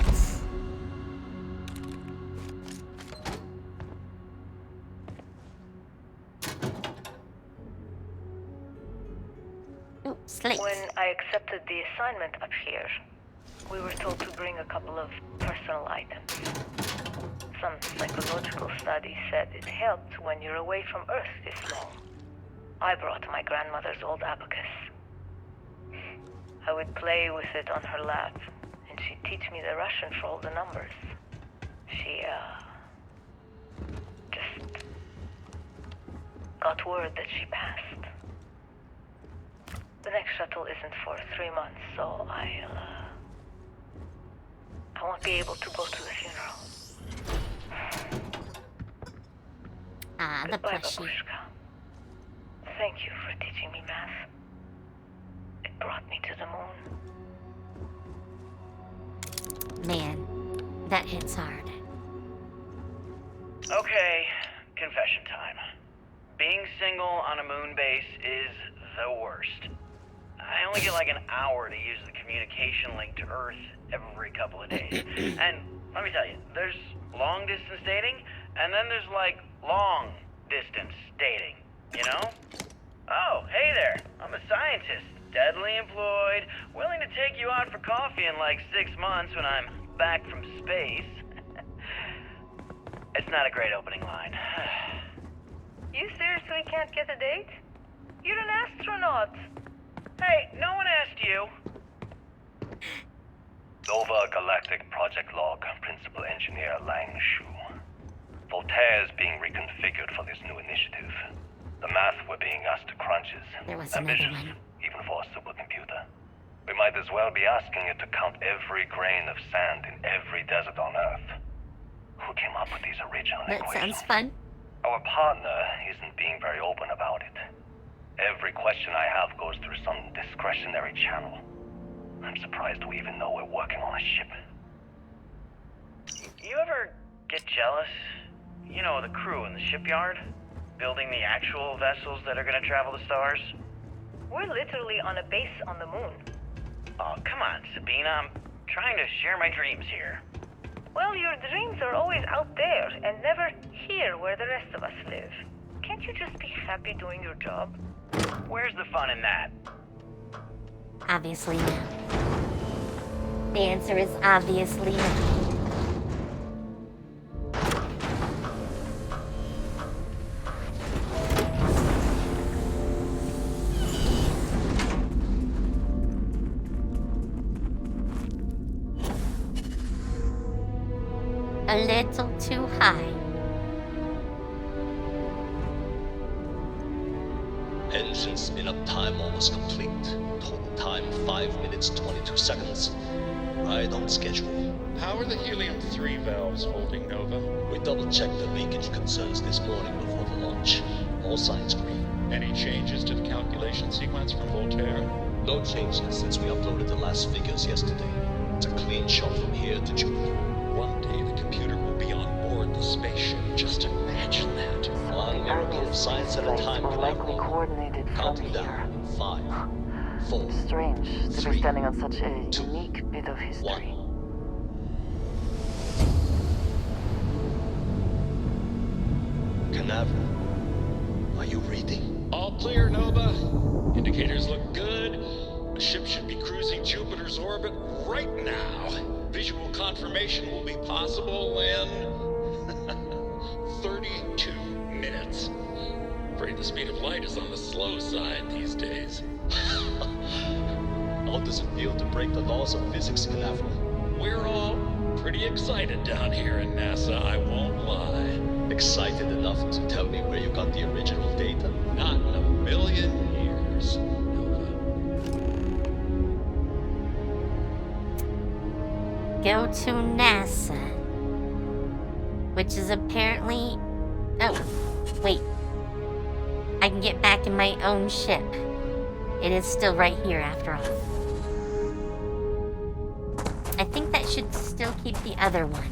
Ooh, slate. When I accepted the assignment up here, we were told to bring a couple of personal items. Some psychological studies said it helped when you're away from Earth this long. I brought my grandmother's old abacus. I would play with it on her lap, and she'd teach me the Russian for all the numbers. She, just got word that she passed. The next shuttle isn't for 3 months, so I won't be able to go to the funeral. Ah, the Goodbye, plushie. Babushka. Thank you for teaching me math. It brought me to the moon. Man, that hits hard. Okay, confession time. Being single on a moon base is the worst. I only get like an hour to use the communication link to Earth every couple of days. And let me tell you, there's long distance dating, and then there's like long distance dating, you know? Oh, hey there. I'm a scientist, deadly employed, willing to take you out for coffee in like 6 months when I'm back from space. It's not a great opening line. You seriously can't get a date? You're an astronaut. Hey, no one asked you. Nova Galactic Project Log, Principal Engineer Lang Shu. Voltaire is being reconfigured for this new initiative. The math we're being asked to crunch is ambitious, even for a supercomputer. We might as well be asking it to count every grain of sand in every desert on Earth. Who came up with these original equations? That sounds fun. Our partner isn't being very open about it. Every question I have goes through some discretionary channel. I'm surprised we even know we're working on a ship. You ever get jealous? You know, the crew in the shipyard? Building the actual vessels that are gonna travel the stars? We're literally on a base on the moon. Oh, come on, Sabina. I'm trying to share my dreams here. Well, your dreams are always out there and never here where the rest of us live. Can't you just be happy doing your job? Where's the fun in that? Obviously no. The answer is obviously no. A little too high. Engine spin-up time almost complete. Total time 5 minutes 22 seconds. Right on schedule. How are the helium-3 valves holding, Nova? We double-checked the leakage concerns this morning before the launch. All signs green. Any changes to the calculation sequence from Voltaire? No changes since we uploaded the last figures yesterday. It's a clean shot from here to Jupiter. One day the computer will be on board the spaceship. Just imagine that. One miracle of science at a time, likely coordinated counting down. 5, 4, Strange to 3, be standing on such a 2, unique bit of history. 1. Canaveral, are you reading? All clear, Nova. Indicators look good. The ship should be cruising Jupiter's orbit right now. Visual confirmation will be possible in 32 minutes. Afraid the speed of light is on the slow side these days. How does it feel to break the laws of physics, Canaveral? We're all pretty excited down here in NASA, I won't lie. Excited enough to tell me where you got the original data? Not in a million years. Go to NASA. Which is apparently... Oh, wait. I can get back in my own ship. It is still right here after all. I think that should still keep the other one.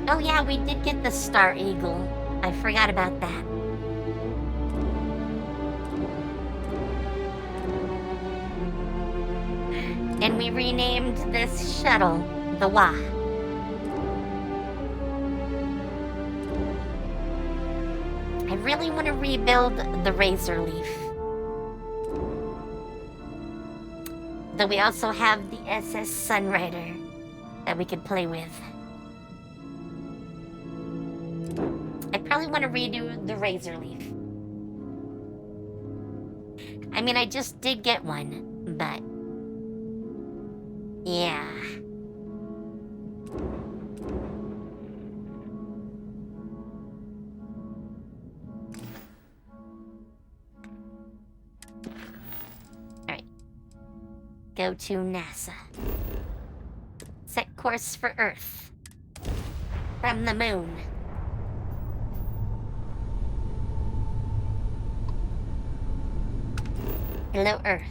Oh yeah, we did get the Star Eagle. I forgot about that. And we renamed this shuttle the Wa. I really want to rebuild the Razor Leaf. Though we also have the SS Sunrider that we could play with. I probably want to redo the Razor Leaf. I mean, I just did get one, but... yeah. Alright. Go to NASA. Set course for Earth. From the moon. Hello, Earth.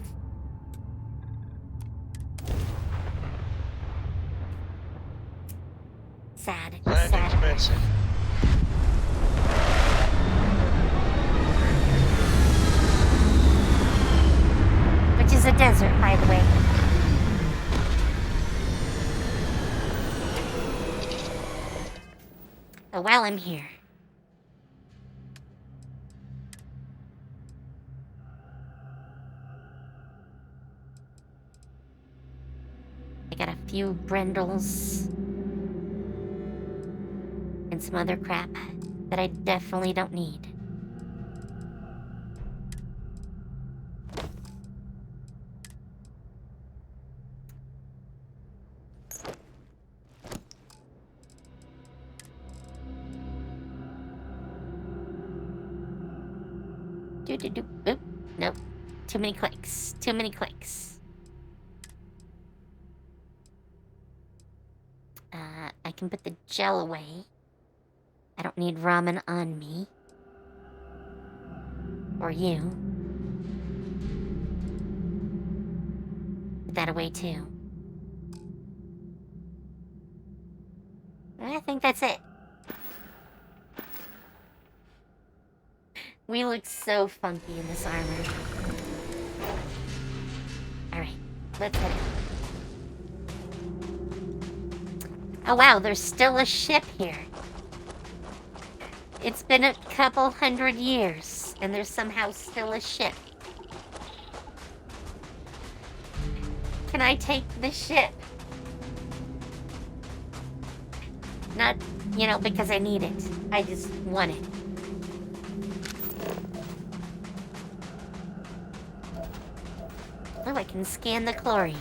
advancing. Which is a desert, by the way. So while I'm here, I got a few brindles and some other crap that I definitely don't need. Oop. Nope. Too many clicks. Too many clicks. I can put the gel away. I don't need ramen on me. Or you. Put that away too. I think that's it. We look so funky in this armor. Alright, let's head out. Oh wow, there's still a ship here. It's been a couple 100 years, and there's somehow still a ship. Can I take the ship? Not, you know, because I need it. I just want it. Oh, I can scan the chlorine.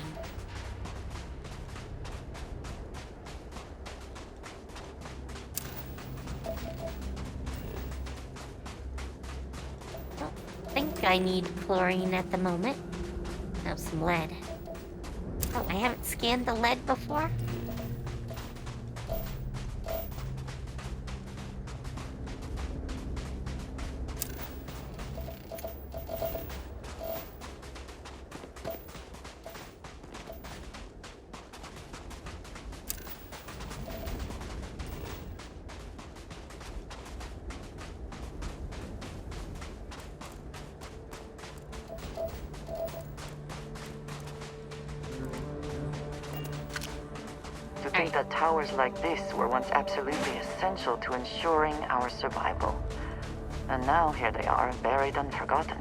I think I need chlorine at the moment. Oh, some lead. Oh, I haven't scanned the lead before? To think that towers like this were once absolutely essential to ensuring our survival. And now here they are, buried and forgotten.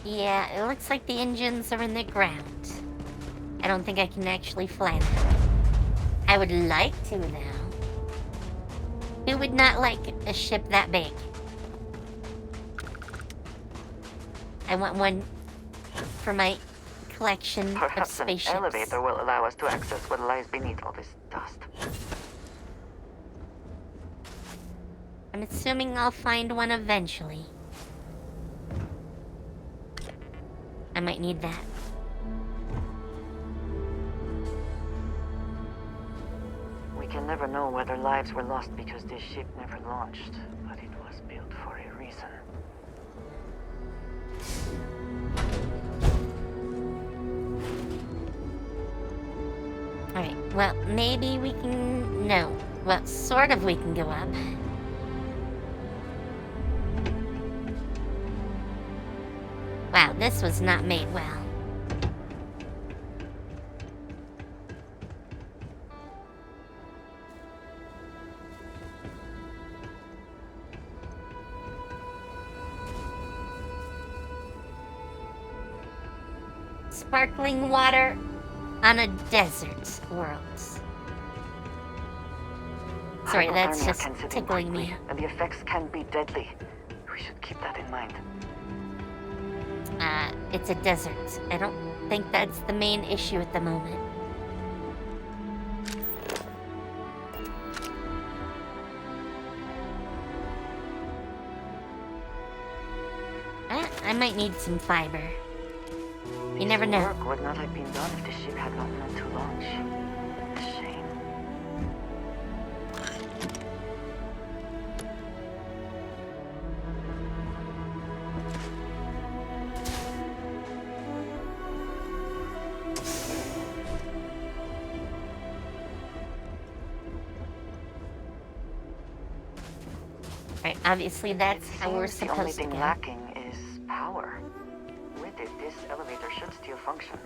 Yeah, it looks like the engines are in the ground. I don't think I can actually fly them. I would like to, though. Who would not like a ship that big? I want one for my collection of Perhaps an spaceships. elevator will allow us to access what lies beneath all this dust. I'm assuming I'll find one eventually. I might need that. We can never know whether lives were lost because this ship never launched, but it was built for a reason. Alright, well, maybe we can... No. Well, sort of we can go up. Wow, this was not made well. Sparkling water on a desert world. Sorry, that's Hypothermia just can set in tickling quickly, me. and the effects can be deadly. We should keep that in mind. It's a desert. I don't think that's the main issue at the moment. I might need some fiber. You never know. Work would not have been done if the ship had not meant to launch. A shame. Obviously, that's how we're Seems the only supposed to thing go. lacking is power. With it, this elevator should still function.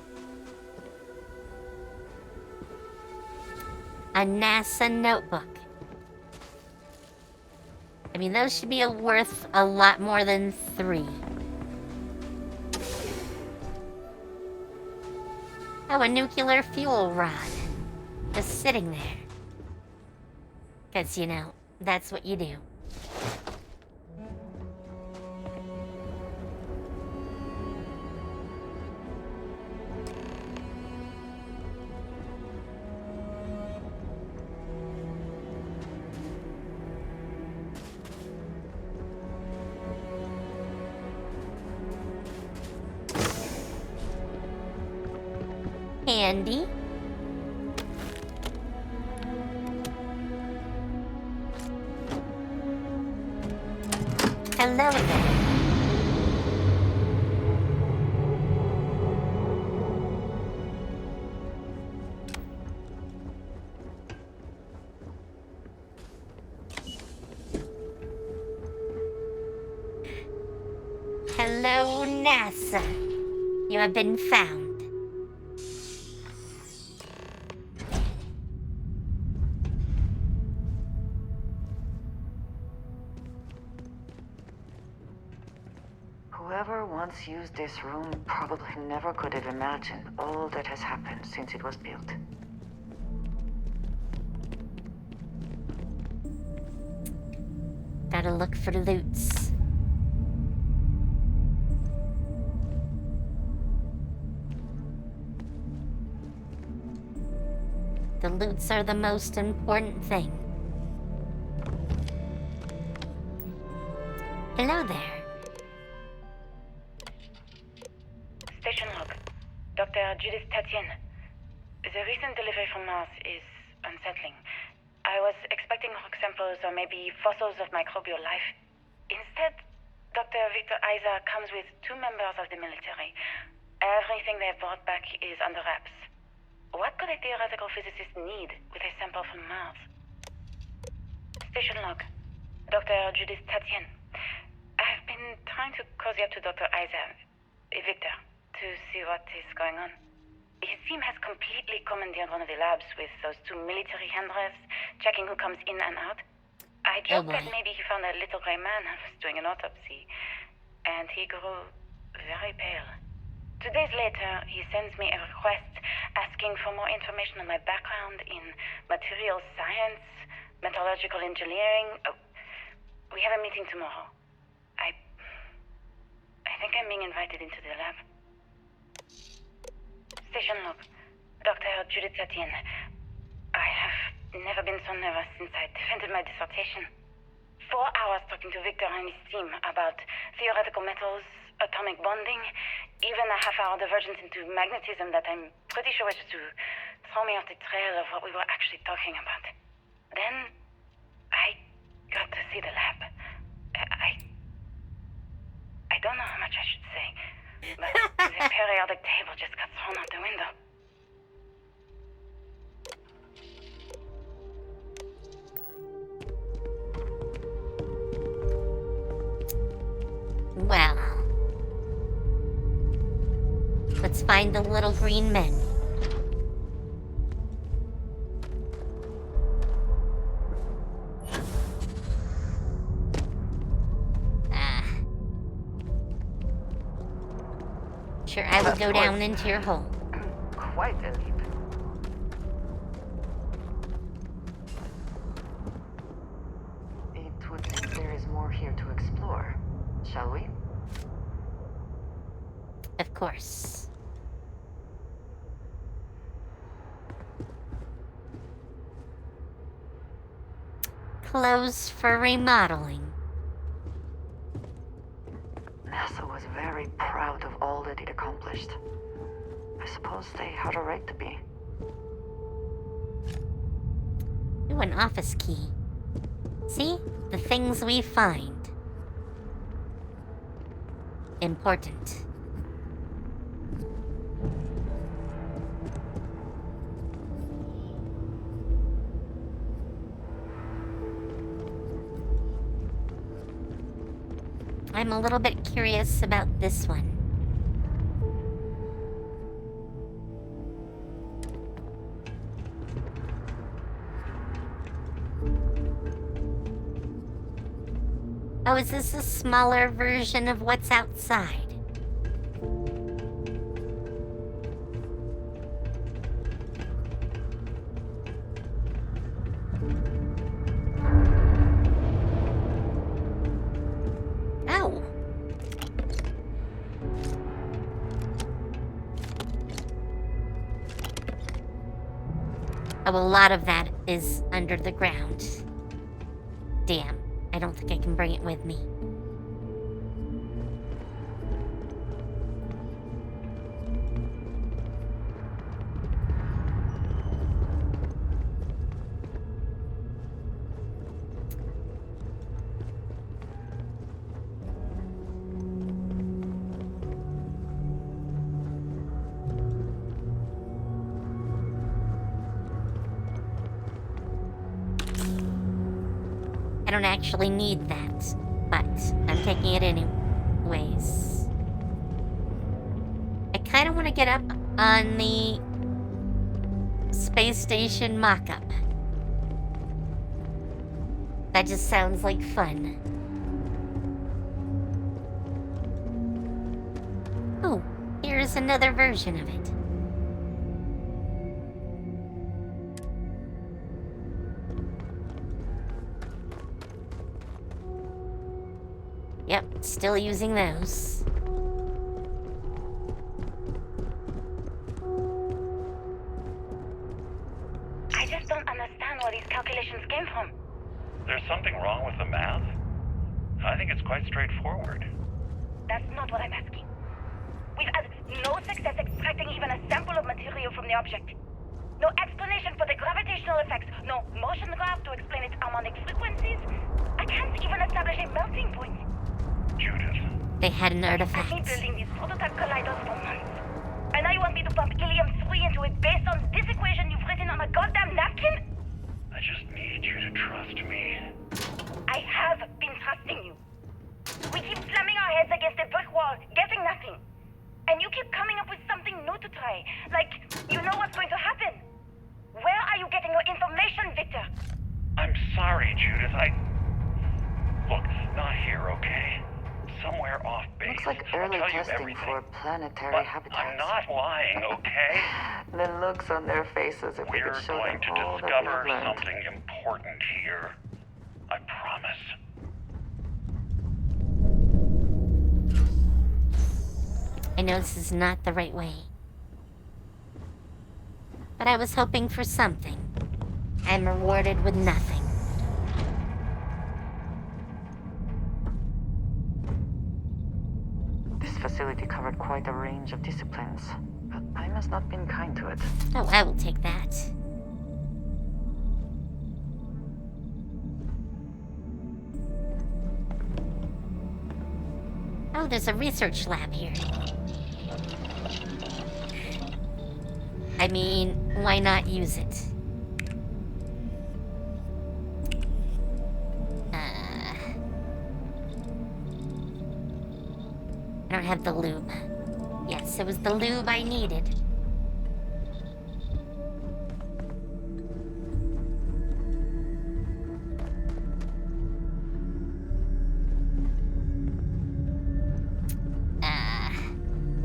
A NASA notebook. I mean, those should be worth a lot more than 3. Oh, a nuclear fuel rod. Just sitting there. Because, you know, that's what you do. Handy. Hello there. Hello, NASA. You have been found. Whoever once used this room probably never could have imagined all that has happened since it was built. Gotta look for loots. The loots are the most important thing. Hello there. Station log. Dr. Judith Tatien. The recent delivery from Mars is unsettling. I was expecting rock samples or maybe fossils of microbial life. Instead, Dr. Victor Isa comes with 2 members of the military. Everything they brought back is under wraps. What could a theoretical physicist need with a sample from Mars? Station log. Dr. Judith Tatien. I've been trying to cozy up to Dr. Isa, Victor, to see what is going on. His team has completely commandeered one of the labs with those 2 military handrails, checking who comes in and out. I joked that maybe he found a little gray man who was doing an autopsy, and he grew very pale. 2 days later, he sends me a request asking for more information on my background in material science, metallurgical engineering. Oh, we have a meeting tomorrow. I think I'm being invited into the lab. Station log. Dr. Judith Tatien. I have never been so nervous since I defended my dissertation. 4 hours talking to Victor and his team about theoretical metals, atomic bonding, even a half-hour divergence into magnetism that I'm pretty sure was to throw me off the trail of what we were actually talking about. Then, I got to see the lab. I don't know how much I should say, but the periodic table just got thrown out the window. Well, let's find the little green men. Sure, I will go down into your hole. Quite a leap. It would seem there is more here to explore. Shall we? Of course. Clothes for remodeling. NASA was very proud of all that it accomplished. I suppose they had a right to be. Ooh, an office key. See? The things we find. Important. I'm a little bit curious about this one. Oh, is this a smaller version of what's outside? Oh. Oh, a lot of that is under the ground. Damn. I don't think I can bring it with me. I don't actually need that, but I'm taking it anyways. I kind of want to get up on the space station mock-up. That just sounds like fun. Oh, here's another version of it. Yep, still using those. I just don't understand where these calculations came from. There's something wrong with the math? I think it's quite straightforward. That's not what I'm asking. We've had no success extracting even a sample of material from the object. No explanation for the gravitational effects. No motion graph to explain its harmonic frequencies. I can't even establish a melting point. Judith. They had an artifact. I've been building these prototype colliders for months. And now you want me to pump helium-3 into it based on this equation you've written on a goddamn napkin? I just need you to trust me. I have been trusting you. We keep slamming our heads against a brick wall, getting nothing. And you keep coming up with something new to try. Like, you know what's going to happen. Where are you getting your information, Victor? I'm sorry, Judith. Look, not here, okay? Somewhere off base. Looks like early testing for planetary habitats. I'm not lying, okay? The looks on their faces if we could show them all that we've discover learned. something important here. I promise. I know this is not the right way. But I was hoping for something. I'm rewarded with nothing. This facility covered quite a range of disciplines, but I must not have been kind to it. Oh, I will take that. Oh, there's a research lab here. I mean, why not use it? I don't have the lube. Yes, it was the lube I needed.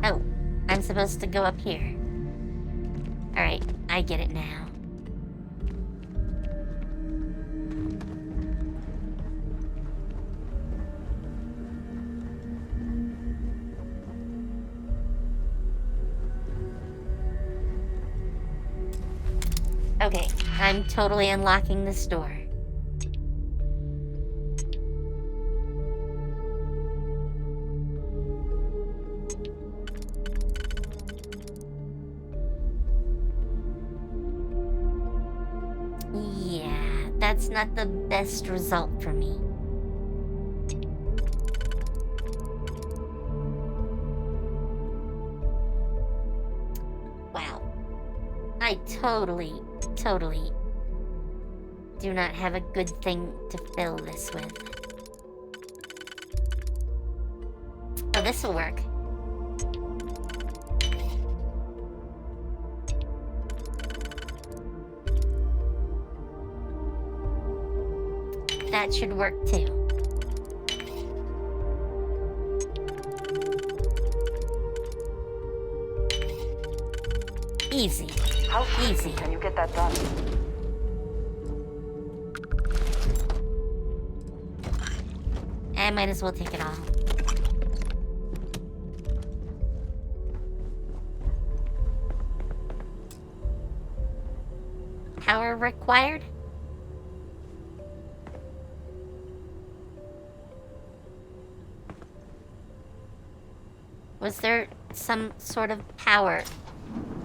Oh, I'm supposed to go up here. Alright, I get it now. Okay, I'm totally unlocking this door. Yeah, that's not the best result for me. Wow. I totally do not have a good thing to fill this with. Oh, this'll work. That should work too. Easy. How easy can you get that done? I might as well take it all. Power required? Was there some sort of power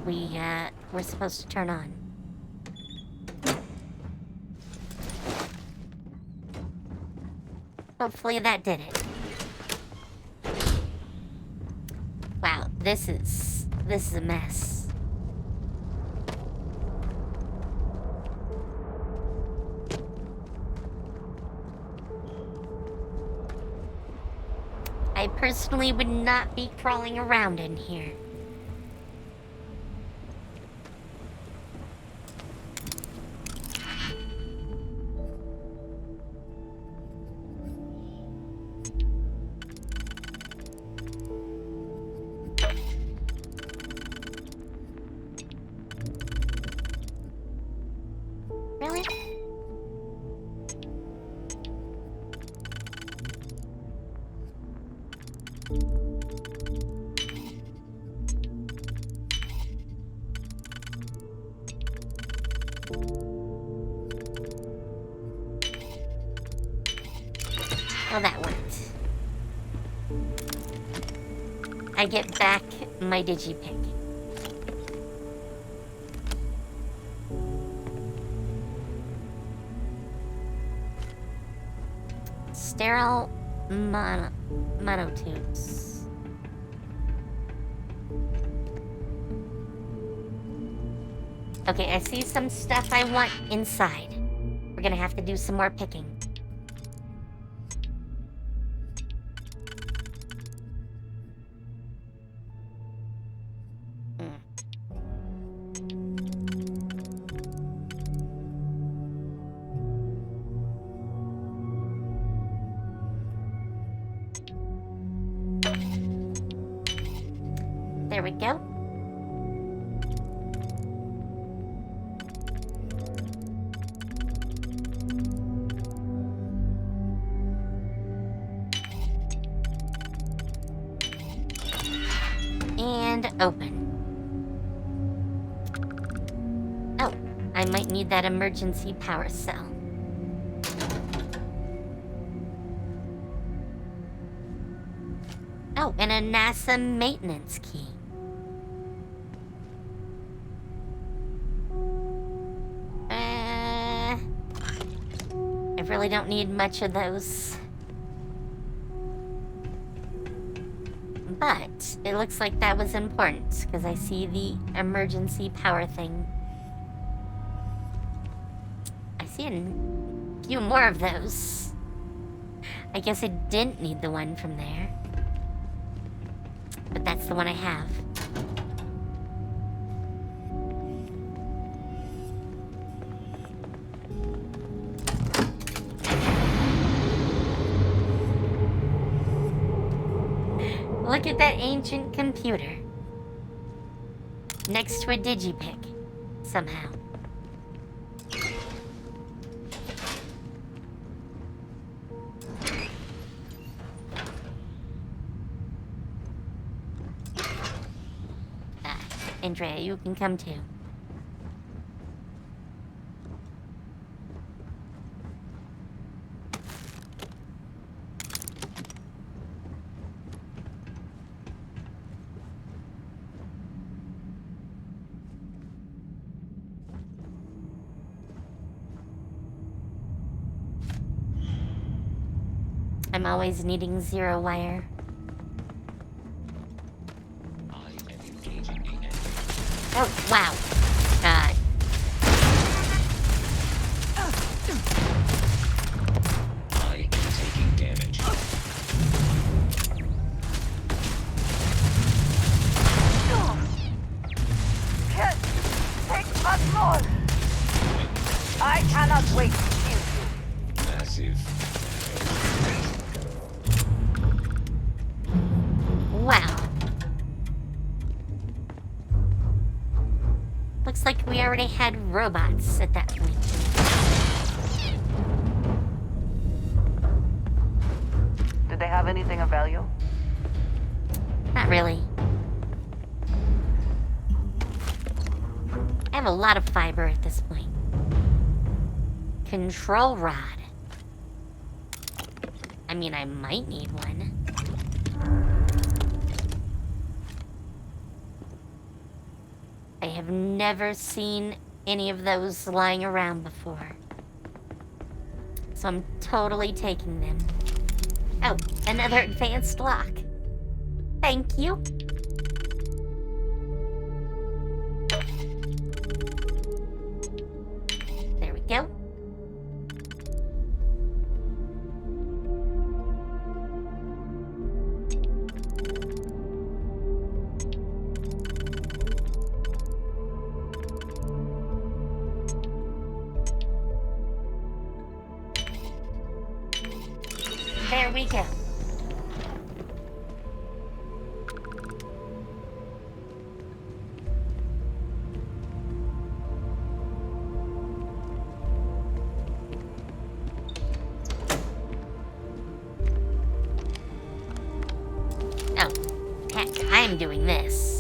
we were supposed to turn on? Hopefully that did it. Wow, this is a mess. I personally would not be crawling around in here. Really? Well, that worked. I get back my digipick. Sterile monotubes. Okay, I see some stuff I want inside. We're gonna have to do some more picking. There we go. And open. Oh, I might need that emergency power cell. Oh, and a NASA maintenance key. I really don't need much of those. But it looks like that was important, because I see the emergency power thing. I see a few more of those. I guess I didn't need the one from there. But that's the one I have. Look at that ancient computer. Next to a digipick, somehow. Andrea, you can come too. I'm always needing zero wire. Oh, wow. God. I am taking damage. Looks like we already had robots at that point. Do they have anything of value? Not really. I have a lot of fiber at this point. Control rod. I mean, I might need one. I have never seen any of those lying around before. So I'm totally taking them. Oh, another advanced lock. Thank you. There we go. There we go. Oh, heck, I'm doing this.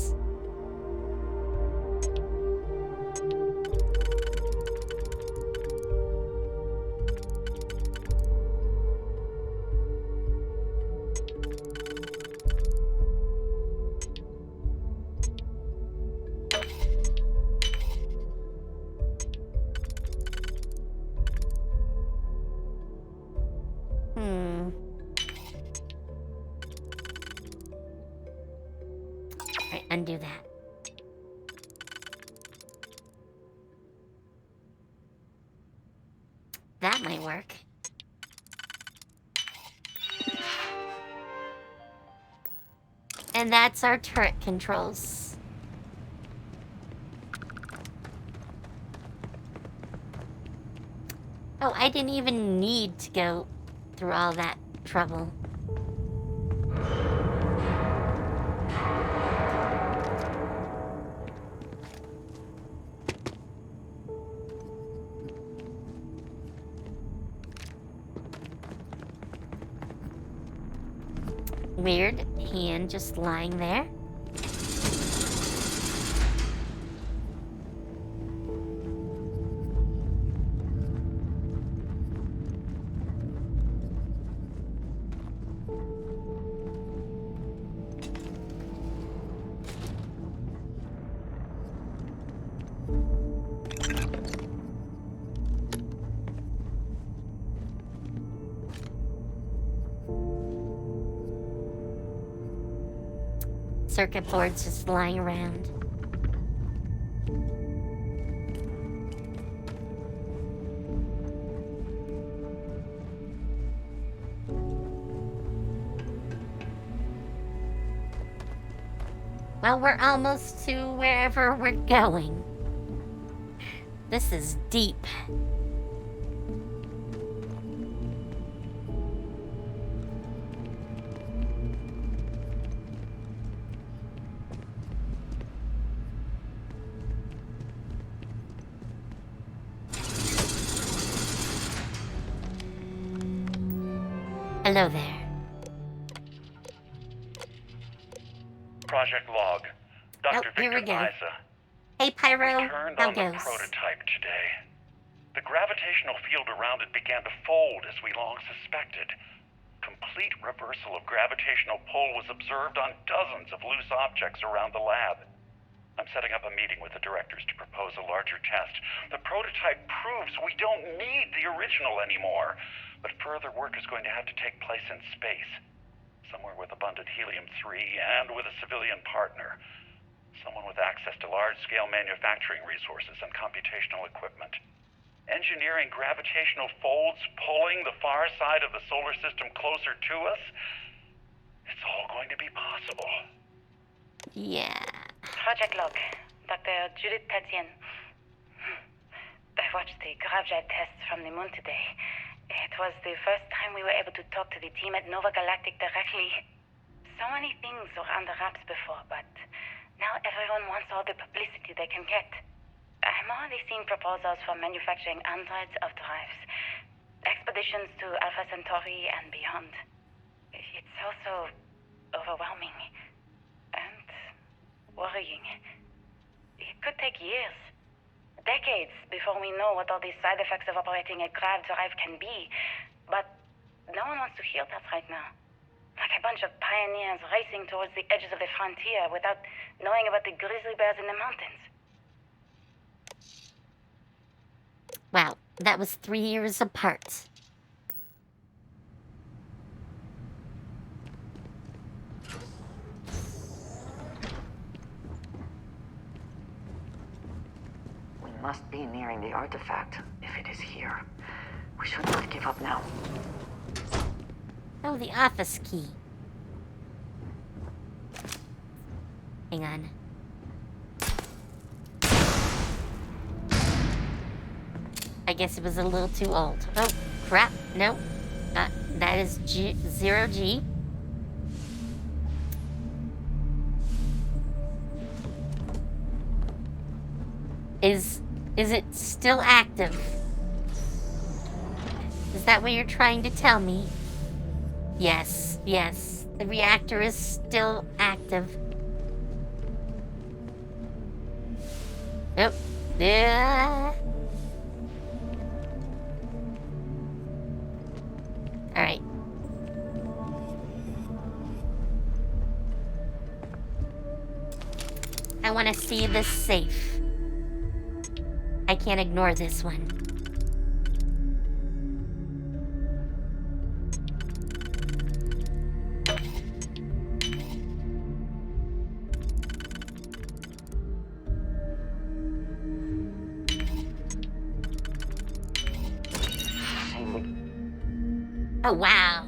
Alright, undo that. That might work. And that's our turret controls. Oh, I didn't even need to go through all that trouble. Weird hand just lying there. Circuit boards just lying around. Well, we're almost to wherever we're going. This is deep. Hello there. Project Log. Dr. Here we Victor go. Liza. Hey, Pyro. Turned How on the goes? prototype today. The gravitational field around it began to fold as we long suspected. Complete reversal of gravitational pull was observed on dozens of loose objects around the lab. I'm setting up a meeting with the directors to propose a larger test. The prototype proves we don't need the original anymore, but further work is going to have to take place in space. Somewhere with abundant helium-3 and with a civilian partner. Someone with access to large-scale manufacturing resources and computational equipment. Engineering gravitational folds pulling the far side of the solar system closer to us? It's all going to be possible. Yeah. Project Log. Dr. Judith Tatian. I watched the gravjet tests from the moon today. It was the first time we were able to talk to the team at Nova Galactic directly. So many things were under wraps before, but now everyone wants all the publicity they can get. already seen proposals for manufacturing androids of drives, expeditions to Alpha Centauri and beyond. It's also overwhelming and worrying. It could take years, decades, before we know what all these side effects of operating a grav drive can be. But no one wants to hear that right now. Like a bunch of pioneers racing towards the edges of the frontier without knowing about the grizzly bears in the mountains. Wow, that was 3 years apart. We must be nearing the artifact, if it is here. We should not give up now. Oh, the office key. Hang on. I guess it was a little too old. Oh, crap. No. That is 0G. Is it still active? Is that what you're trying to tell me? Yes, yes. The reactor is still active. Nope. Alright. I want to see this safe. I can't ignore this one. Oh, wow.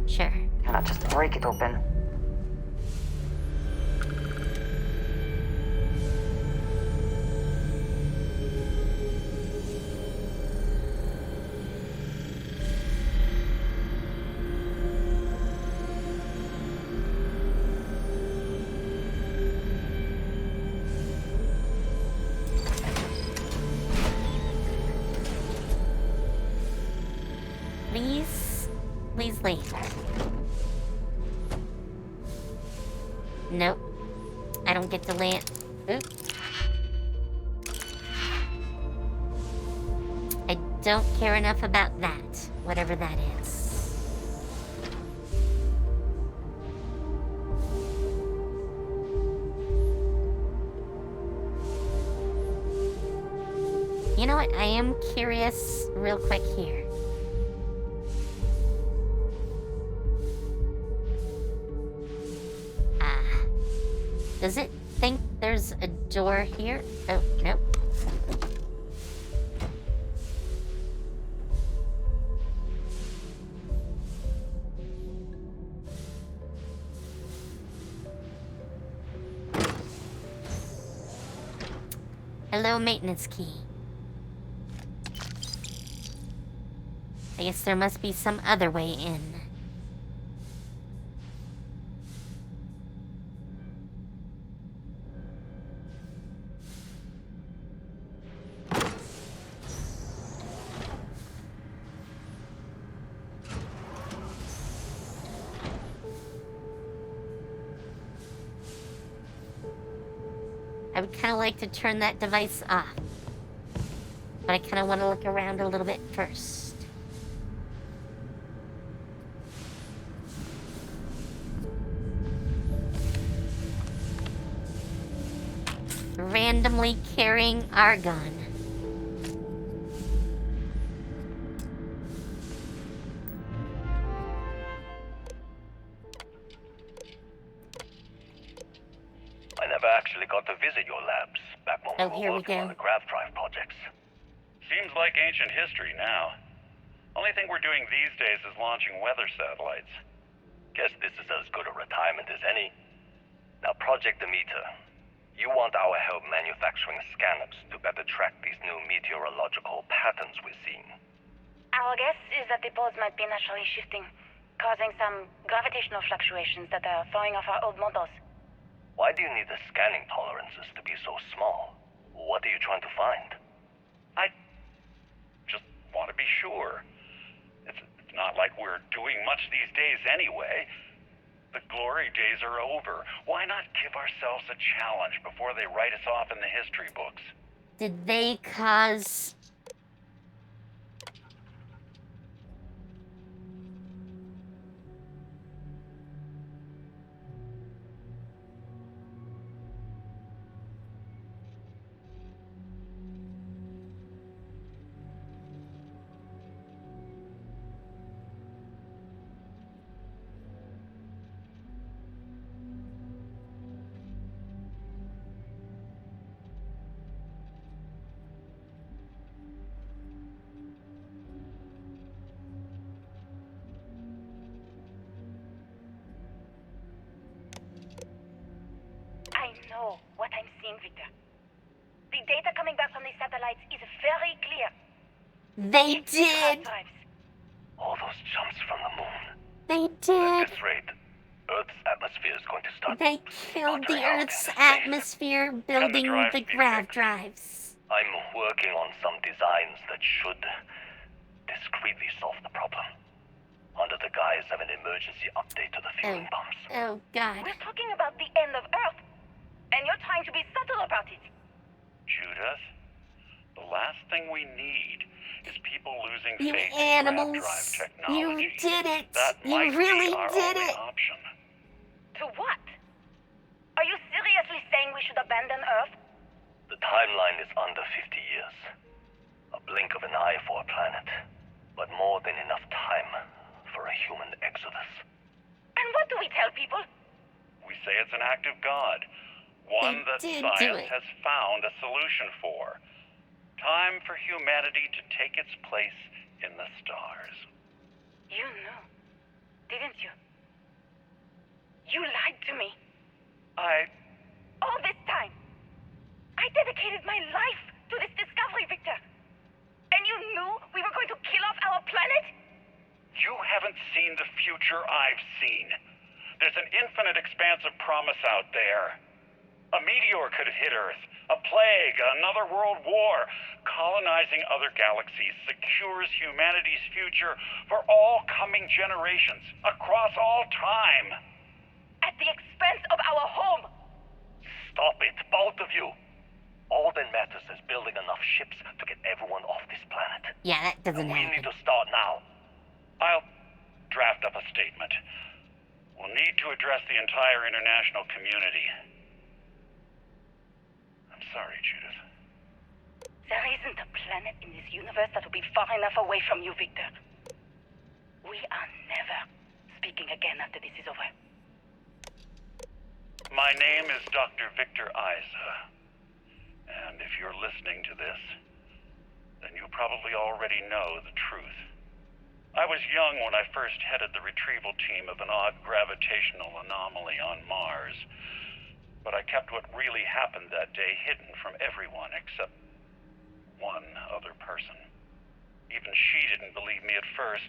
Sure. Cannot just break it open. Please leave. Nope. I don't get to land. Oop. I don't care enough about that, whatever that is. You know what? I am curious real quick here. Does it think there's a door here? Oh, nope. Hello, maintenance key. I guess there must be some other way in. I would kind of like to turn that device off. But I kind of want to look around a little bit first. Randomly carrying argon. Got to visit your labs back when we were working on the grav drive projects. Seems like ancient history now. Only thing we're doing these days is launching weather satellites. Guess this is as good a retirement as any. Now, Project Demeter, you want our help manufacturing scanners to better track these new meteorological patterns we're seeing. Our guess is that the poles might be naturally shifting, causing some gravitational fluctuations that are throwing off our old models. Why do you need the scanning tolerances to be so small? What are you trying to find? I just want to be sure. It's not like we're doing much these days anyway. The glory days are over. Why not give ourselves a challenge before they write us off in the history books? Did they cause... I know what I'm seeing, Victor. The data coming back from the satellites is very clear. They did! All those jumps from the moon. They At did! this rate, Earth's atmosphere is going to start. They killed the Earth's atmosphere building the grav drives. I'm working on some designs that should discreetly solve the problem. Under the guise of an emergency update to the fueling pumps. Oh, God. We're talking about the end of Earth, and you're trying to be subtle about it. Judith, the last thing we need is people losing You faith animals! in grav drive You technology. did it! That You might really be our did only it! option. To what? Are you seriously saying we should abandon Earth? The timeline is under 50 years. A blink of an eye for a planet. But more than enough time for a human exodus. And what do we tell people? We say it's an act of God. One that did do science it. has found a solution for. Time for humanity to take its place in the stars. You knew, didn't you? You lied to me. All this time. I dedicated my life to this discovery, Victor. And you knew we were going to kill off our planet? You haven't seen the future I've seen. There's an infinite expanse of promise out there. A meteor could hit Earth. A plague, another world war. Colonizing other galaxies secures humanity's future for all coming generations, across all time. At the expense of our home. Stop it, both of you. All that matters is building enough ships to get everyone off this planet. Yeah, that doesn't We happen. need to start now. I'll draft up a statement. We'll need to address the entire international community. I'm sorry, Judith. There isn't a planet in this universe that will be far enough away from you, Victor. We are never speaking again after this is over. My name is Dr. Victor Isa. And if you're listening to this, then you probably already know the truth. I was young when I first headed the retrieval team of an odd gravitational anomaly on Mars. But I kept what really happened that day hidden from everyone except one other person. Even she didn't believe me at first.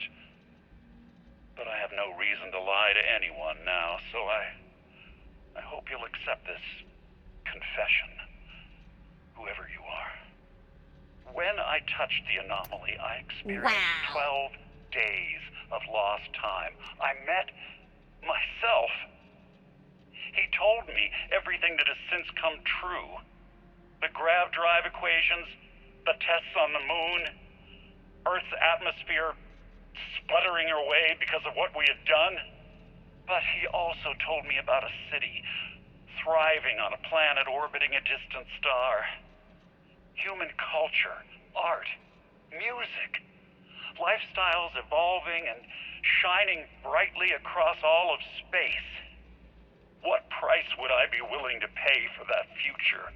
But I have no reason to lie to anyone now, so I hope you'll accept this confession, whoever you are. When I touched the anomaly, I experienced 12 days of lost time. I met myself. He told me everything that has since come true. The grav drive equations, the tests on the moon, Earth's atmosphere sputtering away because of what we had done. But he also told me about a city thriving on a planet orbiting a distant star. Human culture, art, music, lifestyles evolving and shining brightly across all of space. What price would I be willing to pay for that future?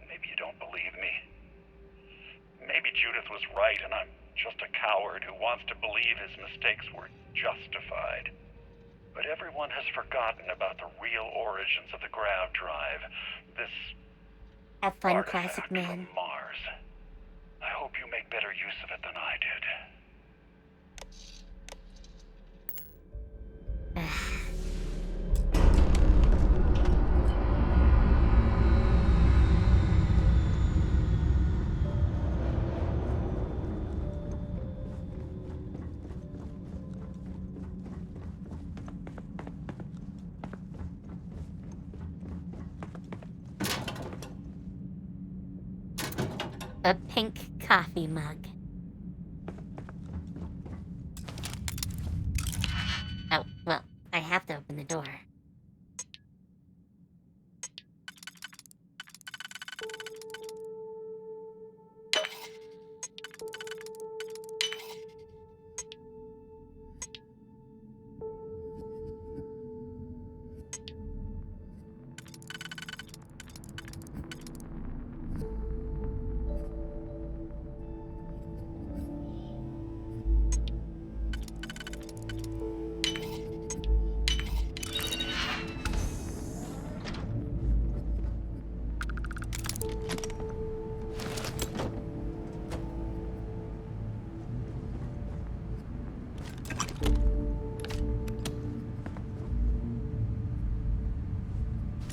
Maybe you don't believe me. Maybe Judith was right and I'm just a coward who wants to believe his mistakes were justified. But everyone has forgotten about the real origins of the grav drive. This F1 classic man. Mars. I hope you make better use of it than I did. a pink coffee mug. Oh, well, I have to open the door.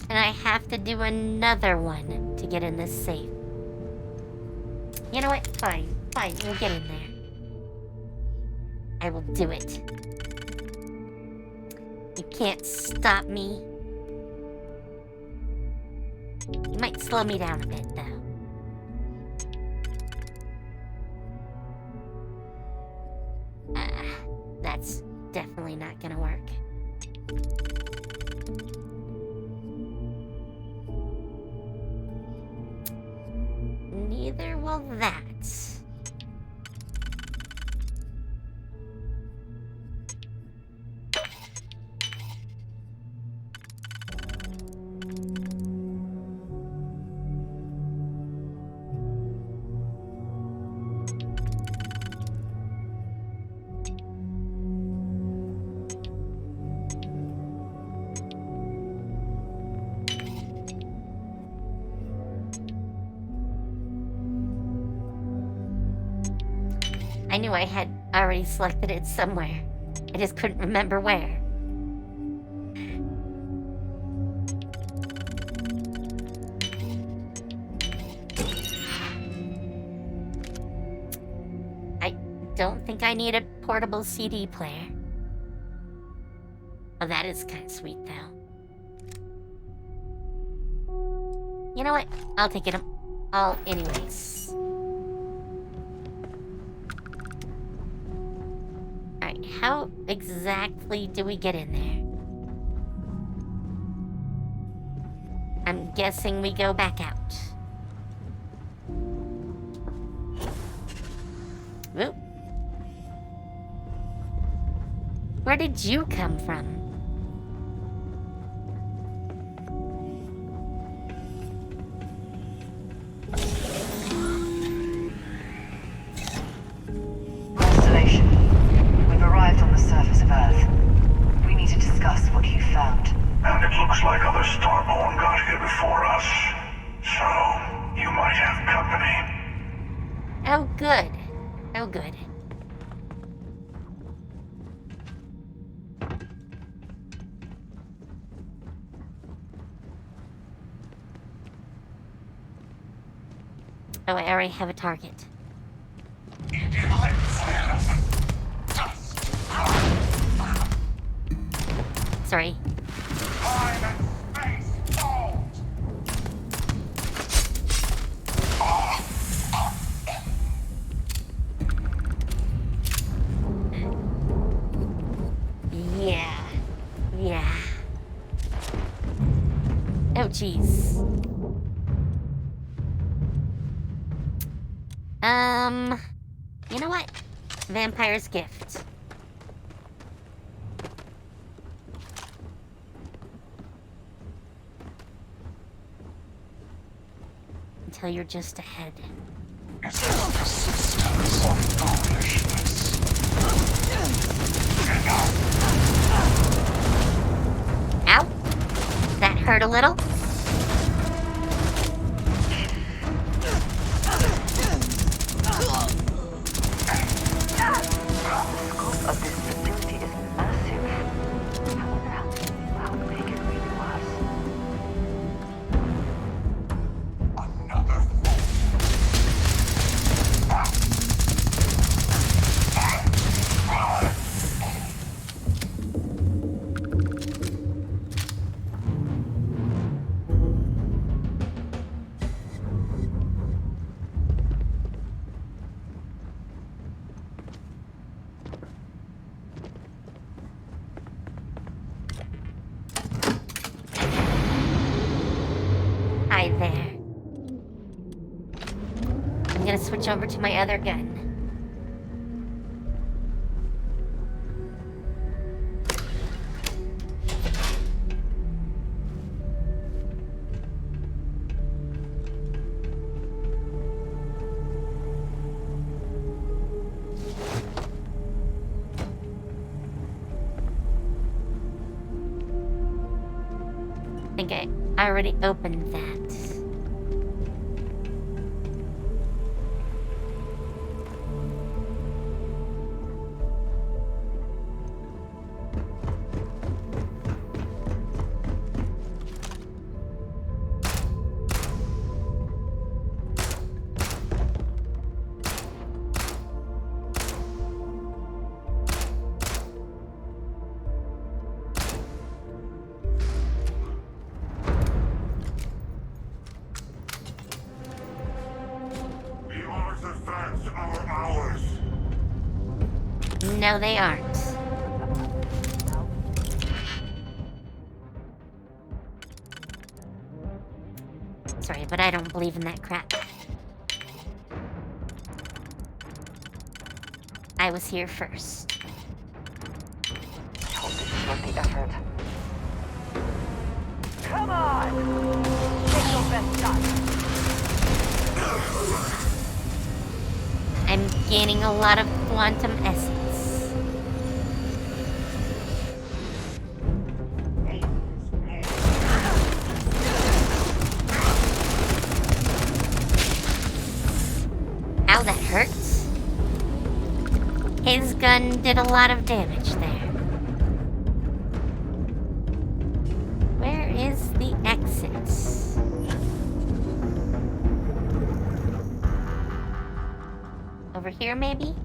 And I have to do another one to get in this safe. You know what? Fine. Fine, we'll get in there. I will do it. You can't stop me. You might slow me down a bit, though. That's definitely not gonna work. Neither will that. I knew I had already selected it somewhere. I just couldn't remember where. I don't think I need a portable CD player. Oh, that is kind of sweet, though. You know what? I'll take it all anyways. Alright, how exactly do we get in there? I'm guessing we go back out. Whoop. Where did you come from? Constellation, we've arrived on the surface of Earth. We need to discuss what you found. And it looks like other Starborn got here before us. So, you might have company. Oh, good. Oh, good. Oh, I already have a target. Sorry. Yeah. Yeah. Oh, jeez. You know what? Vampire's Gift. Until you're just ahead. Ow! That hurt a little. The scope of this facility is massive. I wonder how big it really was. switch over to my other gun. I think I already opened that. No, they aren't. Sorry, but I don't believe in that crap. I was here first. Hope this is worth the effort. Come on! Take your best shot. I'm gaining a lot of quantum essence. Ow, that hurts. His gun did a lot of damage there. Where is the exit? Over here, maybe?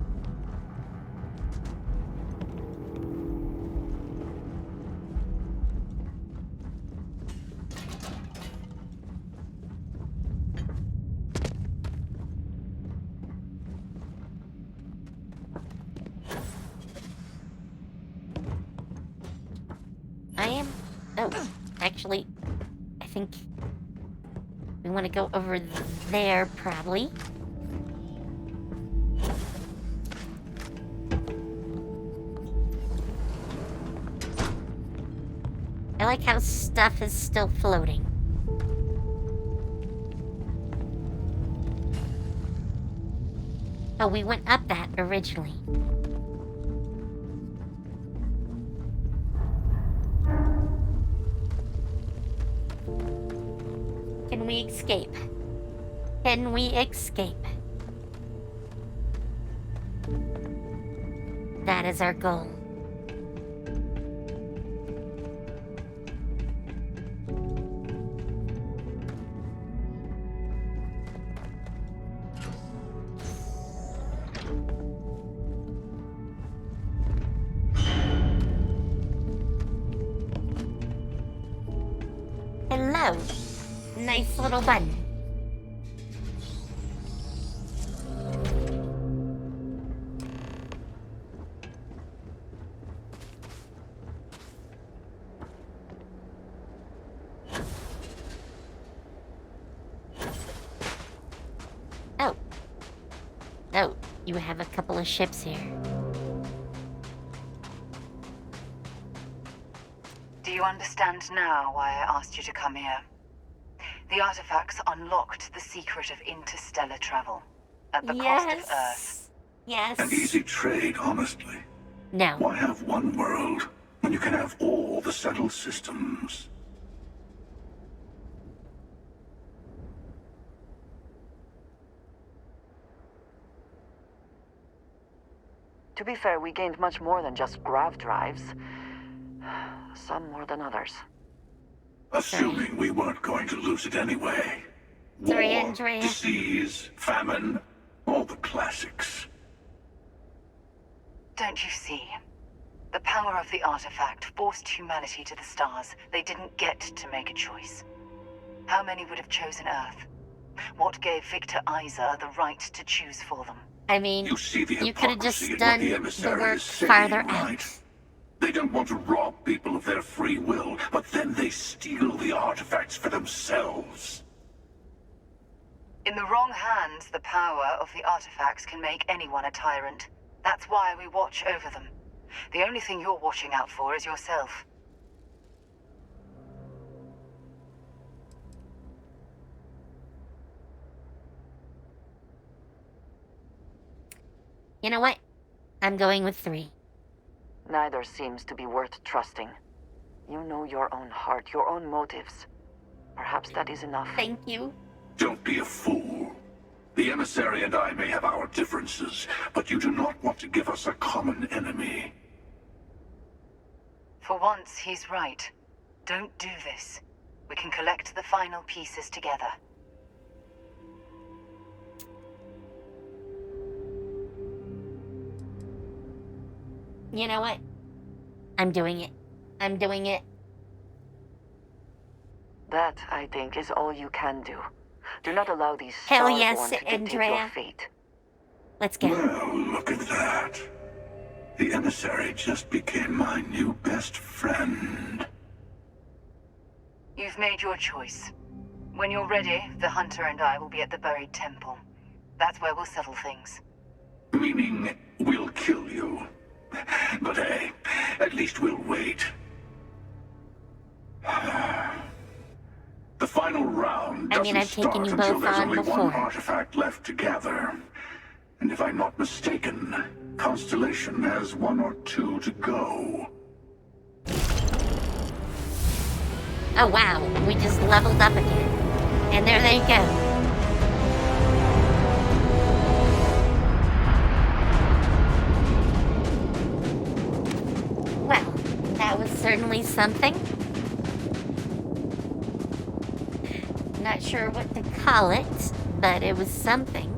Oh, actually, I think we want to go over there, probably. I like how stuff is still floating. Oh, we went up that originally. Can we escape? Can we escape? That is our goal. Hello. Nice little button. Oh. Oh, you have a couple of ships here. Do you understand now why I asked you to come here? The artifacts unlocked the secret of interstellar travel at the cost of Earth. Yes. An easy trade, honestly. No. Why have one world when you can have all the settled systems? To be fair, we gained much more than just grav drives. Some more than others. Assuming we weren't going to lose it anyway. War, disease, famine, all the classics. Don't you see? The power of the artifact forced humanity to the stars. They didn't get to make a choice. How many would have chosen Earth? What gave Victor Isa the right to choose for them? I mean, you could have just done the work farther out. They don't want to rob people of their free will, but then they steal the artifacts for themselves. In the wrong hands, the power of the artifacts can make anyone a tyrant. That's why we watch over them. The only thing you're watching out for is yourself. You know what? I'm going with 3. Neither seems to be worth trusting. You know your own heart, your own motives. Perhaps that is enough. Thank you. Don't be a fool. The emissary and I may have our differences, but you do not want to give us a common enemy. For once, he's right. Don't do this. We can collect the final pieces together. You know what? I'm doing it. I'm doing it. That, I think, is all you can do. Do not allow these Hell Starborn yes, to dictate Andrea. your fate. Let's go. Well, look at that. The emissary just became my new best friend. You've made your choice. When you're ready, the Hunter and I will be at the buried temple. That's where we'll settle things. Meaning, we'll kill you. But hey, at least we'll wait. The final round doesn't I've taken start you until both there's on only before. one artifact left to gather. And if I'm not mistaken, Constellation has 1 or 2 to go. Oh wow, we just leveled up again. And there they go. Well, that was certainly something. Not sure what to call it, but it was something.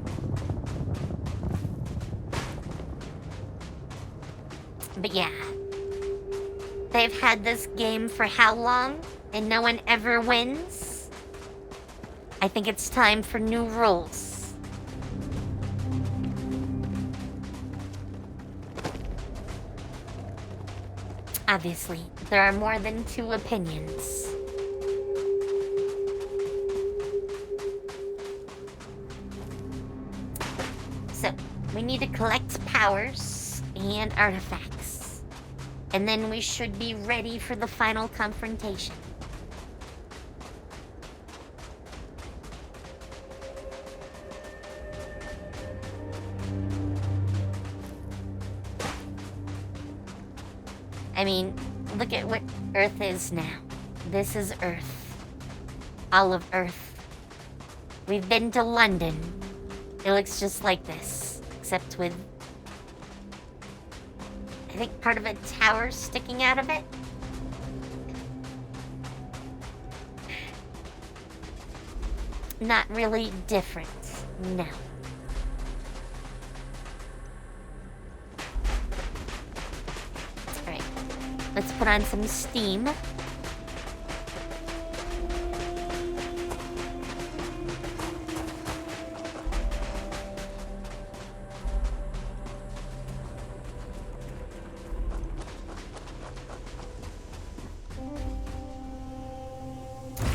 But yeah. They've had this game for how long? And no one ever wins? I think it's time for new rules. Obviously, there are more than 2 opinions. So, we need to collect powers and artifacts. And then we should be ready for the final confrontation. I mean, look at what Earth is now. This is Earth. All of Earth. We've been to London. It looks just like this, except with, I think, part of a tower sticking out of it. Not really different, no. Alright, let's put on some steam.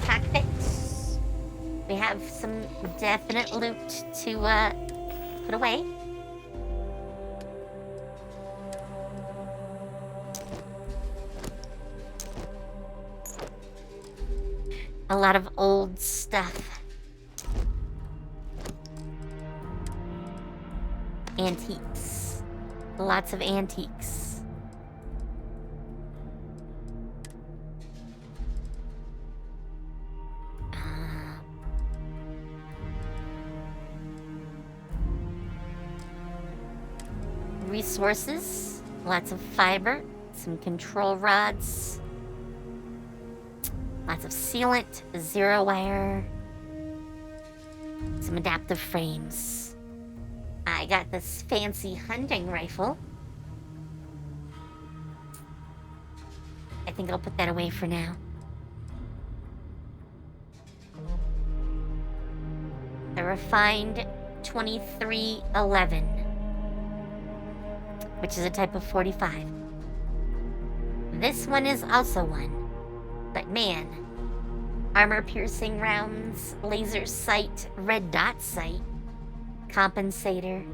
Cockpits. We have some definite loot to put away. A lot of old stuff. Antiques. Lots of antiques. Resources. Lots of fiber. Some control rods. Lots of sealant, zero wire, some adaptive frames. I got this fancy hunting rifle. I think I'll put that away for now. The refined 2311, which is a type of 45. This one is also one. But man, armor-piercing rounds, laser sight, red dot sight, compensator.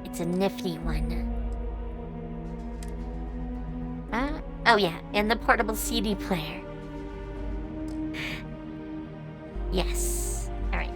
It's a nifty one. Oh yeah, and the portable CD player. Yes. All right.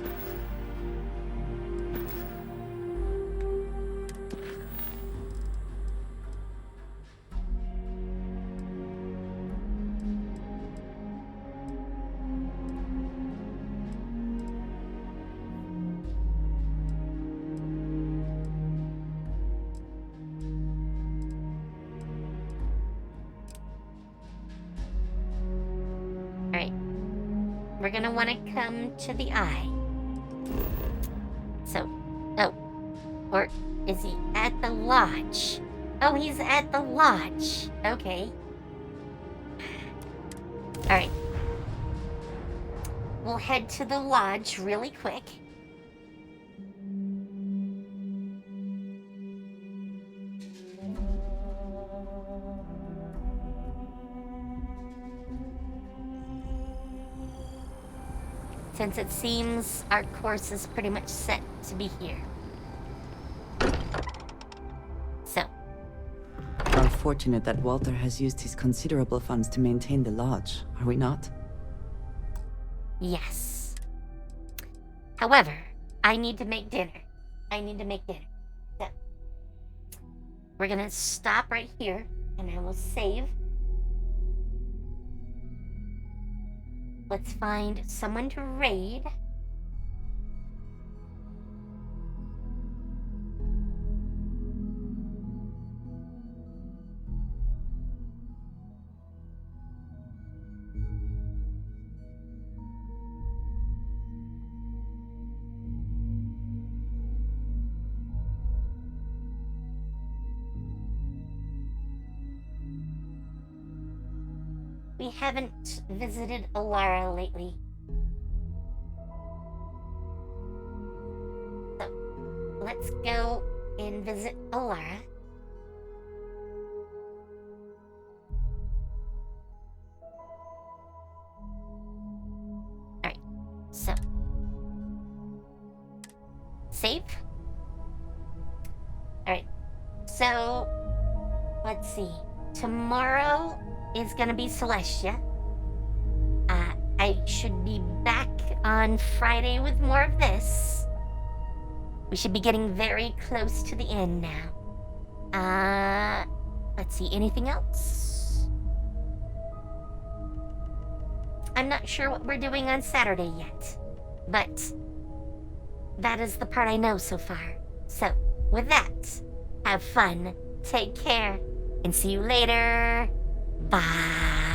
We're gonna want to come to the eye. So, oh, or is he at the lodge? Oh, he's at the lodge. Okay. Alright. We'll head to the lodge really quick. Since it seems our course is pretty much set to be here. So. We're fortunate that Walter has used his considerable funds to maintain the lodge, are we not? Yes. However, I need to make dinner. So, we're gonna stop right here, and I will save. Let's find someone to raid. We haven't visited Alara lately. So, let's go and visit Alara. Alright, so. Save. Alright, so, let's see. Tomorrow is gonna be Celestia. I should be back on Friday with more of this. We should be getting very close to the end now. Let's see, anything else? I'm not sure what we're doing on Saturday yet, but that is the part I know so far. So, with that, have fun, take care, and see you later. Bye.